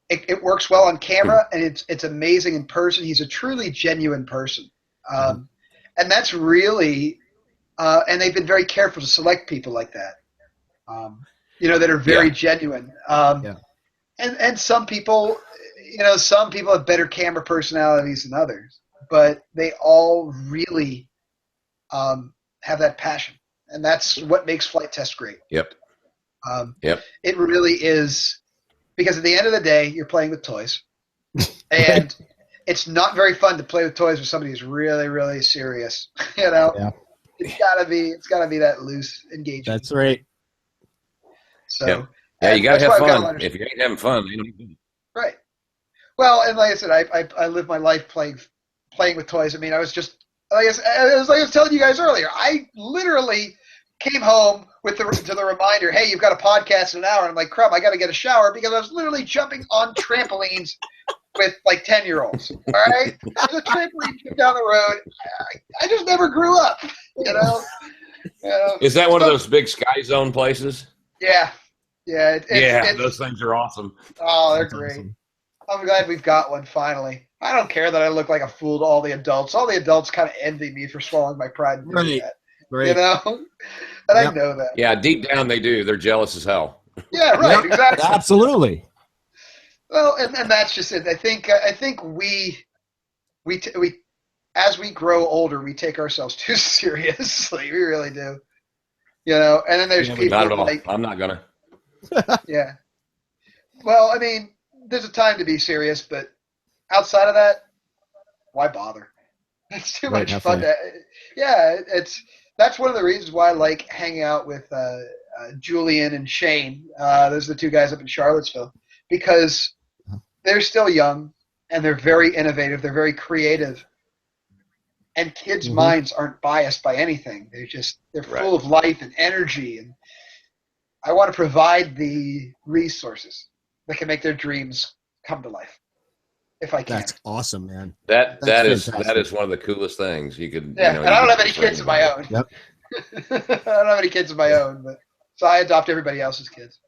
It works well on camera, and it's amazing in person. He's a truly genuine person, and that's really. And they've been very careful to select people like that, you know, that are very genuine. And some people, you know, have better camera personalities than others, but they all really have that passion, and that's what makes Flight Test great. Yep. It really is, because at the end of the day, you're playing with toys, and it's not very fun to play with toys with somebody who's really, really serious. You know. Yeah. It's gotta be that loose engagement. That's right. So yeah, you gotta have fun. If you ain't having fun, you don't do it. Right. Well, and like I said, I live my life playing with toys. I mean, I was just like I was telling you guys earlier. I literally came home to the reminder, hey, you've got a podcast in an hour. And I'm like, crap, I got to get a shower, because I was literally jumping on trampolines with like 10-year-olds. All right, there's a trampoline trip down the road. I just never grew up. You know. Is that one of those big Sky Zone places? Yeah. Those things are awesome. Oh, they're great. Awesome. I'm glad we've got one finally. I don't care that I look like a fool to all the adults. All the adults kind of envy me for swallowing my pride and doing that. Right. You know? And I know that. Yeah, deep down they do. They're jealous as hell. Yeah, right. Exactly. Absolutely. Well, and that's just it. I think we as we grow older, we take ourselves too seriously. We really do. You know, and then there's people not at all. like, I'm not gonna. Yeah. Well, I mean, there's a time to be serious, but outside of that, why bother? It's too much fun. That's one of the reasons why I like hanging out with Julian and Shane. Those are the two guys up in Charlottesville, because they're still young and they're very innovative. They're very creative, and kids' minds aren't biased by anything. They're full of life and energy, and I want to provide the resources that can make their dreams come to life, if I can. That's awesome, man. That is one of the coolest things you could. Yeah, you know, and I don't have any kids of my own. Yep. I don't have any kids of my own, so I adopt everybody else's kids.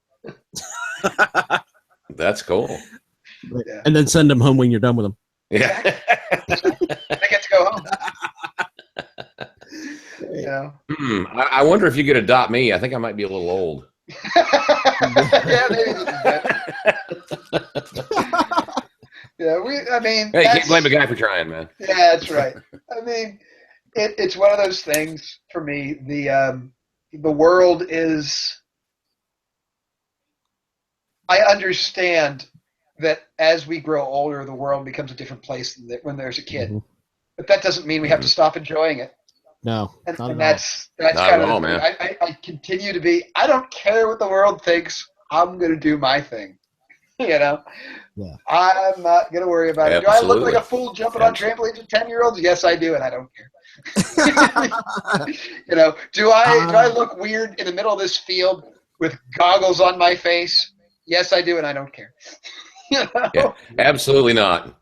That's cool. Yeah. And then send them home when you're done with them. Yeah. They get to go home. You know? I wonder if you could adopt me. I think I might be a little old. Yeah, maybe. Yeah, I mean. Hey, you can't blame a guy for trying, man. Yeah, that's right. I mean, it's one of those things for me. The world is. I understand that as we grow older, the world becomes a different place than when there's a kid. Mm-hmm. But that doesn't mean we have to stop enjoying it. No, And not at that's Not kind at of all, the thing. man. I continue to be. I don't care what the world thinks. I'm going to do my thing. You know. Yeah. I'm not going to worry about it. Do I look like Absolutely. a fool jumping on trampolines with 10-year-olds? Yes, I do, and I don't care. You know, do I look weird in the middle of this field with goggles on my face? Yes, I do, and I don't care. You know? Yeah, absolutely not.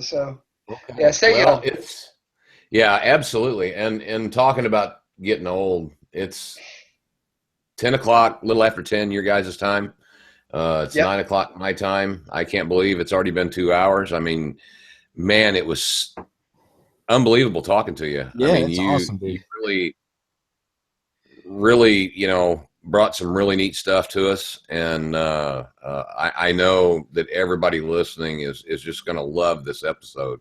So, Okay. yeah, stay Well, young. yeah, absolutely. And talking about getting old, it's 10 o'clock, a little after 10, your guys' time. It's 9 o'clock my time. I can't believe it's already been 2 hours. I mean, man, it was unbelievable talking to you. Yeah, I mean, it's you awesome, dude. you really, brought some really neat stuff to us, and I know that everybody listening is just going to love this episode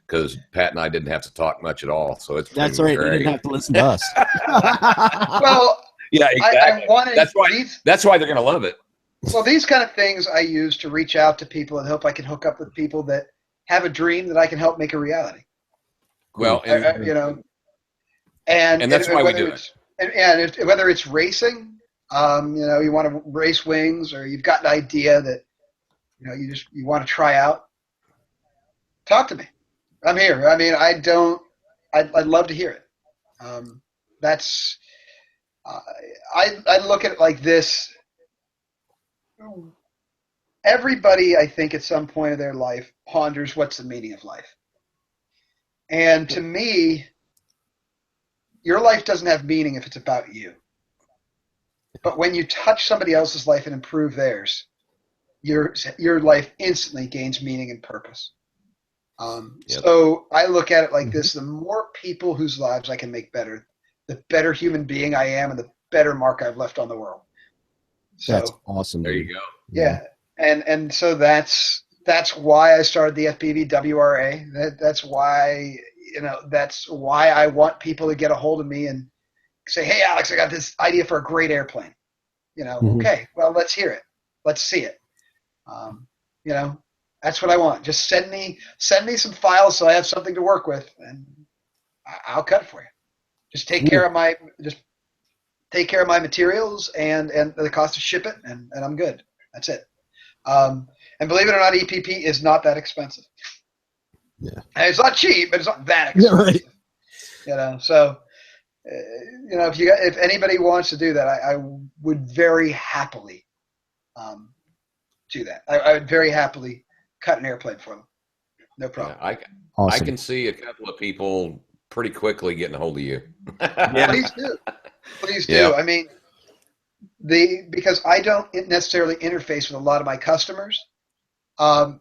because Pat and I didn't have to talk much at all, so it's That's been right. great. You didn't have to listen to us. Well, yeah, exactly. I wanted that's why they're going to love it. Well, these kind of things I use to reach out to people and hope I can hook up with people that have a dream that I can help make a reality. Well, and, and that's why we do it. And whether it's racing, you want to race wings, or you've got an idea that you want to try out, talk to me. I'm here. I mean, I'd love to hear it. I look at it like this. Everybody, I think, at some point of their life ponders what's the meaning of life. And to me, your life doesn't have meaning if it's about you. But when you touch somebody else's life and improve theirs, your life instantly gains meaning and purpose. So I look at it like this: the more people whose lives I can make better, the better human being I am, and the better mark I've left on the world. So, that's awesome. There Dude. you go. Yeah, and so that's why I started the FPV WRA. That's why I want people to get a hold of me and say, "Hey, Alex, I got this idea for a great airplane." Okay, well, let's hear it. Let's see it. That's what I want. Just send me some files so I have something to work with, and I'll cut it for you. Just take care of my materials and the cost to ship it, and I'm good. That's it. And believe it or not, EPP is not that expensive. Yeah. And it's not cheap, but it's not that expensive. Yeah, right. So, if anybody wants to do that, I would very happily do that. I would very happily cut an airplane for them. No problem. Yeah, I can see a couple of people pretty quickly getting a hold of you. Yeah. Please do. Please do. Yeah. I mean, because I don't necessarily interface with a lot of my customers, and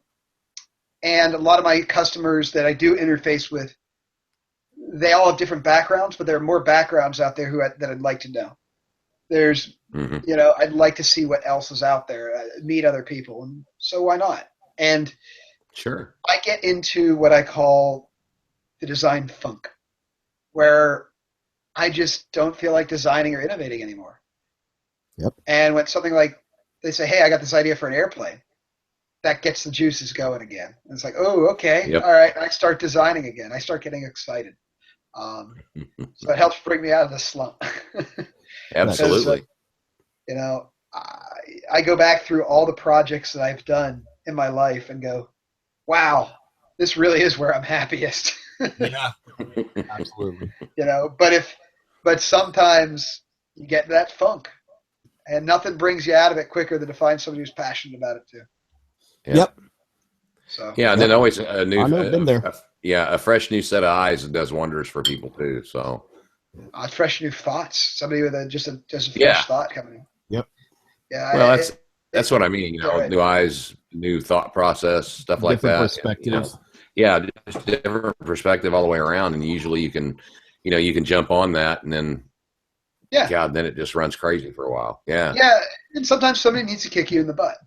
a lot of my customers that I do interface with, they all have different backgrounds, but there are more backgrounds out there that I'd like to know. There's, I'd like to see what else is out there, meet other people, and so why not? And sure, I get into what I call the design funk, where I just don't feel like designing or innovating anymore. Yep. And when something like they say, "Hey, I got this idea for an airplane," that gets the juices going again. And it's like, "Oh, okay, Yep. All right." I start designing again. I start getting excited. So it helps bring me out of the slump. Absolutely. Because, I go back through all the projects that I've done in my life and go, "Wow, this really is where I'm happiest." Yeah, absolutely. But sometimes you get that funk, and nothing brings you out of it quicker than to find somebody who's passionate about it too. Yeah. Yep. So yeah, and then always a new, been there. A fresh new set of eyes that does wonders for people too. So, fresh new thoughts. Somebody with just a fresh thought coming in. Yep. Yeah. Well, that's what I mean. Right. New eyes, new thought process, stuff like that. Perspective. Yeah, just different perspective all the way around, and usually you can jump on that, and then then it just runs crazy for a while. Yeah. Yeah, and sometimes somebody needs to kick you in the butt.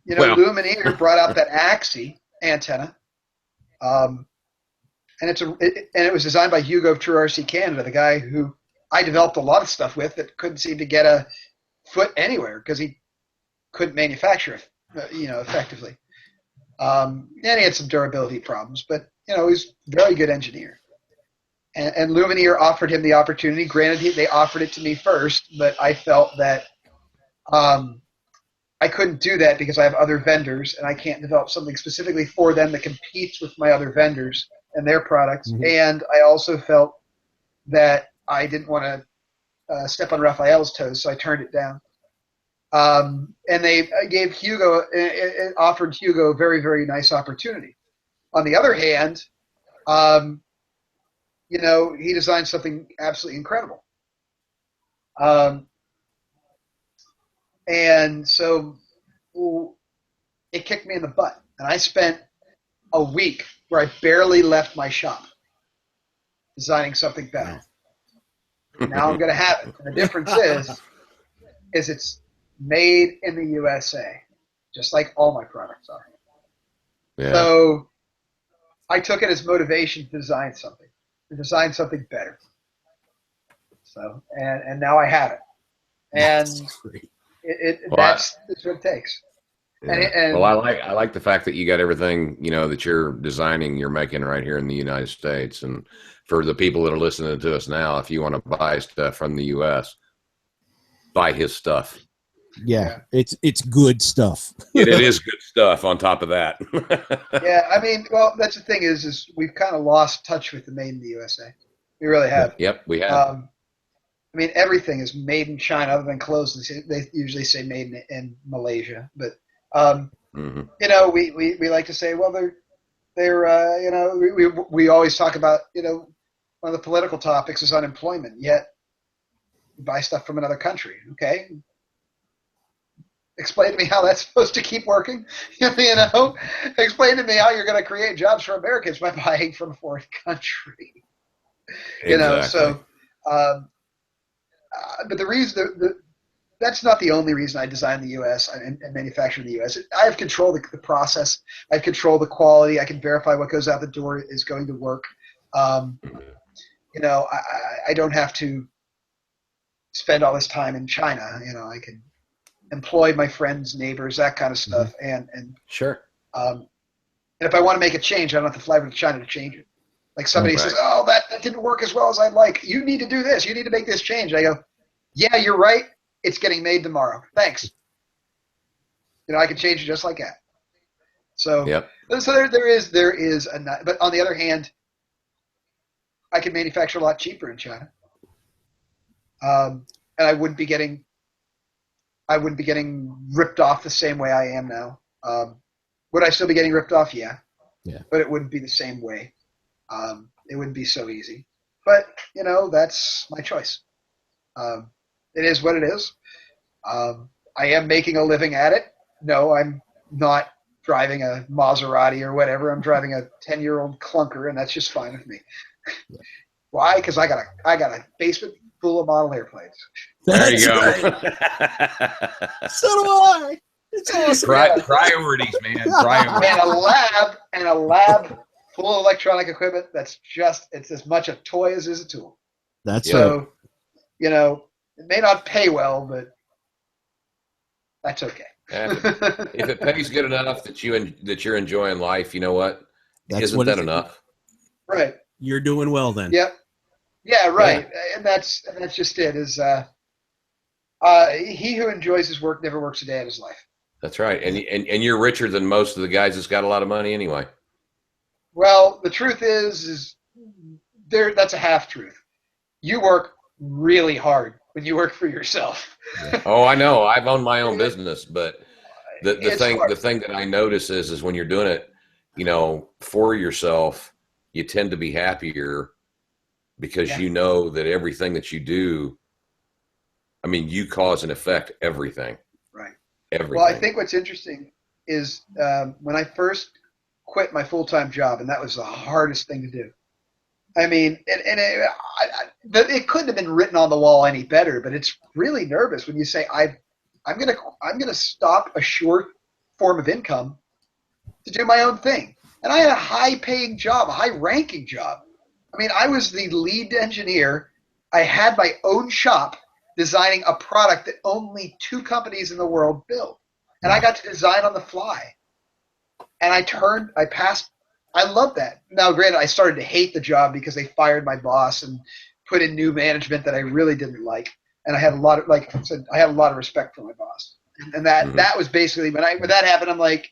Lumineer brought out that Axie antenna, and it was designed by Hugo of True RC Canada, the guy who I developed a lot of stuff with that couldn't seem to get a foot anywhere because he couldn't manufacture, effectively. And he had some durability problems, but he's a very good engineer. And Lumineer offered him the opportunity. Granted, they offered it to me first, but I felt that I couldn't do that because I have other vendors, and I can't develop something specifically for them that competes with my other vendors and their products. Mm-hmm. And I also felt that I didn't want to step on Raphael's toes, so I turned it down. And they gave Hugo, it offered Hugo a very, very nice opportunity. On the other hand, he designed something absolutely incredible. And so it kicked me in the butt. And I spent a week where I barely left my shop designing something better. Now I'm going to have it. And the difference is it's made in the USA, just like all my products are. Yeah. So I took it as motivation to design something better. So, and now I have it. And that's what it takes. Yeah. And well, I like the fact that you got everything, that you're designing, you're making right here in the United States. And for the people that are listening to us now, if you want to buy stuff from the US, buy his stuff. Yeah. It's good stuff. it is good stuff on top of that. Yeah, I mean, well, that's the thing is we've kind of lost touch with the made in the USA. We really have. Yep, we have. I mean, everything is made in China other than clothes. They usually say made in Malaysia, but we like to say, well, they're we always talk about one of the political topics is unemployment. Yet you buy stuff from another country. Okay, explain to me how that's supposed to keep working. Explain to me how you're going to create jobs for Americans by buying from a foreign country. Exactly. So. But the reason that's not the only reason I design the U.S. and manufacture in the U.S. I have control of the process. I have control of the quality. I can verify what goes out the door is going to work. I don't have to spend all this time in China. I can employ my friends, neighbors, that kind of stuff. And sure. And if I want to make a change, I don't have to fly over to China to change it. Like somebody says, oh, that didn't work as well as I'd like. You need to do this. You need to make this change. I go, yeah, you're right. It's getting made tomorrow. Thanks. I can change it just like that. So, So there is but on the other hand, I can manufacture a lot cheaper in China. And I wouldn't be getting ripped off the same way I am now. Would I still be getting ripped off? Yeah. But it wouldn't be the same way. It wouldn't be so easy, but that's my choice. It is what it is. I am making a living at it. No, I'm not driving a Maserati or whatever. I'm driving a 10-year-old clunker, and that's just fine with me. Why? Because I got a basement full of model airplanes. There you go. So do I. It's awesome. Priorities, man. Priorities. And a lab. Full of electronic equipment it's as much a toy as is a tool. That's right. So, it may not pay well, but that's okay. If it pays good enough that you're enjoying life, you know what? Isn't that enough? Right. You're doing well then. Yep. Yeah, right. Yeah. And that's just it is he who enjoys his work never works a day in his life. That's right. And you're richer than most of the guys that's got a lot of money anyway. Well, the truth is that's a half truth. You work really hard when you work for yourself. Oh, I know. I've owned my own business, but the thing that I notice is when you're doing it, for yourself, you tend to be happier because you know that everything that you do, I mean, you cause and affect everything. Right. Everything. Well, I think what's interesting is when I first quit my full-time job, and that was the hardest thing to do. I mean, it couldn't have been written on the wall any better, but it's really nervous when you say I'm gonna stop a short form of income to do my own thing. And I had a high-paying job, a high-ranking job. I mean, I was the lead engineer. I had my own shop designing a product that only 2 companies in the world build. And I got to design on the fly. And I passed. I love that. Now, granted, I started to hate the job because they fired my boss and put in new management that I really didn't like. And I had a lot of, like I said, I had a lot of respect for my boss. And that was basically, when that happened, I'm like,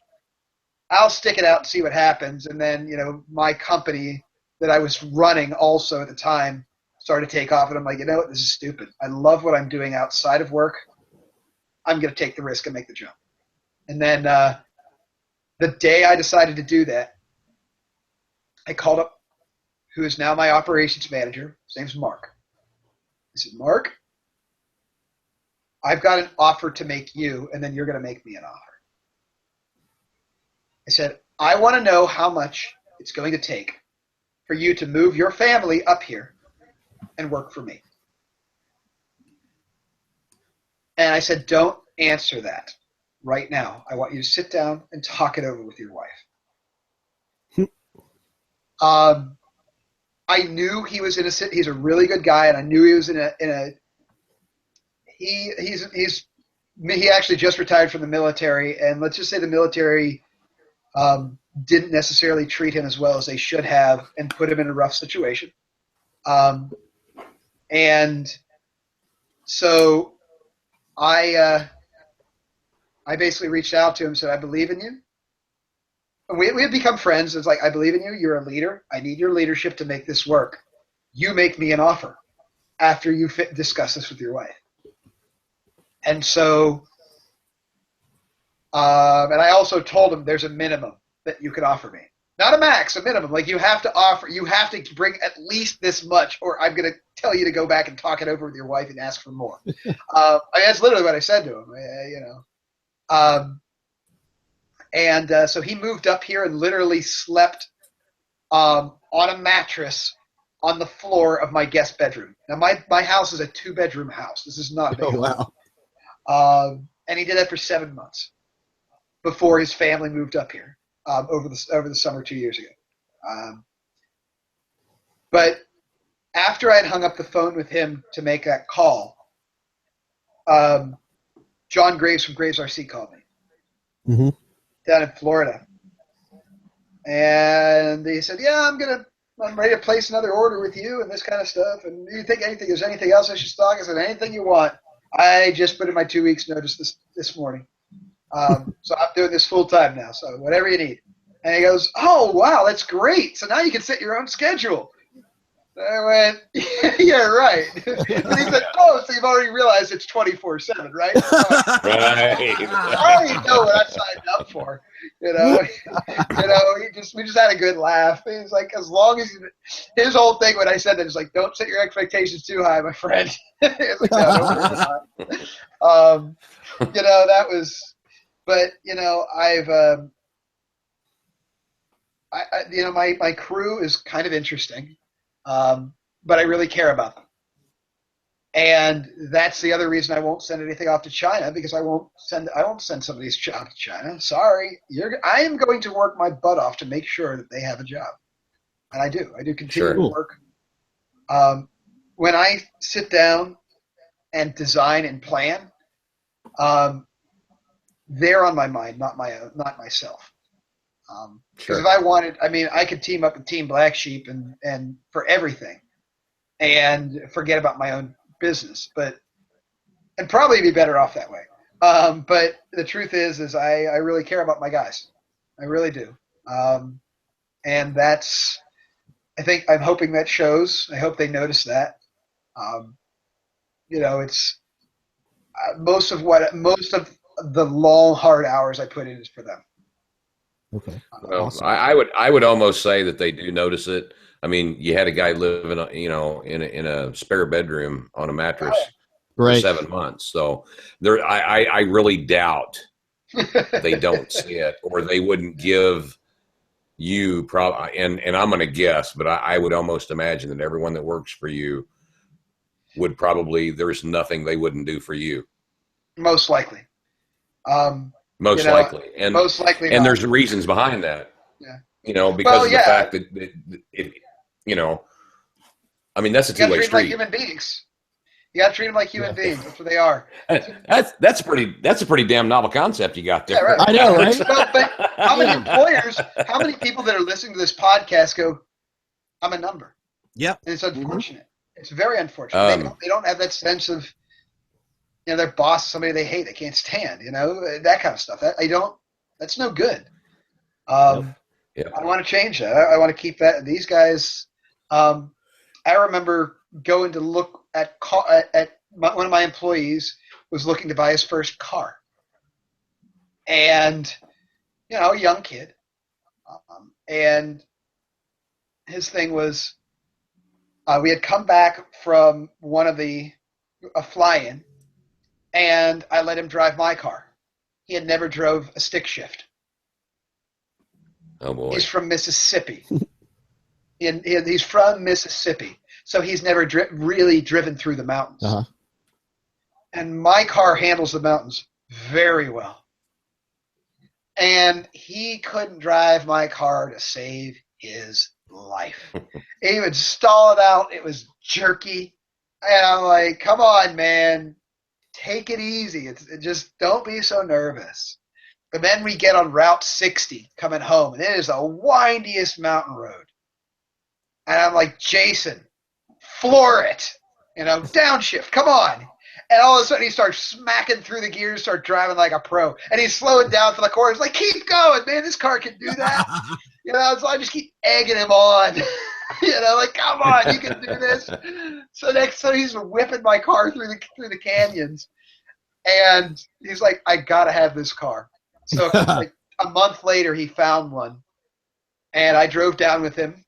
I'll stick it out and see what happens. And then, my company that I was running also at the time started to take off. And I'm like, you know what? This is stupid. I love what I'm doing outside of work. I'm going to take the risk and make the jump. And then the day I decided to do that, I called up who is now my operations manager. His name's Mark. I said, Mark, I've got an offer to make you, and then you're going to make me an offer. I said, I want to know how much it's going to take for you to move your family up here and work for me. And I said, don't answer that right now. I want you to sit down and talk it over with your wife. I knew he was he's a really good guy, and I knew he was he actually just retired from the military, and let's just say the military didn't necessarily treat him as well as they should have and put him in a rough situation. And so I basically reached out to him and said, I believe in you. And we had become friends. It's like, I believe in you. You're a leader. I need your leadership to make this work. You make me an offer after you discuss this with your wife. And so, and I also told him there's a minimum that you could offer me. Not a max, a minimum. Like, you have to bring at least this much, or I'm going to tell you to go back and talk it over with your wife and ask for more. That's literally what I said to him, so he moved up here and literally slept on a mattress on the floor of my guest bedroom. Now, my house is a 2-bedroom house. This is not a big house. Wow. And he did that for 7 months before his family moved up here over the summer 2 years ago. But after I had hung up the phone with him to make that call, John Graves from Graves RC called me. Mm-hmm. Down in Florida. And he said, yeah, I'm ready to place another order with you and this kind of stuff. And do you think there's anything else I should stock? I said, anything you want. I just put in my 2 weeks notice this morning. So I'm doing this full time now. So whatever you need. And he goes, oh, wow, that's great. So now you can set your own schedule. I went, yeah, right. And he said, oh, so you've already realized it's 24/7, right? Right. I already know what I signed up for. We just had a good laugh. He's like, as long as his whole thing when I said that is like, don't set your expectations too high, my friend. It's like, no, don't that was, but my crew is kind of interesting. But I really care about them. And that's the other reason I won't send anything off to China, because I won't send somebody's job to China. Sorry. I am going to work my butt off to make sure that they have a job. And I do. I do continue to work. When I sit down and design and plan, they're on my mind, not myself. Because if I wanted, I could team up with Team Black Sheep and for everything and forget about my own business, and probably be better off that way. But the truth is I really care about my guys. I really do. And that's, I'm hoping that shows. I hope they notice that. It's most of the long, hard hours I put in is for them. Okay. Well, awesome. I would almost say that they do notice it. You had a guy living, in a spare bedroom on a mattress for 7 months. So I really doubt they don't see it, or they wouldn't give you and I'm going to guess, but I would almost imagine that everyone that works for you would probably, there's nothing they wouldn't do for you. Most likely. Most likely, and there's reasons behind that. Yeah. Because of the fact that it, that's a two-way street. Like human beings. You got to treat them like human beings. That's what they are. That's a pretty damn novel concept you got there. Yeah, right. I know, right? No, but how many employers, how many people that are listening to this podcast go, I'm a number? Yep. And it's unfortunate. It's very unfortunate. They don't have that sense of, their boss is somebody they hate, they can't stand, that kind of stuff. That's no good. I want to change that. I want to keep that. These guys, I remember going to look at one of my employees was looking to buy his first car. And, a young kid. And his thing was, we had come back from a fly-in, and I let him drive my car. He had never drove a stick shift. Oh boy. He's from Mississippi. He's from Mississippi, so he's never really driven through the mountains. Uh-huh. And my car handles the mountains very well. And he couldn't drive my car to save his life. He would stall it out. It was jerky. And I'm like, come on, man. Take it easy. Just don't be so nervous. And then we get on Route 60 coming home, and it is the windiest mountain road. And I'm like, Jason, floor it. Downshift. Come on. And all of a sudden he starts smacking through the gears, start driving like a pro. And he's slowing down for the corners. Like, keep going, man. This car can do that. So I just keep egging him on. Like, come on, you can do this. So he's whipping my car through the canyons. And he's like, I got to have this car. So like a month later, he found one. And I drove down with him.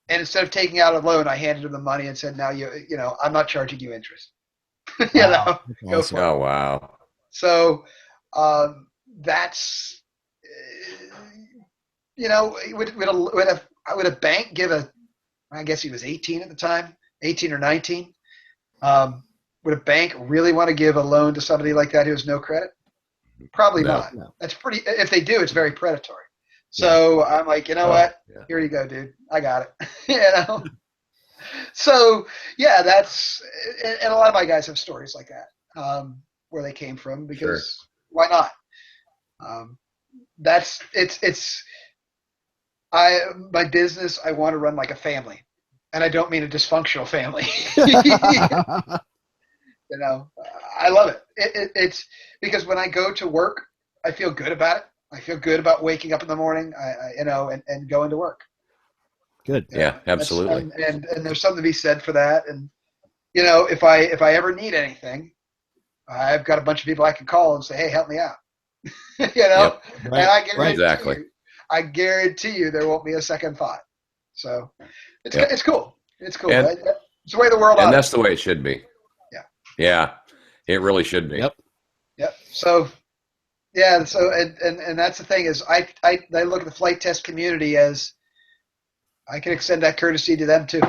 And instead of taking out a loan, I handed him the money and said, now, I'm not charging you interest. Wow. Go for it. Oh, wow. So that's, would a bank give I guess he was 18 at the time, 18 or 19. Would a bank really want to give a loan to somebody like that who has no credit? Probably not. No. That's if they do, it's very predatory. So I'm like, what? Yeah. Here you go, dude. I got it. So yeah, and a lot of my guys have stories like that, where they came from, because why not? My business, I want to run like a family, and I don't mean a dysfunctional family. I love it. It's because when I go to work, I feel good about it. I feel good about waking up in the morning, and going to work. Good. Yeah, absolutely. And there's something to be said for that. And, if I ever need anything, I've got a bunch of people I can call and say, hey, help me out. Yep. Right. And I guarantee you there won't be a second thought. So it's cool. It's cool. And, it's the way the world is. And that's the way it should be. Yeah. Yeah. It really should be. Yep. So, yeah. So, and that's the thing is I look at the flight test community as I can extend that courtesy to them too.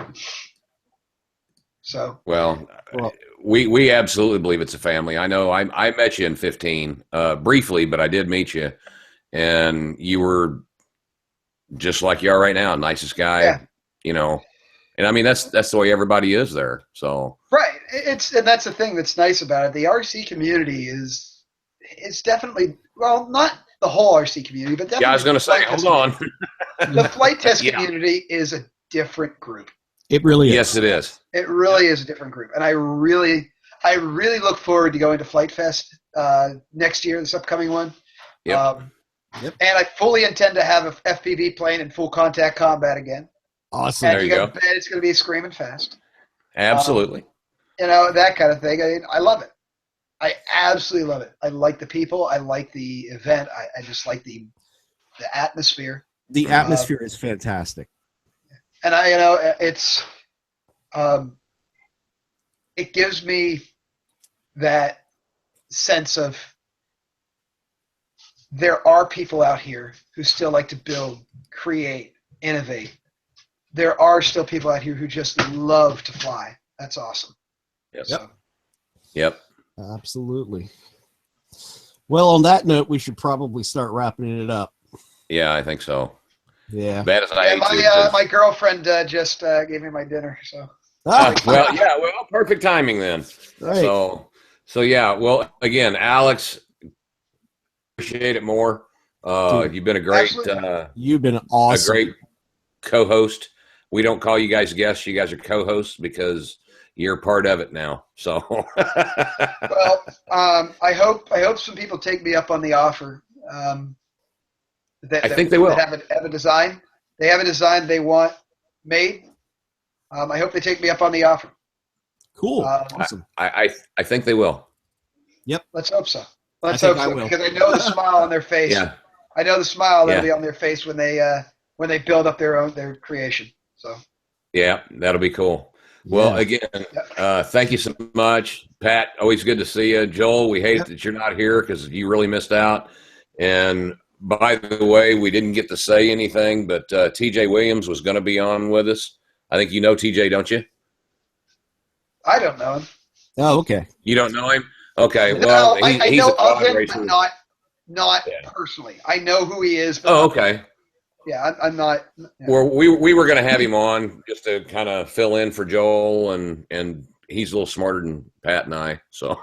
So, well, we absolutely believe it's a family. I know I met you in 15, briefly, but I did meet you, and you were just like you are right now, nicest guy, and I mean, that's the way everybody is there. So, right. And that's the thing that's nice about it. The RC community it's definitely, well, not the whole RC community, but definitely. Yeah, I was going to say, hold on. The flight test community is a different group. It really is. Yes, it is. It really is a different group. And I really look forward to going to Flight Fest next year, this upcoming one. Yep. And I fully intend to have an FPV plane in full contact combat again. Awesome. And there you go. Bet it's going to be screaming fast. Absolutely. That kind of thing. I love it. I absolutely love it. I like the people. I like the event. I just like the atmosphere. The atmosphere is fantastic. And it's it gives me that sense of there are people out here who still like to build, create, innovate. There are still people out here who just love to fly. That's awesome. Yep. So. Yep. Absolutely. Well, on that note, we should probably start wrapping it up. Yeah, I think so. Yeah. Bad as I hate my girlfriend just gave me my dinner. So. Perfect timing then. Right. So yeah. Well, again, Alex, appreciate it more. You've been a great, you've been awesome, a great co-host. We don't call you guys guests; you guys are co-hosts because you're part of it now. So, well, I hope some people take me up on the offer. I think they will. Have a design. They have a design they want made. I hope they take me up on the offer. Cool. Awesome. I think they will. Yep. Let's hope so. Let's hope so, because I know the smile on their face. Yeah. I know the smile that'll be on their face when they build up their creation. So. Yeah, that'll be cool. Well, again, thank you so much, Pat. Always good to see you, Joel. We hate that you're not here because you really missed out. And by the way, we didn't get to say anything, but TJ Williams was going to be on with us. I think you know TJ, don't you? I don't know him. Oh, okay. You don't know him? Okay. No, well, I he's know a pod of him, racer. but not personally. I know who he is. But okay. Yeah, I'm not. Yeah. Well, we were going to have him on just to kind of fill in for Joel, and he's a little smarter than Pat and I. So,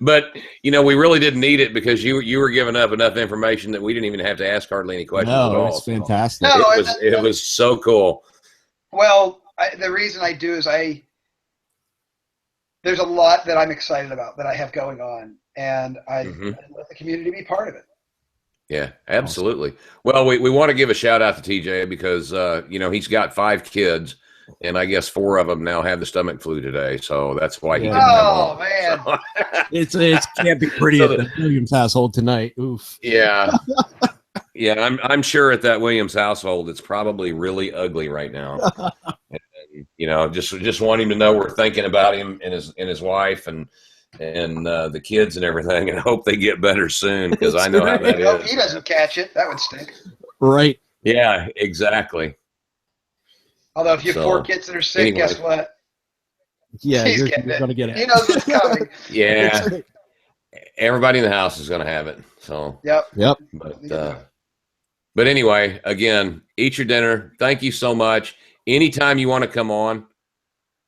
but we really didn't need it because you were giving up enough information that we didn't even have to ask hardly any questions at all. It's fantastic. No, it was so cool. Well, the reason I do is there's a lot that I'm excited about that I have going on, and I let the community be part of it. Yeah, absolutely. Awesome. Well, we want to give a shout out to TJ because, he's got 5 kids, and I guess 4 of them now have the stomach flu today. So that's why he didn't come on. Man. So. It can't be pretty at the Williams household tonight. Oof. Yeah. Yeah, I'm sure at that Williams household, it's probably really ugly right now. And, just want him to know we're thinking about him and his wife and the kids and everything, and hope they get better soon because I know how that is. I hope he doesn't catch it. That would stink. Right. Yeah, exactly. Although if you have 4 kids that are sick, guess what? Yeah, you're going to get it. He knows what's coming. Yeah. Everybody in the house is going to have it. So. Yep. But anyway, again, eat your dinner. Thank you so much. Anytime you want to come on,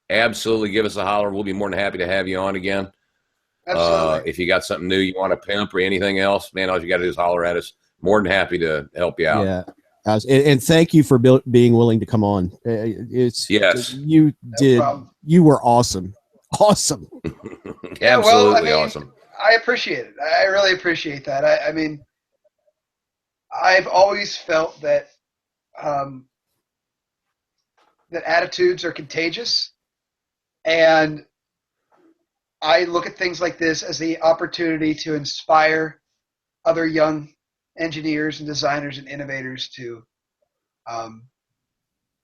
absolutely give us a holler. We'll be more than happy to have you on again. Absolutely. If you got something new you want to pimp or anything else, man, all you got to do is holler at us. More than happy to help you out. Yeah. And thank you for being willing to come on. You were awesome. Awesome. Absolutely awesome. I appreciate it. I really appreciate that. I mean, I've always felt that that attitudes are contagious, and I look at things like this as the opportunity to inspire other young engineers and designers and innovators to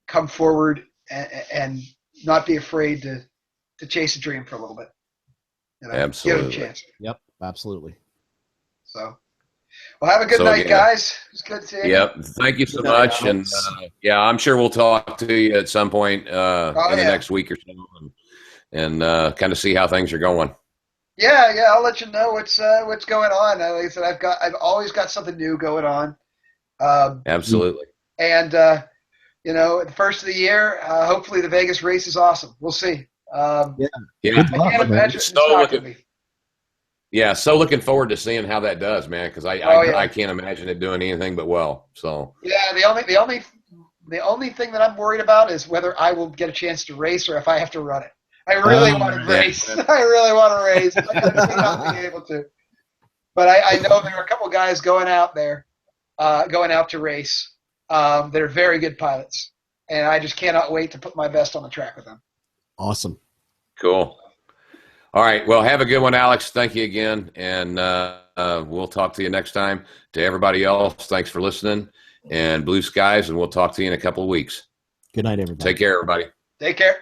come forward and not be afraid to chase a dream for a little bit. Absolutely. Give it a chance. Yep, absolutely. So, well, have a good night, guys. It's good seeing you. Yep. Thank you so much. And I'm sure we'll talk to you at some point in the next week or so and kind of see how things are going. Yeah, I'll let you know what's going on. Like I said, I've always got something new going on. Absolutely. And at the first of the year, hopefully the Vegas race is awesome. We'll see. Yeah. I can't imagine it's not going to be. Yeah, so looking forward to seeing how that does, man. Because I can't imagine it doing anything but well. So yeah, the only thing that I'm worried about is whether I will get a chance to race or if I have to run it. I really want to race. I really want to race. I can see not being able to. But I know there are a couple guys going out there, going out to race. That are very good pilots, and I just cannot wait to put my best on the track with them. Awesome. Cool. All right. Well, have a good one, Alex. Thank you again. And we'll talk to you next time. To everybody else, thanks for listening. And blue skies, and we'll talk to you in a couple of weeks. Good night, everybody. Take care, everybody. Take care.